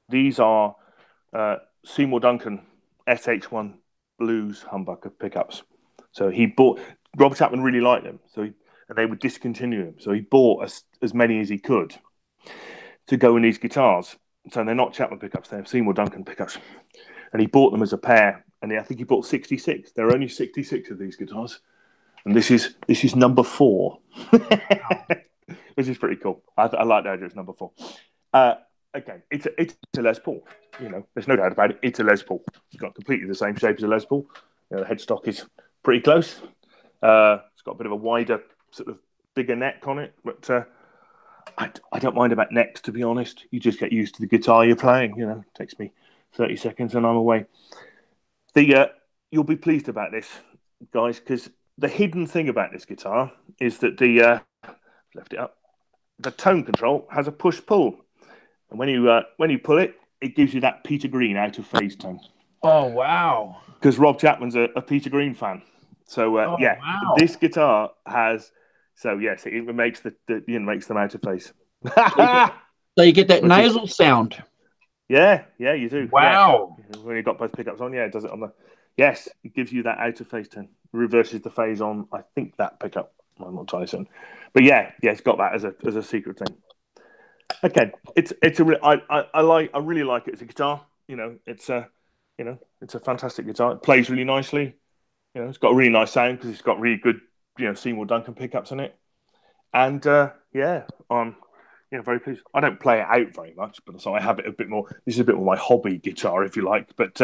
These are Seymour Duncan SH1 Blues humbucker pickups. So Rob Chapman really liked them. And they would discontinue them. So he bought as many as he could to go in these guitars. So they're not Chapman pickups; they're Seymour Duncan pickups. And he bought them as a pair. And I think he bought 66. There are only 66 of these guitars, and this is number 4, which is pretty cool. I like the idea. It's number 4. Again, it's a Les Paul. There's no doubt about it. It's a Les Paul. It's got completely the same shape as a Les Paul. The headstock is pretty close. It's got a bit of a wider, sort of bigger neck on it, but I don't mind about necks, to be honest. You just get used to the guitar you're playing. It takes me 30 seconds and I'm away. You'll be pleased about this, guys, because the hidden thing about this guitar is that the left it up. The tone control has a push pull, and when you pull it, it gives you that Peter Green out of phase tone. Oh wow! Because Rob Chapman's a Peter Green fan, so wow. this guitar has. So yes, it makes makes them out of phase. So you get that nasal sound. Yeah, you do. Wow! Yeah. When you've got both pickups on, it does it on the. Yes, it gives you that out of phase tone. Reverses the phase on. I think that pickup. I'm not entirely certain, but it's got that as a secret thing. Okay, I really like it as a guitar. It's a fantastic guitar. It plays really nicely. It's got a really nice sound because it's got really good Seymour Duncan pickups in it. And I'm very pleased. I don't play it out very much, but so I have it a bit more. This is a bit more my hobby guitar, if you like. But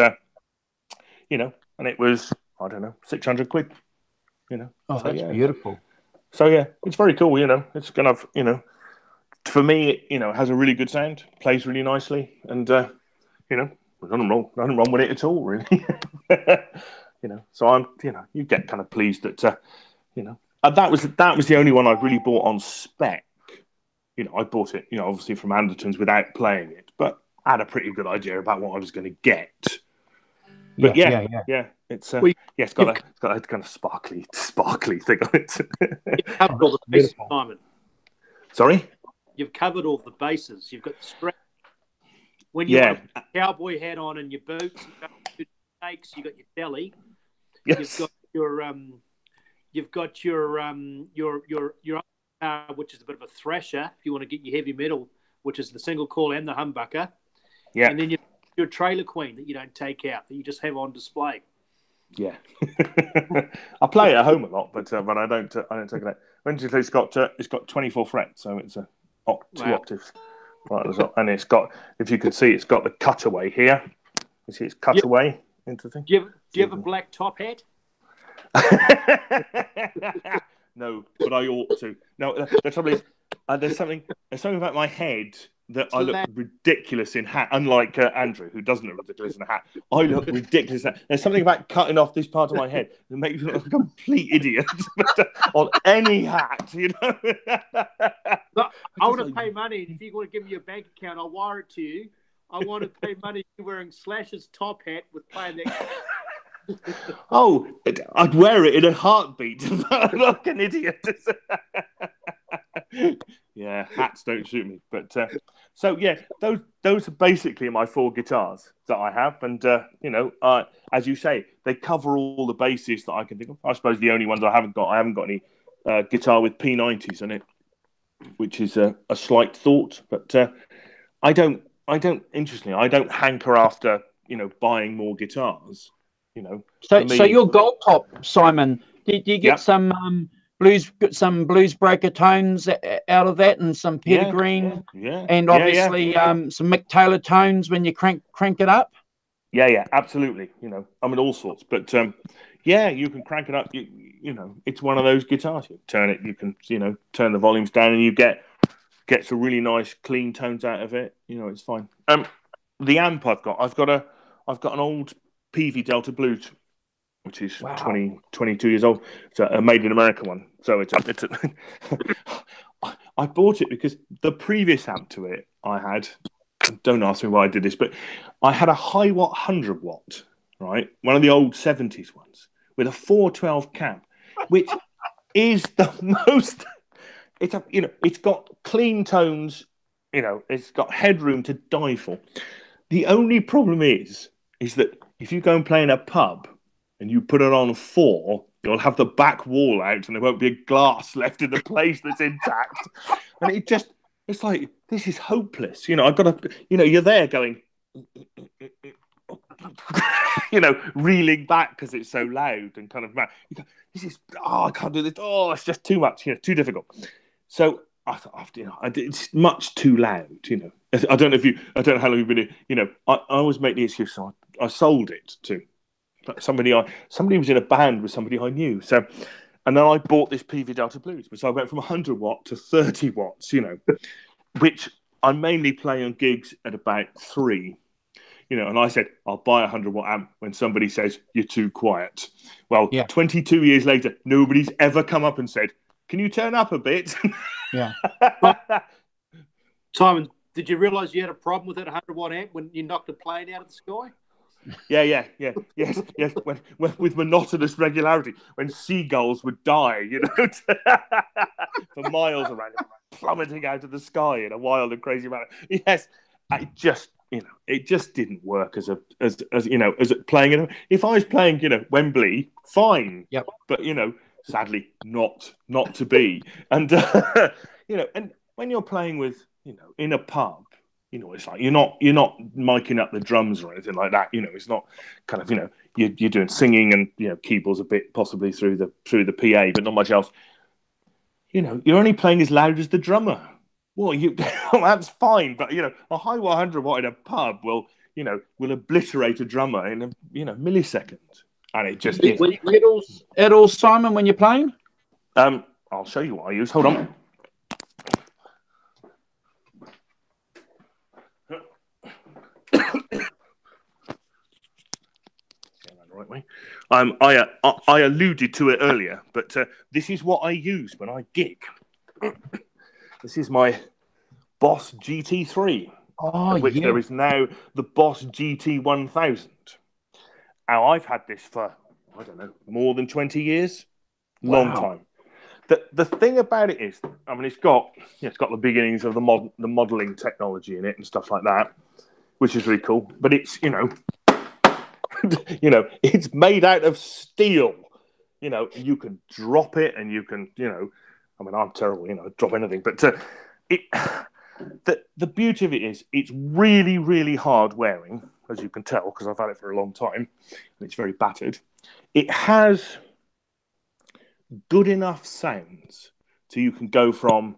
and it was, I don't know, 600 quid. Oh, that's beautiful. So it's very cool. It's kind of for me, it has a really good sound, plays really nicely, and there's nothing wrong with it at all, really. So I'm, you get kind of pleased that, and that was the only one I really bought on spec. I bought it, obviously from Anderton's without playing it, but I had a pretty good idea about what I was going to get. But it's it's got a kind of sparkly thing on it. You've covered all the bases, Simon. Sorry? You've covered all the bases. You've got the strap. When you have a cowboy hat on and your boots, you've got your snakes, you've got your belly. Yes. You've got your which is a bit of a thrasher if you want to get your heavy metal, which is the single coil and the humbucker. Yeah. And then your trailer queen that you don't take out, that you just have on display. Yeah. I play it at home a lot, but I don't take it out. It's got 24 frets, so it's two octaves. Right, and it's got, if you could see, it's got the cutaway here. You see, it's cut away into the thing. Do you have a black top hat? No, but I ought to. No, the trouble is, there's something about my head that I look ridiculous in hat. Unlike Andrew, who doesn't look ridiculous in a hat, I look ridiculous. There's something about cutting off this part of my head that makes me look like a complete idiot on any hat. Look, I want to pay money. If you want to give me your bank account, I'll wire it to you. I want to pay money for wearing Slash's top hat with playing that. Oh, I'd wear it in a heartbeat. I'm like an idiot. Yeah, hats don't suit me. But those are basically my 4 guitars that I have, and as you say, they cover all the bases that I can think of. I suppose the only ones I haven't got any guitar with P90s in it, which is a slight thought. But I don't. Interestingly, I don't hanker after buying more guitars. So your gold top, Simon, do you get some blues breaker tones out of that, and some Peter Green, and obviously some Mick Taylor tones when you crank it up? Yeah, absolutely. I'm in all sorts, but you can crank it up. It's one of those guitars. You turn it, you can turn the volumes down, and you get some really nice clean tones out of it. It's fine. The amp I've got an old PV Delta Blues, which is 22 years old. It's a made in America one. So I bought it because the previous amp to it I had, don't ask me why I did this, but I had a high watt 100 watt, right? One of the old 70s ones with a 412 cab, which is the most, it's got clean tones, it's got headroom to die for. The only problem is that if you go and play in a pub and you put it on 4, you'll have the back wall out and there won't be a glass left in the place that's intact. And it's like, this is hopeless. I've got to, you're there going, reeling back because it's so loud and kind of mad. I can't do this. Oh, it's just too much, too difficult. So I thought, it's much too loud, I don't know how long you've been here. I always make the excuse, so I sold it to somebody was in a band with somebody I knew. So, and then I bought this PV Delta Blues, so I went from 100 watt to 30 watts, which I mainly play on gigs at about 3. you know, and I said, I'll buy a 100-watt amp when somebody says you're too quiet. Well, Yeah. 22 years later, nobody's ever come up and said, can you turn up a bit? Yeah. Simon, did you realise you had a problem with that 100-watt amp when you knocked a plane out of the sky? Yes. When with monotonous regularity, when seagulls would die, you know, for miles around, plummeting out of the sky in a wild and crazy manner. Yes, it just didn't work as playing. If I was playing, you know, Wembley, fine. Yep. But you know, sadly, not to be. And you know, and when you're playing with, you know, in a pub. You know, it's like you're not miking up the drums or anything like that. You know, it's not kind of, you know, you're doing singing and, you know, keyboards a bit possibly through the PA, but not much else. You know, you're only playing as loud as the drummer. Well, that's fine, but you know, a high 100-watt in a pub will obliterate a drummer in a millisecond, and it just. Were you at all, Simon, when you're playing? I'll show you what I use. Hold on. Right way. I alluded to it earlier, but this is what I use when I gig. This is my Boss GT3, of which there is now the Boss GT1000. Now, I've had this for, I don't know, more than 20 years. Long time. The thing about it is, I mean, it's got the beginnings of the modeling technology in it and stuff like that, which is really cool. But it's, you know, it's made out of steel. You know, you can drop it and you can, you know, I mean, I'm terrible, you know, drop anything. But the beauty of it is it's really, really hard wearing, as you can tell, because I've had it for a long time, and it's very battered. It has good enough sounds so you can go from,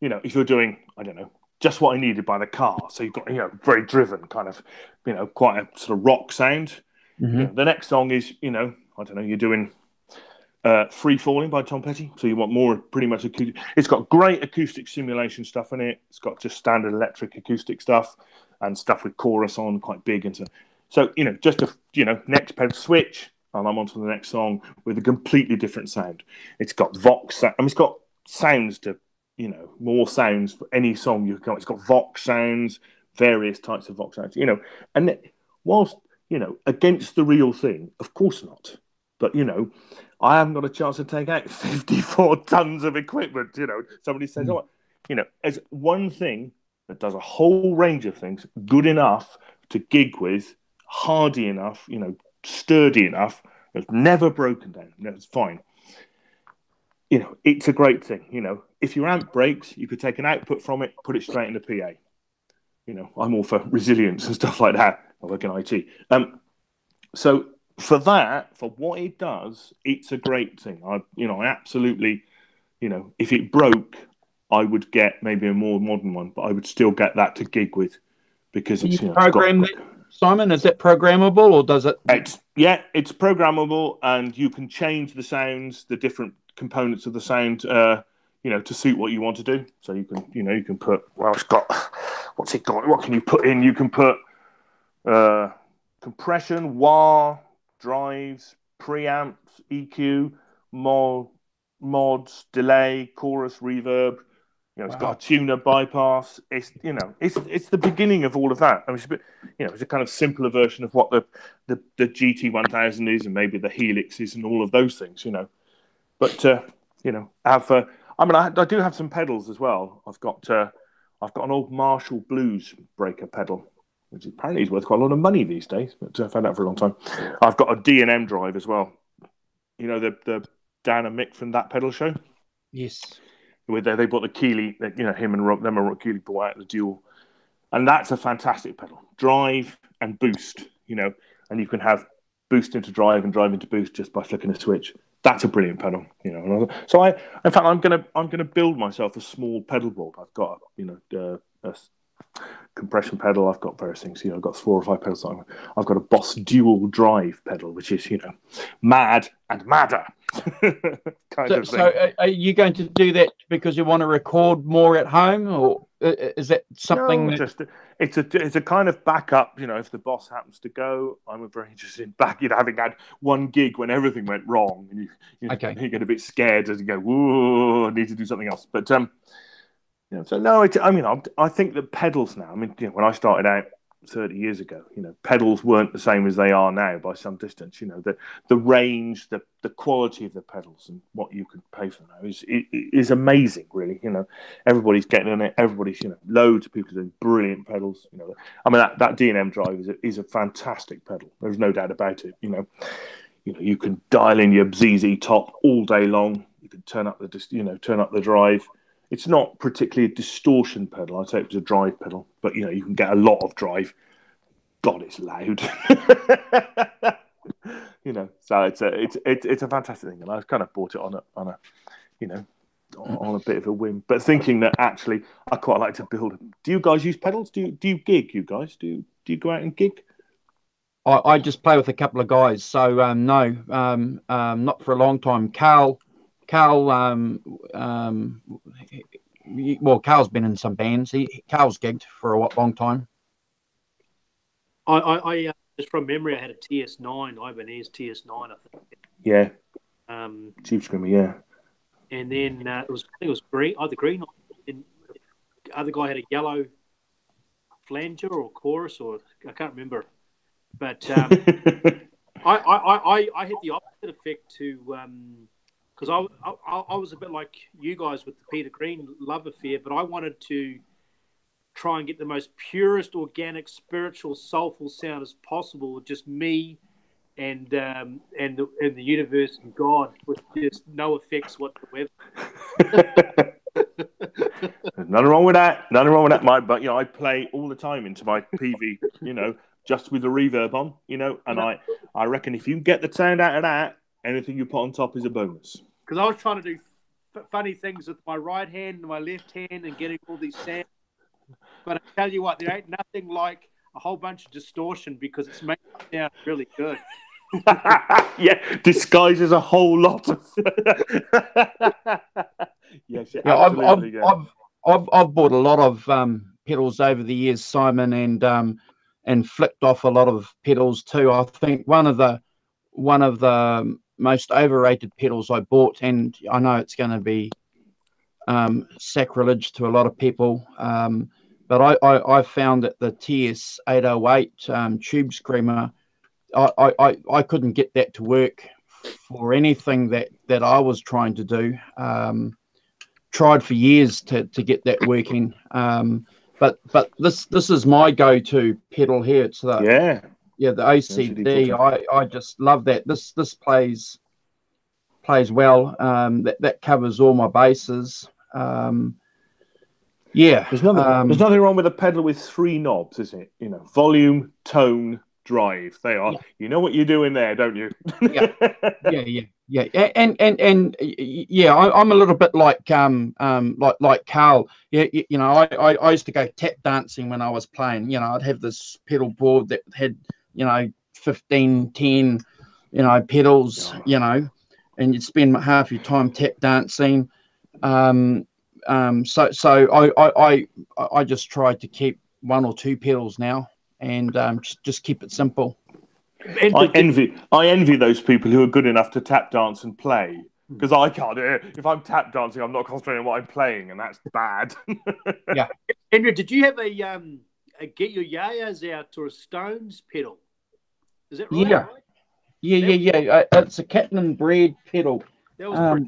you know, if you're doing, I don't know, just what I needed by the car. So you've got, you know, very driven kind of, you know, quite a sort of rock sound. Mm-hmm. You know, the next song is, you know, I don't know, you're doing Free Falling by Tom Petty. So you want more pretty much acoustic. It's got great acoustic simulation stuff in it. It's got just standard electric acoustic stuff and stuff with chorus on, quite big. And so you know, just a, you know, next pedal switch, and I'm on to the next song with a completely different sound. It's got Vox. I mean, it's got sounds to, you know, more sounds for any song you've got. It's got Vox sounds, various types of Vox sounds, you know. And whilst, you know, against the real thing, of course not. But, you know, I haven't got a chance to take out 54 tons of equipment, you know. Somebody says, oh, you know, as one thing that does a whole range of things good enough to gig with, hardy enough, you know, sturdy enough, it's never broken down. It's fine. You know, it's a great thing. You know, if your amp breaks, you could take an output from it, put it straight into PA. You know, I'm all for resilience and stuff like that. I work in IT. So for that, for what it does, it's a great thing. I absolutely, you know, if it broke, I would get maybe a more modern one, but I would still get that to gig with because it's, you know, program that, Simon, is that programmable or does it? It's programmable, and you can change the sounds, the different components of the sound, you know, to suit what you want to do. So you can, you know, you can put, well, it's got, what's it got? What can you put in? You can put compression, wah, drives, preamps, EQ, mods, delay, chorus, reverb. You know, it's got a tuner, bypass. It's, you know, it's the beginning of all of that. I mean, it's a bit, you know, it's a kind of simpler version of what the GT1000 is, and maybe the Helix is, and all of those things. You know, but you know, I do have some pedals as well. I've got an old Marshall Blues breaker pedal, which apparently is worth quite a lot of money these days. But I found out for a long time. I've got a D&M drive as well. You know, the Dan and Mick from That Pedal Show. Yes. Where they bought the Keeley, you know, him and Rob Keeley bought out the Dual, and that's a fantastic pedal. Drive and boost, you know, and you can have boost into drive and drive into boost just by flicking a switch. That's a brilliant pedal, you know. So in fact, I'm gonna build myself a small pedal board. I've got, you know, a compression pedal. I've got various things. You know, I've got 4 or 5 pedals. I've got a Boss dual drive pedal, which is, you know, mad and madder kind of thing. So are you going to do that because you want to record more at home, or? Is that something No, that? just it's a kind of backup. If the boss happens to go, I'm very interested in having had one gig when everything went wrong, and Okay. you get a bit scared as you go, whoa, I need to do something else. But so no, I think that pedals now. I mean, when I started out 30 years ago, pedals weren't the same as they are now by some distance. The range, the quality of the pedals, and what you could pay for now is amazing. Really, everybody's getting on it. Everybody's loads of people doing brilliant pedals. I mean that D&M drive is a fantastic pedal. There's no doubt about it. You can dial in your ZZ top all day long. You can turn up the drive. It's not particularly a distortion pedal. I'd say it was a drive pedal, but you can get a lot of drive. God, it's loud. So it's a fantastic thing, and I kind of bought it on a bit of a whim, but thinking that actually I quite like to build them. Do you guys use pedals? Do you gig? You guys do you go out and gig? I just play with a couple of guys, so no, not for a long time. Carl, well, Carl's been in some bands. Carl's gigged for a long time. I just from memory, I had a TS9, Ibanez TS9, I think. Yeah. Cheap Screamer, yeah. And then I think it was green, either green, and the other guy had a yellow flanger or chorus, or I can't remember. But I had the opposite effect to because I was a bit like you guys with the Peter Green love affair, but I wanted to try and get the most purest, organic, spiritual, soulful sound as possible with just me and the universe and God, with just no effects whatsoever. There's nothing wrong with that. Nothing wrong with that, Mike. But I play all the time into my PV, just with the reverb on, and I reckon if you get the sound out of that, anything you put on top is a bonus. Because I was trying to do funny things with my right hand and my left hand and getting all these sounds. But I tell you what, there ain't nothing like a whole bunch of distortion, because it's making it sound really good. Yeah, disguises a whole lot of. Yes, yeah, absolutely. I've bought a lot of pedals over the years, Simon, and flicked off a lot of pedals too. I think one of the most overrated pedals I bought, and I know it's going to be sacrilege to a lot of people, but I found that the TS808 Tube Screamer, I couldn't get that to work for anything that I was trying to do. Tried for years to get that working, but this is my go-to pedal here. It's the OCD. I just love that. This plays well. That covers all my bases. There's nothing wrong with a pedal with three knobs, is it? Volume, tone, drive. They are. Yeah. You know what you're doing there, don't you? Yeah. And I'm a little bit like Carl. Yeah, I used to go tap dancing when I was playing. I'd have this pedal board that had 15, 10, pedals. And you'd spend half your time tap dancing. So I just try to keep one or two pedals now, and just keep it simple. I envy those people who are good enough to tap dance and play, because I can't do it. If I'm tap dancing, I'm not concentrating on what I'm playing, and that's bad. Yeah. Andrew, did you have a Get Your Yayas Out or a Stones pedal? Is that right? Yeah. It's a Kitten and Bread pedal. That was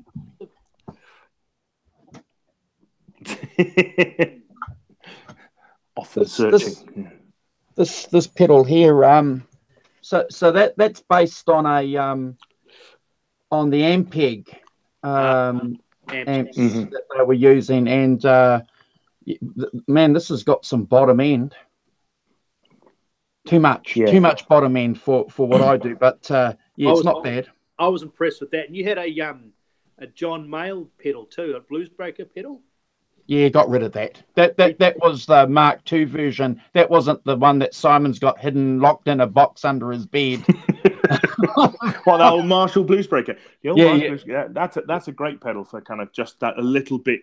often searching. This pedal here. So that's based on the Ampeg amps that they were using, and man, this has got some bottom end. Too much bottom end for what I do, but it's not bad. I was impressed with that. And you had a John Mayall pedal too, a Bluesbreaker pedal. Yeah, got rid of that. That was the Mark II version. That wasn't the one that Simon's got hidden, locked in a box under his bed. What, that old Marshall Bluesbreaker? The old Yeah, Marshall yeah. Blues, that's a great pedal for kind of just that a little bit,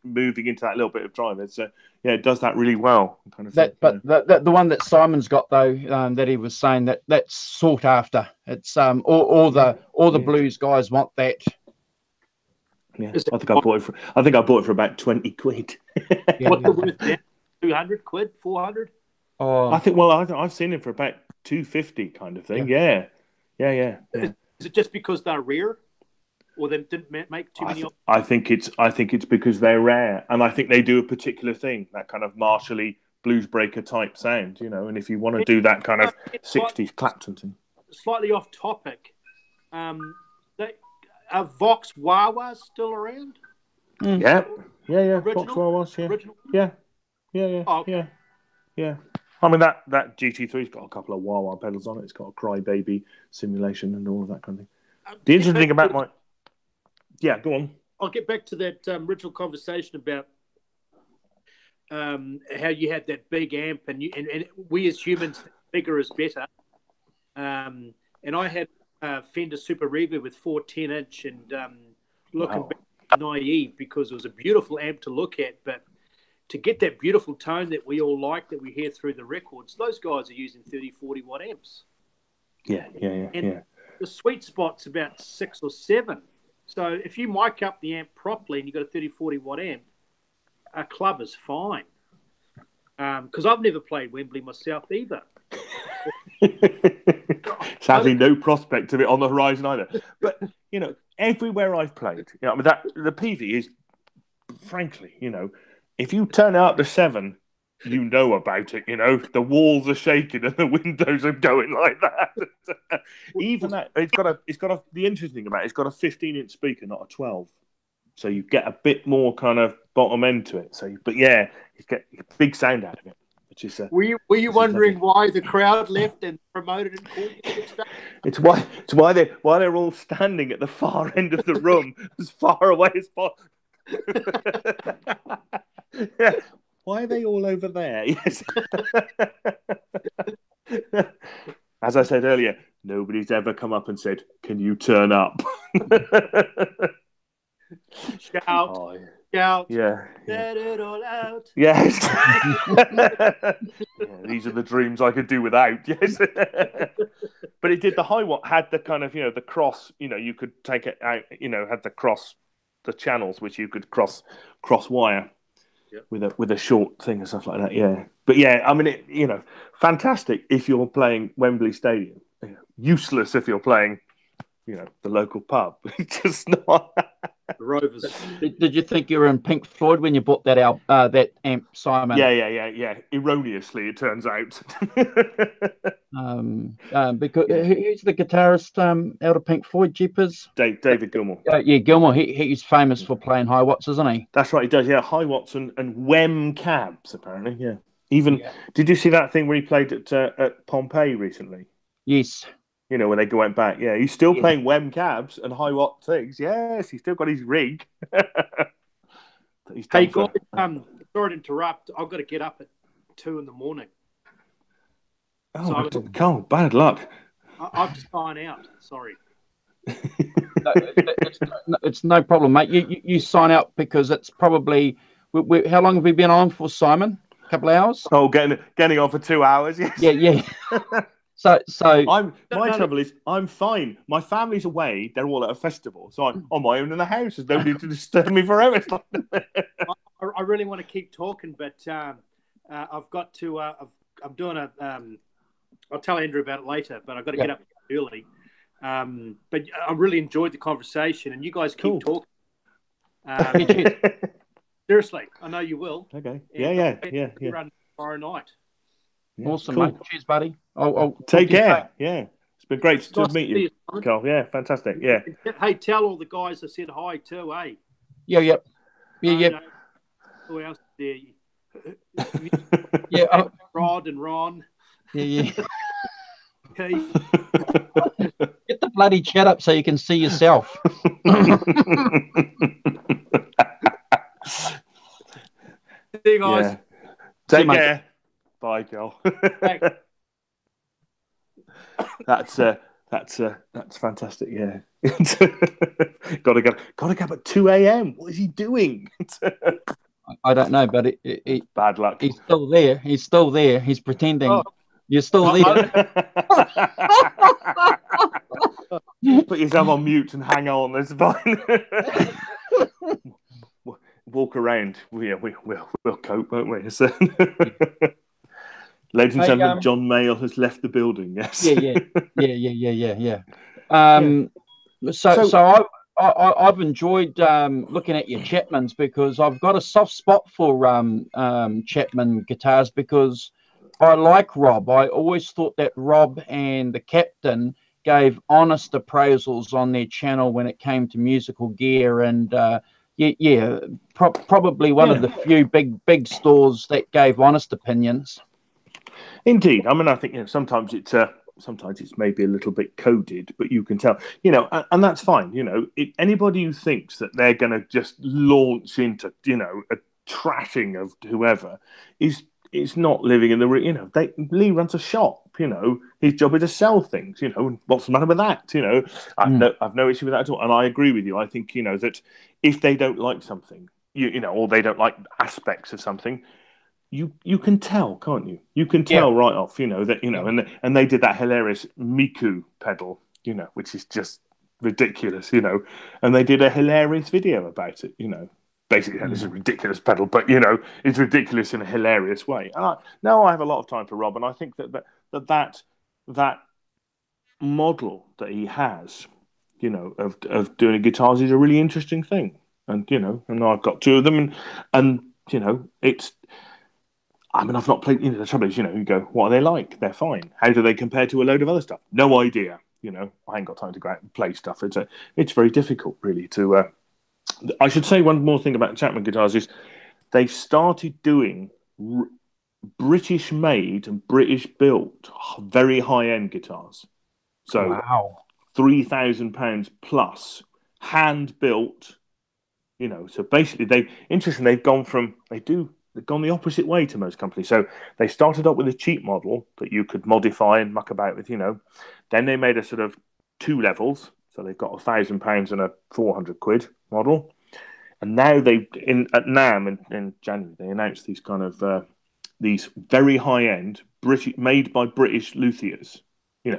moving into that little bit of drive. It's it does that really well. Kind of thing. But the one that Simon's got though, that he was saying that's sought after. It's all the blues guys want that. Yeah, I think I bought it for about 20 quid. What's the worth now? 200 quid, 400? Oh, I think. Well, I've seen it for about 250, kind of thing. Yeah. Is it just because they're rare, or they didn't make too many? I think it's because they're rare, and I think they do a particular thing, that kind of Marshally Bluesbreaker type sound, And if you want to do that kind of 60s Clapton thing. Slightly off topic. Are Vox Wawas still around? Yeah. Original? Vox Wawas, yeah. Original? Yeah. Oh, okay. Yeah. I mean, that GT3's got a couple of wah-wah pedals on it. It's got a crybaby simulation and all of that kind of thing. The interesting thing about Yeah, go on. I'll get back to that original conversation about how you had that big amp, and we as humans, bigger is better. And I had Fender Super Reba with 410-inch, and looking back, naive, because it was a beautiful amp to look at, but to get that beautiful tone that we all like, that we hear through the records, those guys are using 30, 40 watt amps. Yeah. The sweet spot's about 6 or 7. So if you mic up the amp properly and you've got a 30, 40 watt amp, a club is fine. Because I've never played Wembley myself either. Sadly, no prospect of it on the horizon either. But, everywhere I've played, I mean, the PV is, frankly, if you turn it up to 7, you know about it. The walls are shaking and the windows are going like that. Even that, it's got the interesting thing about it's got a 15-inch speaker, not a 12. So you get a bit more kind of bottom end to it. You get a big sound out of it. Which is were you wondering why the crowd left and promoted and called it stuff? It's why they're all standing at the far end of the room, as far away as possible. Yeah. Why are they all over there? Yes. As I said earlier, nobody's ever come up and said, "Can you turn up?" Shout. Yeah. Let it all out. Yes. These are the dreams I could do without. Yes. But it did. The high watt had the kind of the cross. You could take it out. Had the channels which you could cross wire. Yep. With a short thing and stuff like that, yeah. But yeah, I mean, fantastic if you're playing Wembley Stadium. Useless if you're playing, the local pub. Just not. The Rovers. Did you think you were in Pink Floyd when you bought that amp, Simon? Yeah. Erroneously, it turns out. Because who's the guitarist out of Pink Floyd? Jeepers. David Gilmour. Gilmour. He's famous for playing high watts, isn't he? That's right. He does. Yeah, high watts and Wem cabs apparently. Yeah. Even did you see that thing where he played at Pompeii recently? Yes. Where they went back. Yeah, he's still playing Wem cabs and high watt things. Yes, he's still got his rig. Hey, guys, sorry to interrupt. I've got to get up at 2 a.m. Oh, bad luck. I have to sign out. Sorry. It's no problem, mate. You sign out because it's probably. How long have we been on for, Simon? A couple of hours? Oh, getting on for 2 hours. Yes. Yeah. So my trouble is I'm fine. My family's away; they're all at a festival, so I'm on my own in the house. There's nobody to disturb me forever. I really want to keep talking, but I've got to. I'm doing a. I'll tell Andrew about it later, but I've got to get up early. But I really enjoyed the conversation, and you guys keep talking. Seriously, I know you will. Okay. Yeah. Run tomorrow night. Yeah, awesome, mate. Cheers, buddy. I'll take care. Yeah, it's been great to meet you, Carl. Yeah, fantastic. Yeah. Hey, tell all the guys I said hi too, eh? Yeah. Who else there? Yeah. Rod and Ron. Yeah. Keith. Get the bloody chat up so you can see yourself. See you guys. Yeah. Take care. Bye, Joel. That's fantastic. Yeah, gotta go at 2 a.m. What is he doing? I don't know, but Bad luck. he's still there. He's still there. He's pretending. Oh, You're still there. Just put yourself on mute and hang on. That's fine. Walk around. We'll cope, won't we? So, ladies and gentlemen, John Mayle has left the building. Yes. Yeah. So I've enjoyed looking at your Chapmans, because I've got a soft spot for Chapman guitars, because I like Rob. I always thought that Rob and the Captain gave honest appraisals on their channel when it came to musical gear, and probably one of the few big stores that gave honest opinions. Indeed. I mean, I think sometimes it's maybe a little bit coded, but you can tell, and that's fine. Anybody who thinks that they're going to just launch into, a trashing of whoever is not living in the, Lee runs a shop, his job is to sell things, and what's the matter with that? I've no issue with that at all. And I agree with you. I think, that if they don't like something, or they don't like aspects of something, you can tell, can't you? You can tell right off, and they did that hilarious Miku pedal, which is just ridiculous, and they did a hilarious video about it, Basically, this is a ridiculous pedal, but it's ridiculous in a hilarious way. And now I have a lot of time for Rob, and I think that model that he has, of doing guitars is a really interesting thing. And and I've got two of them, and it's. I mean, I've not played. The trouble is, you go, what are they like? They're fine. How do they compare to a load of other stuff? No idea. I ain't got time to go out and play stuff. It's very difficult, really, to. I should say one more thing about Chapman guitars is they've started doing British-made and British-built, very high-end guitars. So, wow. £3,000 plus, hand-built. So basically, they've gone the opposite way to most companies. So they started up with a cheap model that you could modify and muck about with, Then they made a sort of two levels. So they've got £1,000 and a £400 model. And now at NAMM in January, they announced these kind of these very high-end made by British luthiers,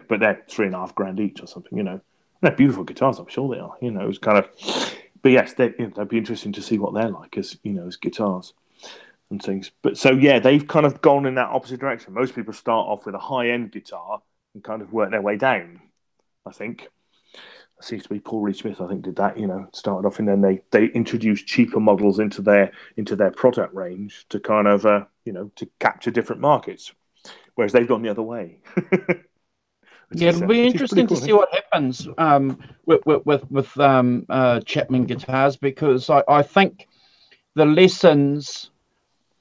but they're £3,500 each or something, They're beautiful guitars, I'm sure they are. It's kind of, but yes, they'd be interesting to see what they're like as as guitars and things. But so they've kind of gone in that opposite direction. Most people start off with a high-end guitar and kind of work their way down. I think it seems to be Paul Reed Smith. I think did that. Started off, and then they introduced cheaper models into their product range to kind of to capture different markets, whereas they've gone the other way. It'll be interesting to see what happens with Chapman guitars, because I think the lessons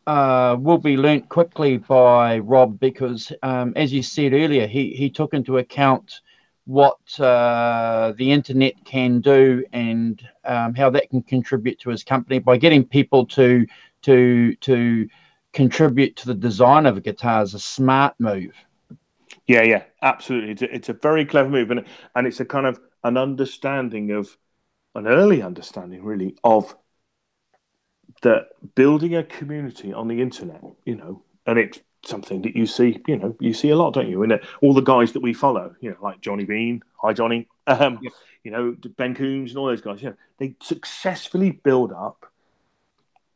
will be learnt quickly by Rob, because as you said earlier, he took into account what the internet can do, and how that can contribute to his company by getting people to contribute to the design of a guitar. Is a smart move. Yeah, absolutely. It's a very clever move, and it's a kind of an early understanding, really, of that building a community on the internet, and it's something that you see a lot, don't you? And all the guys that we follow, like Johnny Bean, hi Johnny, Ben Coombs and all those guys, they successfully build up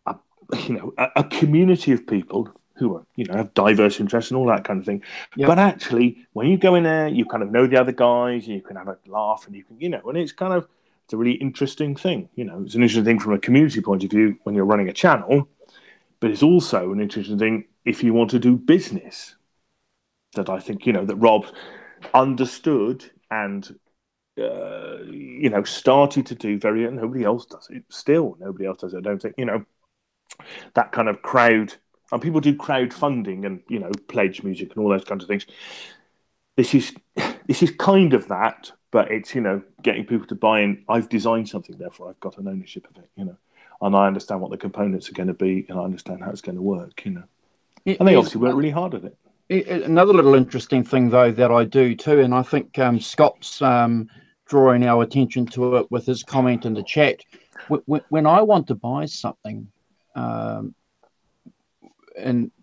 a community of people who are, have diverse interests and all that kind of thing. Yep. But actually, when you go in there, you kind of know the other guys, you can have a laugh, and you can, and it's kind of, it's a really interesting thing. It's an interesting thing from a community point of view when you're running a channel, but it's also an interesting thing if you want to do business. That I think, that Rob understood and, started to do nobody else does it. Still, nobody else does it. I don't think, that kind of crowd. And people do crowdfunding and pledge music and all those kinds of things. This is kind of that, but it's getting people to buy in. I've designed something, therefore I've got an ownership of it, and I understand what the components are going to be, and I understand how it's going to work, and they obviously work really hard at it. Another little interesting thing, though, that I do too, and I think Scott's drawing our attention to it with his comment in the chat. When I want to buy something, and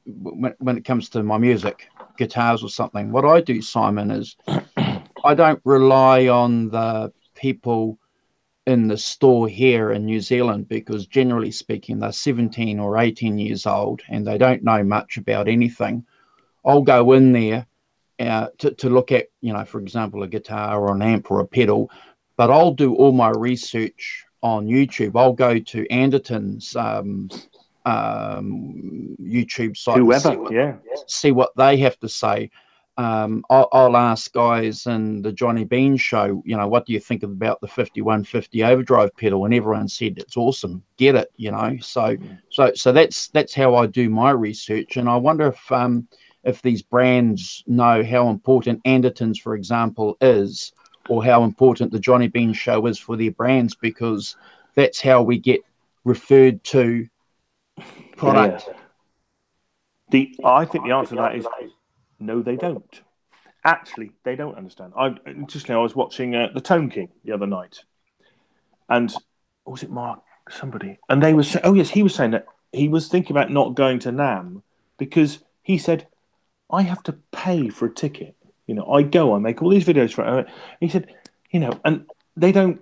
when it comes to my music, guitars or something, what I do, Simon, is I don't rely on the people in the store here in New Zealand, because generally speaking, they're 17 or 18 years old and they don't know much about anything. I'll go in there to look at, for example, a guitar or an amp or a pedal, but I'll do all my research on YouTube. I'll go to Anderton's YouTube site, whoever, see what they have to say. I'll ask guys in the Johnny Bean show, what do you think about the 5150 overdrive pedal? And everyone said it's awesome, get it, So that's how I do my research. And I wonder if these brands know how important Anderton's, for example, is, or how important the Johnny Bean show is for their brands, because that's how we get referred to product. I think the answer to that is no, they don't. Actually, they don't understand. I was watching the Tone King the other night, and was it Mark somebody? And they were saying, oh yes, he was saying that he was thinking about not going to NAMM because he said, I have to pay for a ticket. I go, I make all these videos for it. He said, and they don't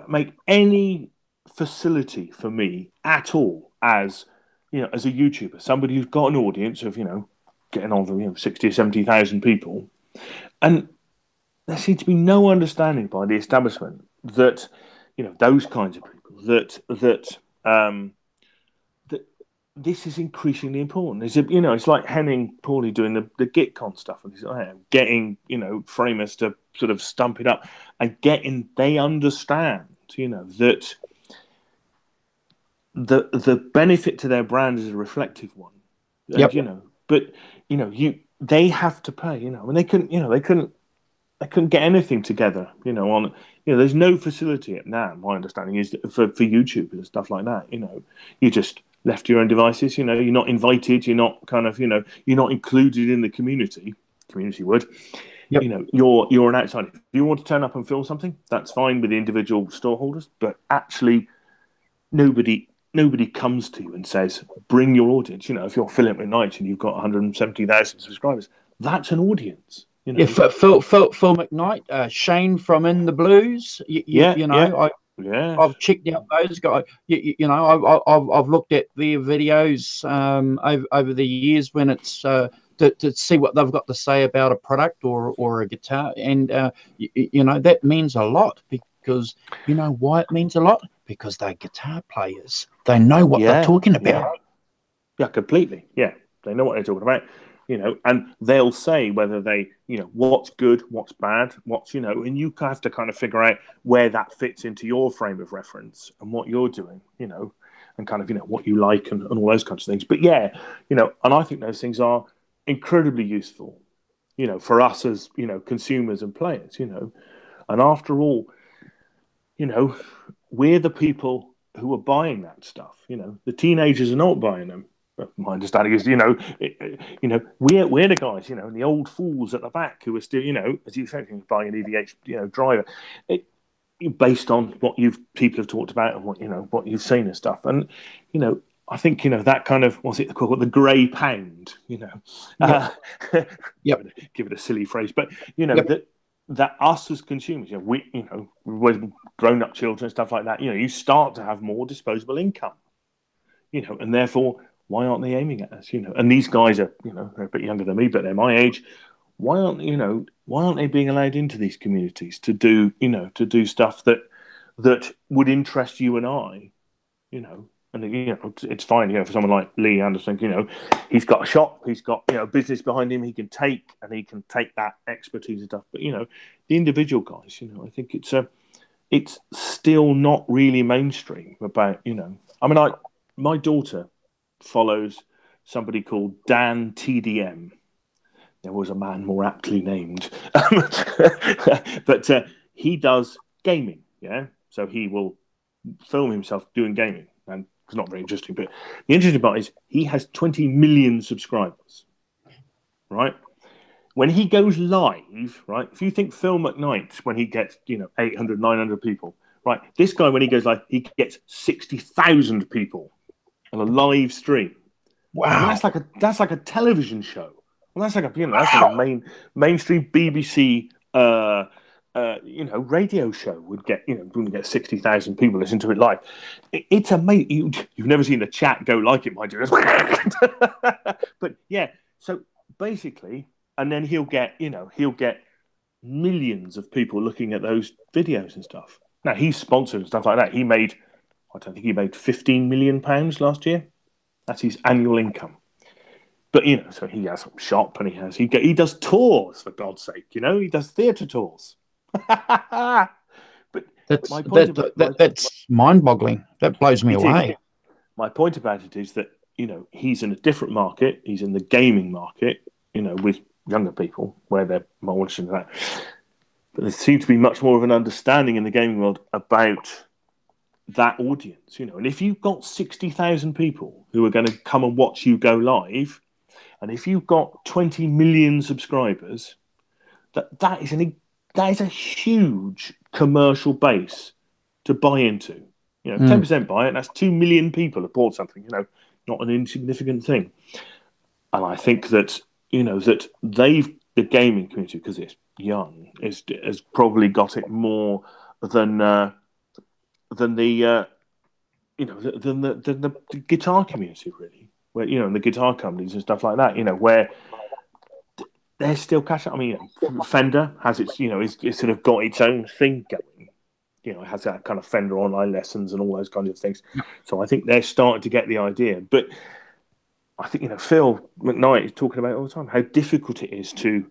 make any facility for me at all as as a YouTuber, somebody who's got an audience of getting on for 60 or 70,000 people, and there seems to be no understanding by the establishment that those kinds of people that this is increasingly important. It's like Henning Pauly doing the GitCon stuff, and getting framers to sort of stump it up, and they understand that the benefit to their brand is a reflective one. Yep. But they have to pay. And they couldn't get anything together. On there's no facility at NAMM. My understanding is that for YouTubers and stuff like that. You just left to your own devices. You're not invited. You're not you're not included in the community. Community would. Yep. You're an outsider. If you want to turn up and film something, that's fine with the individual store holders. But actually, nobody comes to you and says, bring your audience. If you're Philip McKnight and you've got 170,000 subscribers, that's an audience. Yeah, Phil McKnight, Shane from In the Blues. I've checked out those guys. I've looked at their videos over the years when it's to see what they've got to say about a product or a guitar, and that means a lot, because why it means a lot, because they're guitar players. They know what they're talking about. Yeah, completely. Yeah, they know what they're talking about. And they'll say whether they, what's good, what's bad, and you have to kind of figure out where that fits into your frame of reference and what you're doing, and kind of, what you like and all those kinds of things. But and I think those things are incredibly useful, for us as, consumers and players, and after all, we're the people who are buying that stuff. The teenagers are not buying them. My understanding is, we're the guys, and the old fools at the back who are still, as you said, buying an EVH, driver, based on what people have talked about and what you've seen and stuff. And, I think, that kind of, what's it called, the grey pound, Yep. Give it a silly phrase, but, that us as consumers, we're grown-up children and stuff like that, you start to have more disposable income, and therefore, why aren't they aiming at us? And these guys are, they're a bit younger than me, but they're my age. Why aren't they being allowed into these communities to do stuff that would interest you and I, And it's fine, for someone like Lee Anderson, he's got a shop, he's got business behind him, he can take that expertise and stuff. But the individual guys, I think it's still not really mainstream about my daughter follows somebody called Dan TDM. There was a man more aptly named, but he does gaming. Yeah, so he will film himself doing gaming, and it's not very interesting. But the interesting part is he has 20 million subscribers. right? When he goes live, right? If you think Phil McKnight, when he gets, 800, 900 people, right? This guy, when he goes live, he gets 60,000 people on a live stream. Wow. I mean, that's like a television show. Well, that's like that's like a mainstream BBC, radio show would get 60,000 people listen to it live. It's amazing. You've never seen the chat go like it, mind you. But yeah, so basically, and then he'll get millions of people looking at those videos and stuff. Now he's sponsored and stuff like that. I don't think he made £15 million last year. That's his annual income. But so he has a shop and he does tours, for God's sake. He does theatre tours. But that's mind-boggling. That blows me away. My point about it is that he's in a different market. He's in the gaming market. With younger people where they're more interested in that. But there seems to be much more of an understanding in the gaming world about that audience. And if you've got 60,000 people who are going to come and watch you go live, and if you've got 20 million subscribers, that is a huge commercial base to buy into. 10% buy it, that's 2 million people have bought something. Not an insignificant thing. And I think that that the gaming community, because it's young, has probably got it more than the guitar community, really, where and the guitar companies and stuff like that, where they're still catching up. I mean, Fender has its it's sort of got its own thing going. It has that kind of Fender online lessons and all those kinds of things. So I think they're starting to get the idea. But I think Phil McKnight is talking about it all the time how difficult it is to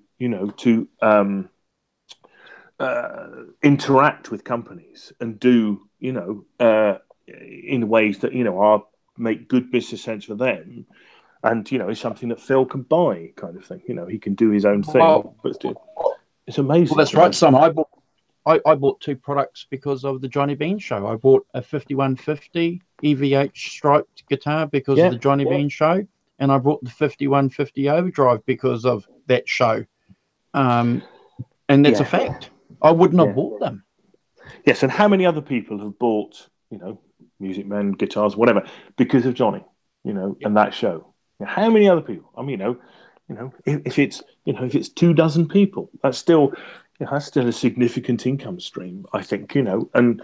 interact with companies and do in ways that make good business sense for them, and it's something that Phil can buy, kind of thing. He can do his own thing. But it's amazing. Well, that's right, son. I bought two products because of the Johnny Bean show. I bought a 5150 EVH striped guitar because of the Johnny Bean show, and I bought the 5150 Overdrive because of that show. And that's a fact. I wouldn't have bought them. Yes, and how many other people have bought, Music Men, guitars, whatever, because of Johnny, and that show? How many other people? I mean, if it's 24 people, that's still a significant income stream, I think, and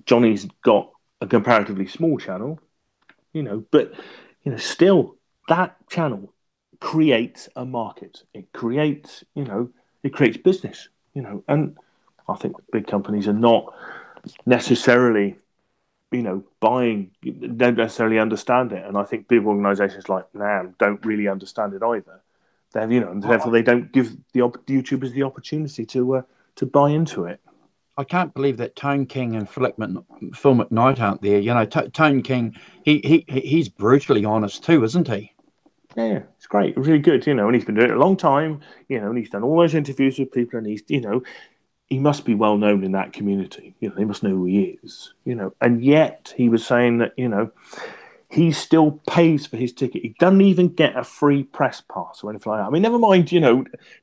Johnny's got a comparatively small channel, but still that channel creates a market. It creates business, and I think big companies are not necessarily buying, don't necessarily understand it, and I think big organisations like NAMM don't really understand it either. And therefore they don't give the YouTubers the opportunity to buy into it. I can't believe that Tone King and Phil McKnight aren't there. Tone King, he's brutally honest too, isn't he? Yeah, it's great, really good. And he's been doing it a long time. And he's done all those interviews with people, and he's he must be well known in that community. They must know who he is. And yet he was saying that he still pays for his ticket. He doesn't even get a free press pass or anything like that. I mean, never mind,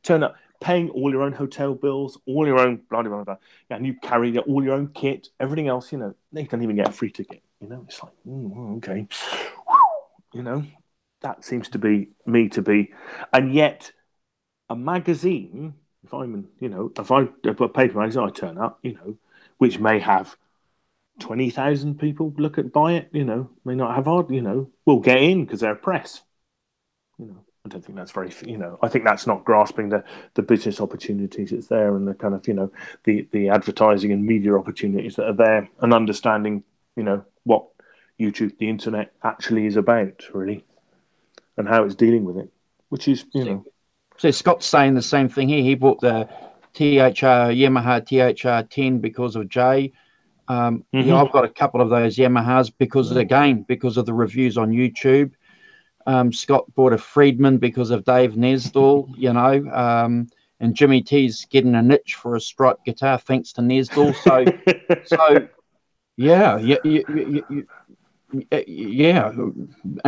turn up, paying all your own hotel bills, all your own blah, blah, blah, and you carry all your own kit, everything else, they don't even get a free ticket. It's like, okay. That seems to be me to be. And yet a magazine, if I put a paper magazine, I turn up, which may have 20,000 people buy it, may not have hard, will get in because they're press. I don't think that's very, I think that's not grasping the business opportunities that's there, and the kind of, the advertising and media opportunities that are there, and understanding, what YouTube, the internet actually is about, really, and how it's dealing with it, which is, So Scott's saying the same thing here. He bought the Yamaha THR 10 because of Jay. I've got a couple of those Yamahas because of the reviews on YouTube. Scott bought a Friedman because of Dave Nesdall, and Jimmy T's getting a niche for a striped guitar thanks to Nesdall.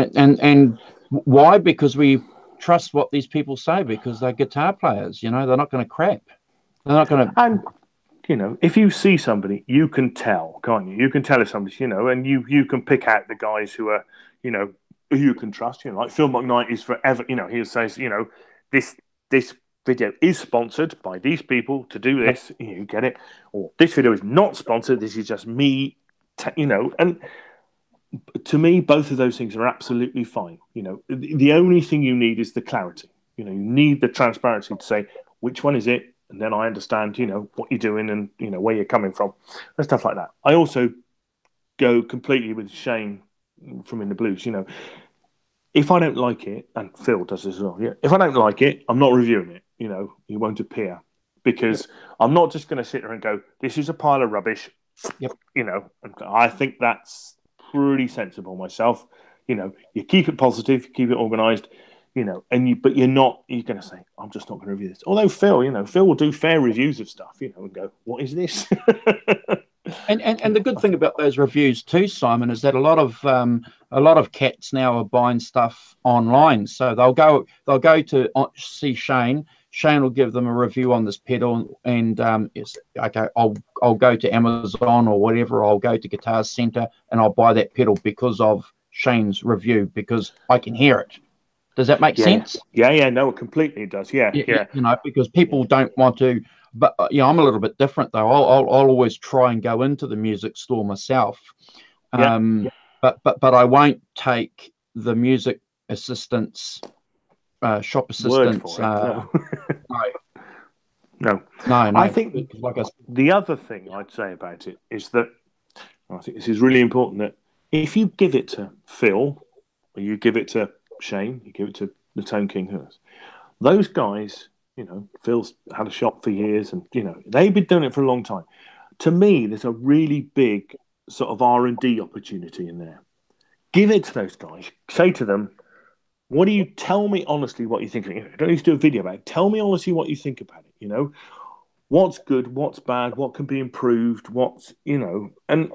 And why? Because we trust what these people say because they're guitar players. You know, they're not going to crap. They're not going to. And you know, if you see somebody, you can tell, can't you? You can tell if somebody's, you know, and you can pick out the guys who are, you know, who you can trust. You know, like Phil McKnight is forever. You know, he says, you know, this video is sponsored by these people to do this. You get it? Or this video is not sponsored. This is just me. You know, and to me, both of those things are absolutely fine. You know, the only thing you need is the clarity. You know, you need the transparency to say which one is it, and then I understand, you know, what you're doing and, you know, where you're coming from and stuff like that. I also go completely with Shane from In the Blues. You know, if I don't like it, and Phil does as well, yeah, if I don't like it, I'm not reviewing it. You know, it won't appear because I'm not just going to sit there and go, this is a pile of rubbish. Yep. You know, I think that's pretty sensible myself. You know, you keep it positive, you keep it organised, you know, but you're going to say, I'm just not going to review this. Although Phil, you know, Phil will do fair reviews of stuff, you know, and go, what is this? And the good thing about those reviews too, Simon, is that a lot of cats now are buying stuff online. So they'll go to see Shane. Shane will give them a review on this pedal, and it's okay. I'll go to Amazon or whatever. I'll go to Guitar Center and I'll buy that pedal because of Shane's review because I can hear it. Does that make sense? Yeah. No, it completely does. Yeah. You know, because people don't want to. But you know, I'm a little bit different though. I'll always try and go into the music store myself. But I won't take the music assistants, shop assistants. No. I think the other thing I'd say about it is that I think this is really important that if you give it to Phil, or you give it to Shane, you give it to the Tone King, those guys, you know, Phil's had a shop for years, and you know they've been doing it for a long time. To me, there's a really big sort of R&D opportunity in there. Give it to those guys. Say to them, "What do you tell me honestly? What you think? You don't need to do a video about it. Tell me honestly what you think about it. You know, what's good, what's bad, what can be improved, what's you know." And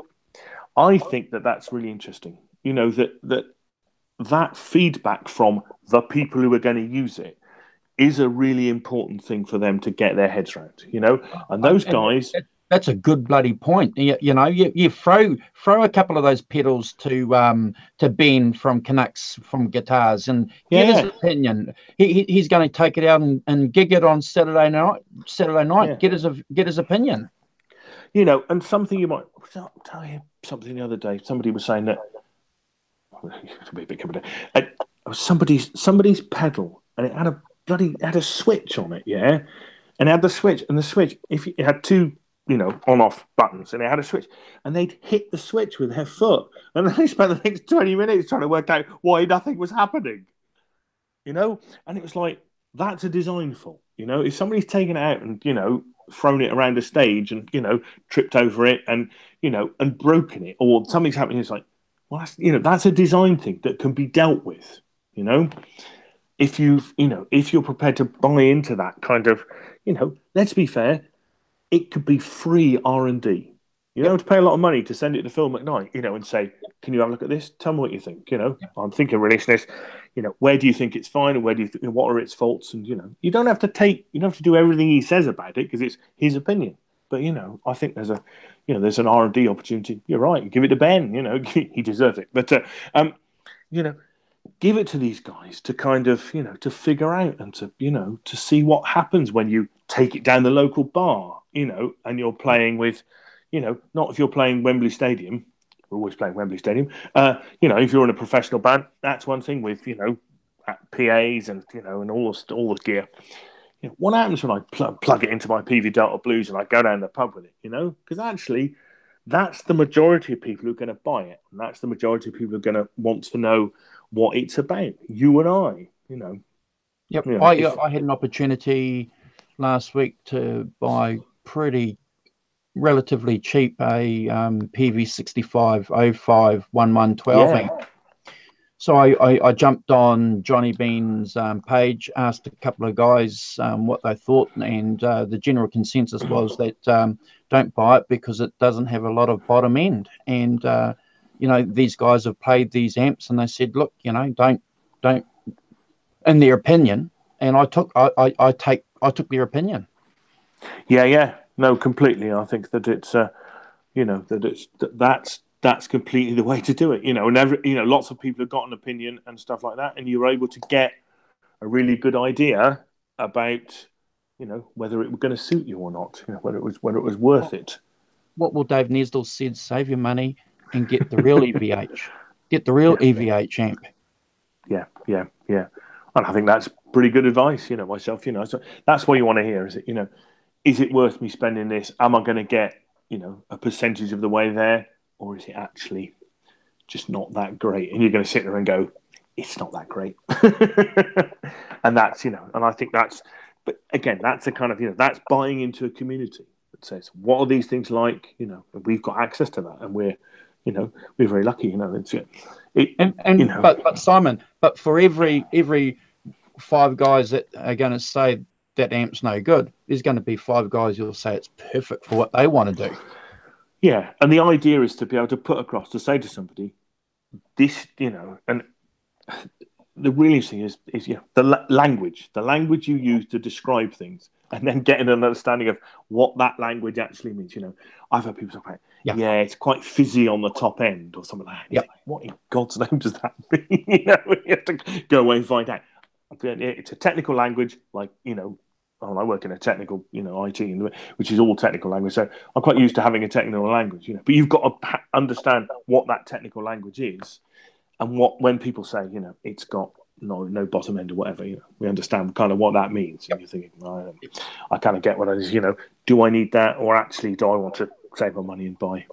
I think that that's really interesting. You know that feedback from the people who are going to use it is a really important thing for them to get their heads around, you know. And those guys, that's a good bloody point. You know, you throw a couple of those pedals to Ben from Canucks from Guitars and get his opinion. He's going to take it out and gig it on Saturday night. Get his opinion. You know, and something you might I'll tell you something the other day. Somebody was saying that somebody's pedal, and it had a switch on it, yeah, and it had the switch, if it had two, you know, on-off buttons, and it had a switch, and they'd hit the switch with their foot, and they spent the next 20 minutes trying to work out why nothing was happening, you know, and it was like, that's a design fault, you know, if somebody's taken it out and, you know, thrown it around a stage and, you know, tripped over it and, you know, and broken it, or something's happening, it's like, well, that's a design thing that can be dealt with, you know. If you're prepared to buy into that kind of, you know, let's be fair, it could be free R&D. You don't have to pay a lot of money to send it to Phil McKnight, you know, and say, can you have a look at this? Tell me what you think. You know, I'm thinking of releasing this. You know, where do you think it's fine, and where do you think, what are its faults? And you know, you don't have to do everything he says about it because it's his opinion. But you know, I think there's an R&D opportunity. You're right. Give it to Ben. You know, he deserves it. But you know, give it to these guys to kind of, you know, to figure out and to, you know, to see what happens when you take it down the local bar, you know, and you're playing with, you know, not if you're playing Wembley Stadium. We're always playing Wembley Stadium. You know, if you're in a professional band, that's one thing with, you know, PAs and, you know, and all the gear. You know, what happens when I plug it into my PV Delta Blues and I go down the pub with it, you know? Because actually, that's the majority of people who are going to buy it. And that's the majority of people who are going to want to know what it's about. You and I, you know. Yep. You know, I had an opportunity last week to buy relatively cheap a PV65 05 1112 amp. So I jumped on Johnny Bean's page, asked a couple of guys what they thought, and the general consensus was that don't buy it because it doesn't have a lot of bottom end. And you know, these guys have played these amps, and they said, look, you know, don't in their opinion, and I took their opinion. Yeah. No, completely. I think that it's that's completely the way to do it. And lots of people have got an opinion and stuff like that, and you're able to get a really good idea about whether it was going to suit you or not, whether it was worth it. What will Dave Nesdell said? Save your money and get the real EVH. Get the real EVH amp. Yeah. And I think that's pretty good advice, myself, so that's what you want to hear. Is it worth me spending this? Am I going to get, a percentage of the way there? Or is it actually just not that great? And you're going to sit there and go, it's not that great. And that's, and I think but again, that's a kind of, that's buying into a community that says, what are these things like? We've got access to that, and we're very lucky, But Simon, but for every 5 guys that are going to say that amp's no good, there's going to be 5 guys who'll say it's perfect for what they want to do. Yeah, and the idea is to be able to put across, to say to somebody, this, and the really interesting is the language you use to describe things, and then getting an understanding of what that language actually means. I've heard people say, it's quite fizzy on the top end or something like that. Yeah. Like, what in God's name does that mean? You have to go away and find out. It's a technical language, like, I work in a technical, IT, which is all technical language. So I'm quite used to having a technical language, but you've got to understand what that technical language is. And when people say, it's got no bottom end or whatever, we understand kind of what that means. And you're thinking, I kind of get what it is, do I need that? Or actually, do I want to save my money and buy,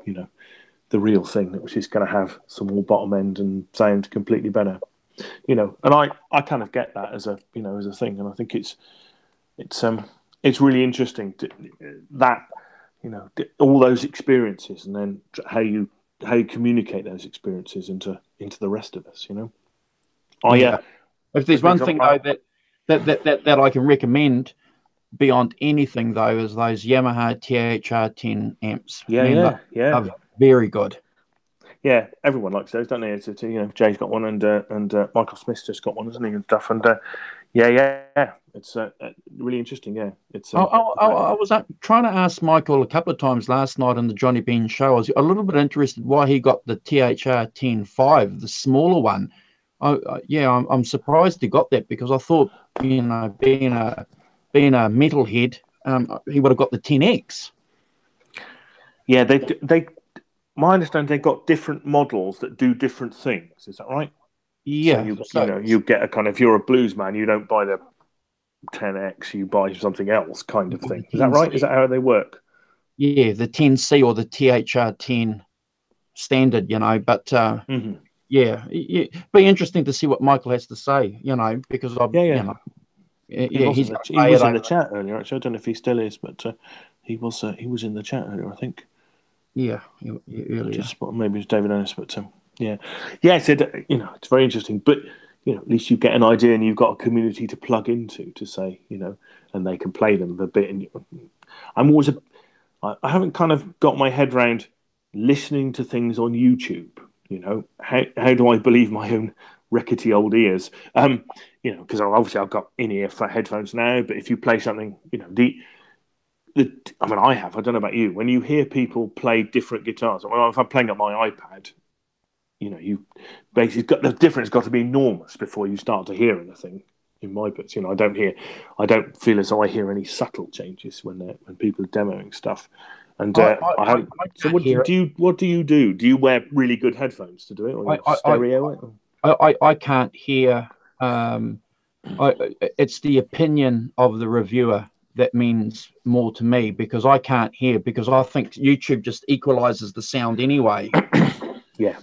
the real thing, which is going to have some more bottom end and sound completely better? And I kind of get that as a thing. And I think it's really interesting that, all those experiences, and then how you communicate those experiences into the rest of us. If there's one thing though that I can recommend beyond anything though is those Yamaha THR10 amps. Yeah. They're very good. Yeah, everyone likes those, don't they? Jay's got one, and Michael Smith's just got one, hasn't he? And stuff, and it's really interesting. Yeah, it's. I was trying to ask Michael a couple of times last night on the Johnny Bean show. I was a little bit interested why he got the THR10-5, the smaller one. I'm surprised he got that, because I thought, being a metalhead, he would have got the 10X. Yeah, they. My understanding, they've got different models that do different things. Is that right? Yeah. So you get a kind of, if you're a blues man, you don't buy the 10X, you buy something else, kind of thing. Is that right? Is that how they work? Yeah, the 10C or the THR10 standard, but yeah, it'd be interesting to see what Michael has to say, because he was in the chat earlier. Actually, I don't know if he still is, but he was in the chat earlier, I think. Yeah, earlier. Maybe it's David Ennis, but yeah. I said, it's very interesting, but at least you get an idea, and you've got a community to plug into to say, and they can play them a bit. And I haven't kind of got my head around listening to things on YouTube. How do I believe my own rickety old ears? Because obviously I've got in-ear headphones now, but if you play something, I have. I don't know about you. When you hear people play different guitars, if I'm playing up my iPad, you basically the difference got to be enormous before you start to hear anything. In my books, I don't feel as though I hear any subtle changes when people are demoing stuff. And what do you do? Do you wear really good headphones to do it, or stereo it? I can't hear. It's the opinion of the reviewer that means more to me, because I can't hear, because I think YouTube just equalizes the sound anyway. Yeah.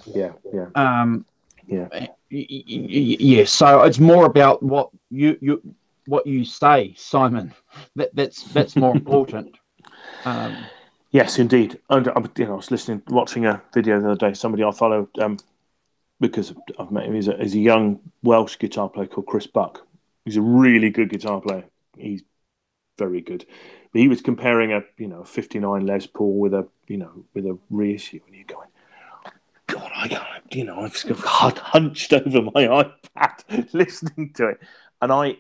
So it's more about what you say, Simon. That's more important. Yes, indeed. And I was watching a video the other day. Somebody I follow, because I've met him. He's a young Welsh guitar player called Chris Buck. He's a really good guitar player. He's very good. But he was comparing a 59 Les Paul with a reissue, and you're going, God, I've hunched over my iPad listening to it, and I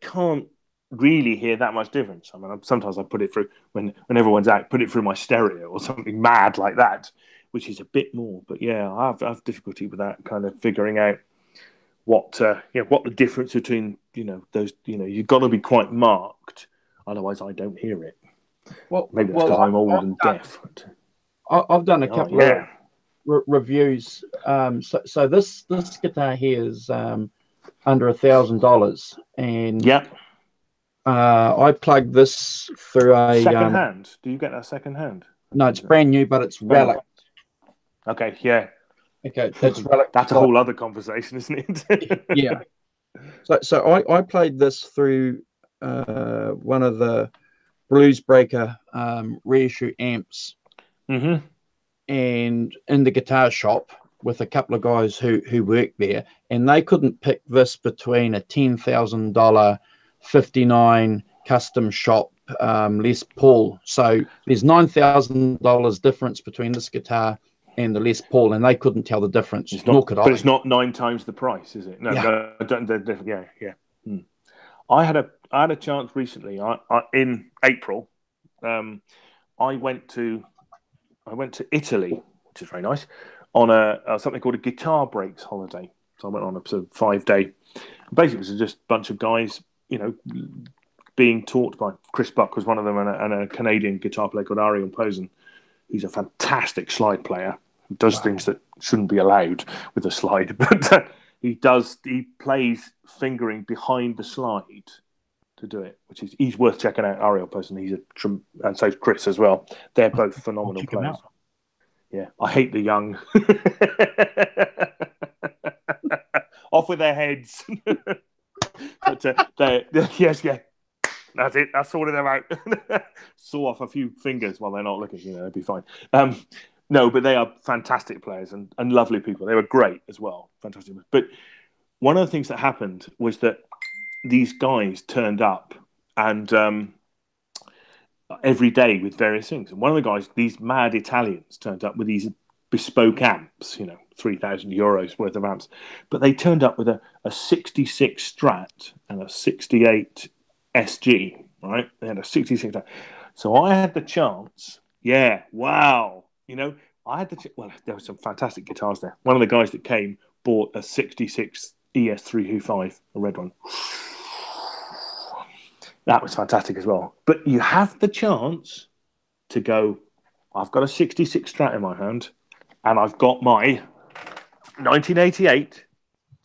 can't really hear that much difference. I mean, sometimes I put it through when everyone's out, put it through my stereo or something mad like that, which is a bit more. But yeah, I have difficulty with that, kind of figuring out what the difference between those. You've got to be quite marked, otherwise I don't hear it. Well, maybe that's because I'm old and deaf. I've done a couple of reviews. So this guitar here is under $1,000, and I plugged this through a second hand. Do you get that second hand? No, it's brand new, but it's relic. Okay, yeah. Okay, that's relic. That's a whole other conversation, isn't it? Yeah. So I played this through one of the Blues Breaker reissue amps, and in the guitar shop with a couple of guys who work there, and they couldn't pick this between a $10,000 '59 custom shop Les Paul. So there's $9,000 difference between this guitar and the Les Paul, and they couldn't tell the difference. Nor could I. But it's not 9 times the price, is it? No, yeah. I had a chance recently. In April, I went to Italy, which is very nice, on something called a guitar breaks holiday. So I went on a sort of 5-day. Basically, it was just a bunch of guys, being taught by Chris Buck was one of them, and a Canadian guitar player called Ariel Posen, who's a fantastic slide player. He does things that shouldn't be allowed with a slide, but he plays fingering behind the slide to do it, which is he's worth checking out. Ariel Posen, and so is Chris as well. They're both phenomenal players. Yeah, I hate the young. Off with their heads. But yes. That's it. That's sorted them out. Saw off a few fingers while they're not looking. They'd be fine. No, but they are fantastic players and lovely people. They were great as well. Fantastic. But one of the things that happened was that these guys turned up and every day with various things. And one of the guys, these mad Italians, turned up with these bespoke amps, 3,000 euros worth of amps. But they turned up with a 66 Strat and a 68 SG, right? They had a 66. So I had the chance. Yeah, wow. I had there were some fantastic guitars there. One of the guys that came bought a 66 ES325, a red one. That was fantastic as well. But you have the chance to go, I've got a 66 Strat in my hand, and I've got my 1988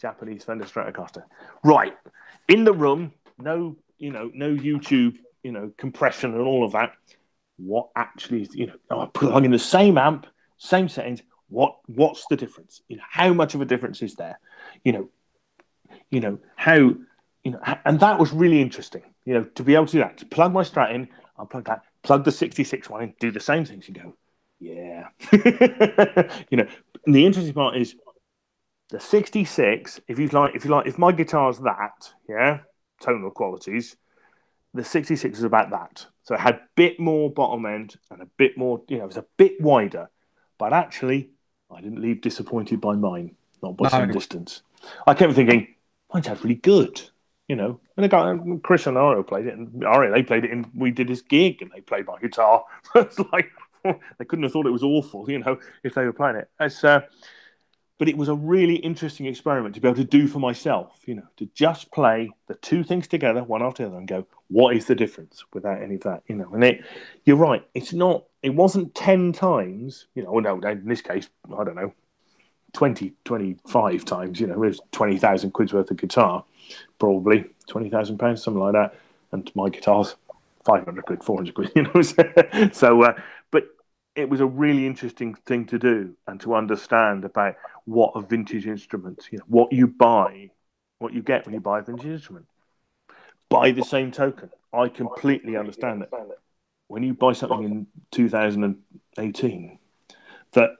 Japanese Fender Stratocaster. Right. In the room, no YouTube, compression and all of that. What actually is, I plug in the same amp, same settings. What's the difference? How much of a difference is there? How, and that was really interesting, to be able to do that, to plug my Strat in, I'll plug that, plug the 66 one in, do the same things and go, yeah. And the interesting part is the 66, if my guitar's that, tonal qualities, the 66 is about that. So it had a bit more bottom end and a bit more, it was a bit wider. But actually, I didn't leave disappointed by mine, not by some distance. I kept thinking, mine sounds really good, And the guy, Chris and Ariel played it, and they played it, and we did this gig, and they played my guitar. It's like, they couldn't have thought it was awful, if they were playing it. But it was a really interesting experiment to be able to do for myself, to just play the two things together, one after the other, and go, what is the difference without any of that, And you're right, it wasn't 10 times, no, in this case, I don't know, 20, 25 times, it was 20,000 quid's worth of guitar, probably £20,000, something like that. And my guitar's 500 quid, 400 quid, So, but it was a really interesting thing to do and to understand about what a vintage instrument, what you buy, what you get when you buy a vintage instrument. By the same token, I completely understand that when you buy something in 2018, that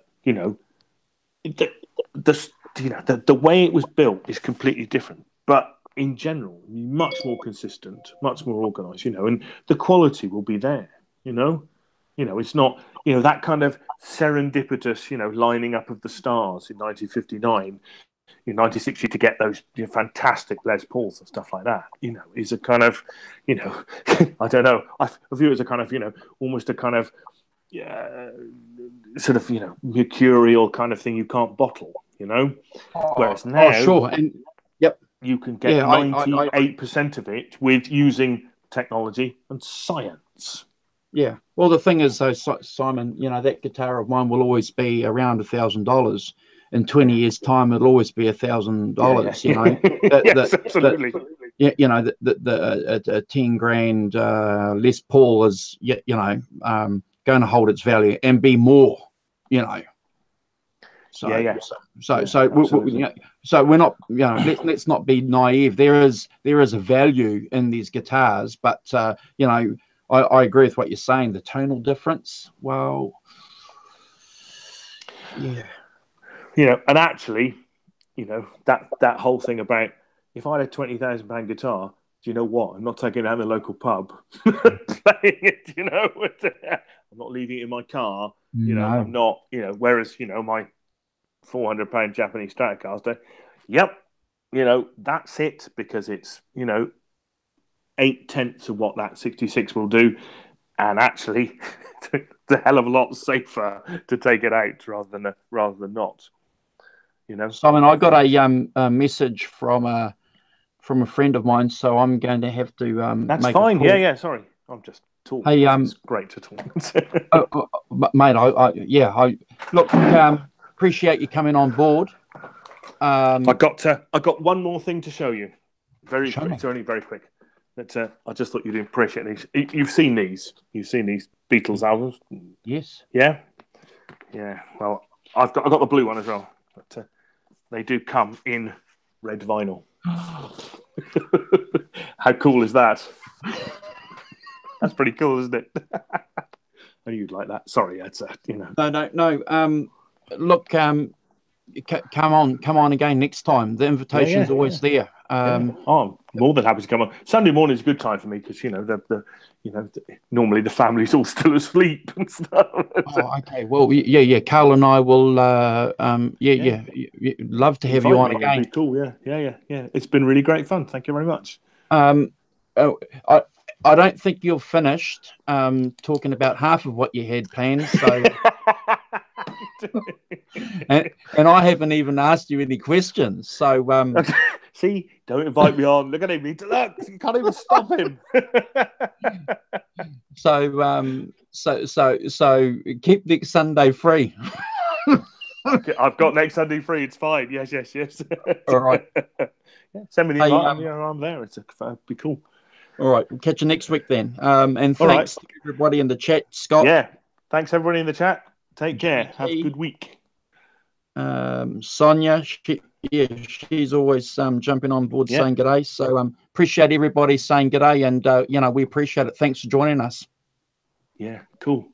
the way it was built is completely different, but in general, much more consistent, much more organised, and the quality will be there, it's not, that kind of serendipitous, lining up of the stars in 1959 in 1960 to get those fantastic Les Pauls and stuff like that, is a kind of, I don't know. I view it as a kind of, almost a kind of sort of, mercurial kind of thing you can't bottle, Whereas now, sure, and yep, you can get 98% of it with using technology and science. Yeah. Well, the thing is, though, Simon, that guitar of mine will always be around $1,000. In 20 years' time, it'll always be $1,000. Yes, absolutely. The 10 grand Les Paul is, going to hold its value and be more, So, so we're not, let's not be naive. There is a value in these guitars, but I agree with what you're saying. The tonal difference, well, yeah. And actually, that whole thing about, if I had a £20,000 guitar, do you know what? I'm not taking it out in the local pub, playing it, I'm not leaving it in my car, No. I'm not, whereas, my £400 Japanese Stratocaster, yep, that's it, because it's, 8/10 of what that 66 will do, and actually it's a hell of a lot safer to take it out rather than not. Simon, I got a message from a friend of mine, so I'm going to have to that's make fine. a call. Yeah, sorry, I'm just talking. Hey, it's great to talk. Mate, I look, appreciate you coming on board. I got one more thing to show you. Very quick. It's only very quick. That I just thought you'd appreciate these. You've seen these Beatles albums. Yes. Yeah. Well, I've got the blue one as well. But they do come in red vinyl. How cool is that? That's pretty cool, isn't it? I knew you'd like that. Sorry, that's No. Look, come on again next time. The invitation's always there. I'm more than happy to come on. Sunday morning is a good time for me because normally the family's all still asleep and stuff. Oh, okay. Well, yeah. Carl and I will. Love to have you on again. It'd be cool. Yeah. It's been really great fun. Thank you very much. I don't think you're finished talking about half of what you had planned. So, and I haven't even asked you any questions. So, see, don't invite me on. Look at him. Look, you can't even stop him. So keep next Sunday free. Okay, I've got next Sunday free. It's fine. Yes. All right. Send me the invite. I'm there. It'd be cool. All right. We'll catch you next week then. And thanks to everybody in the chat, Scott. Yeah. Thanks everybody in the chat. Take care. Have a good week. Sonia, she's always jumping on board saying g'day. So appreciate everybody saying g'day, and we appreciate it. Thanks for joining us. Yeah, cool.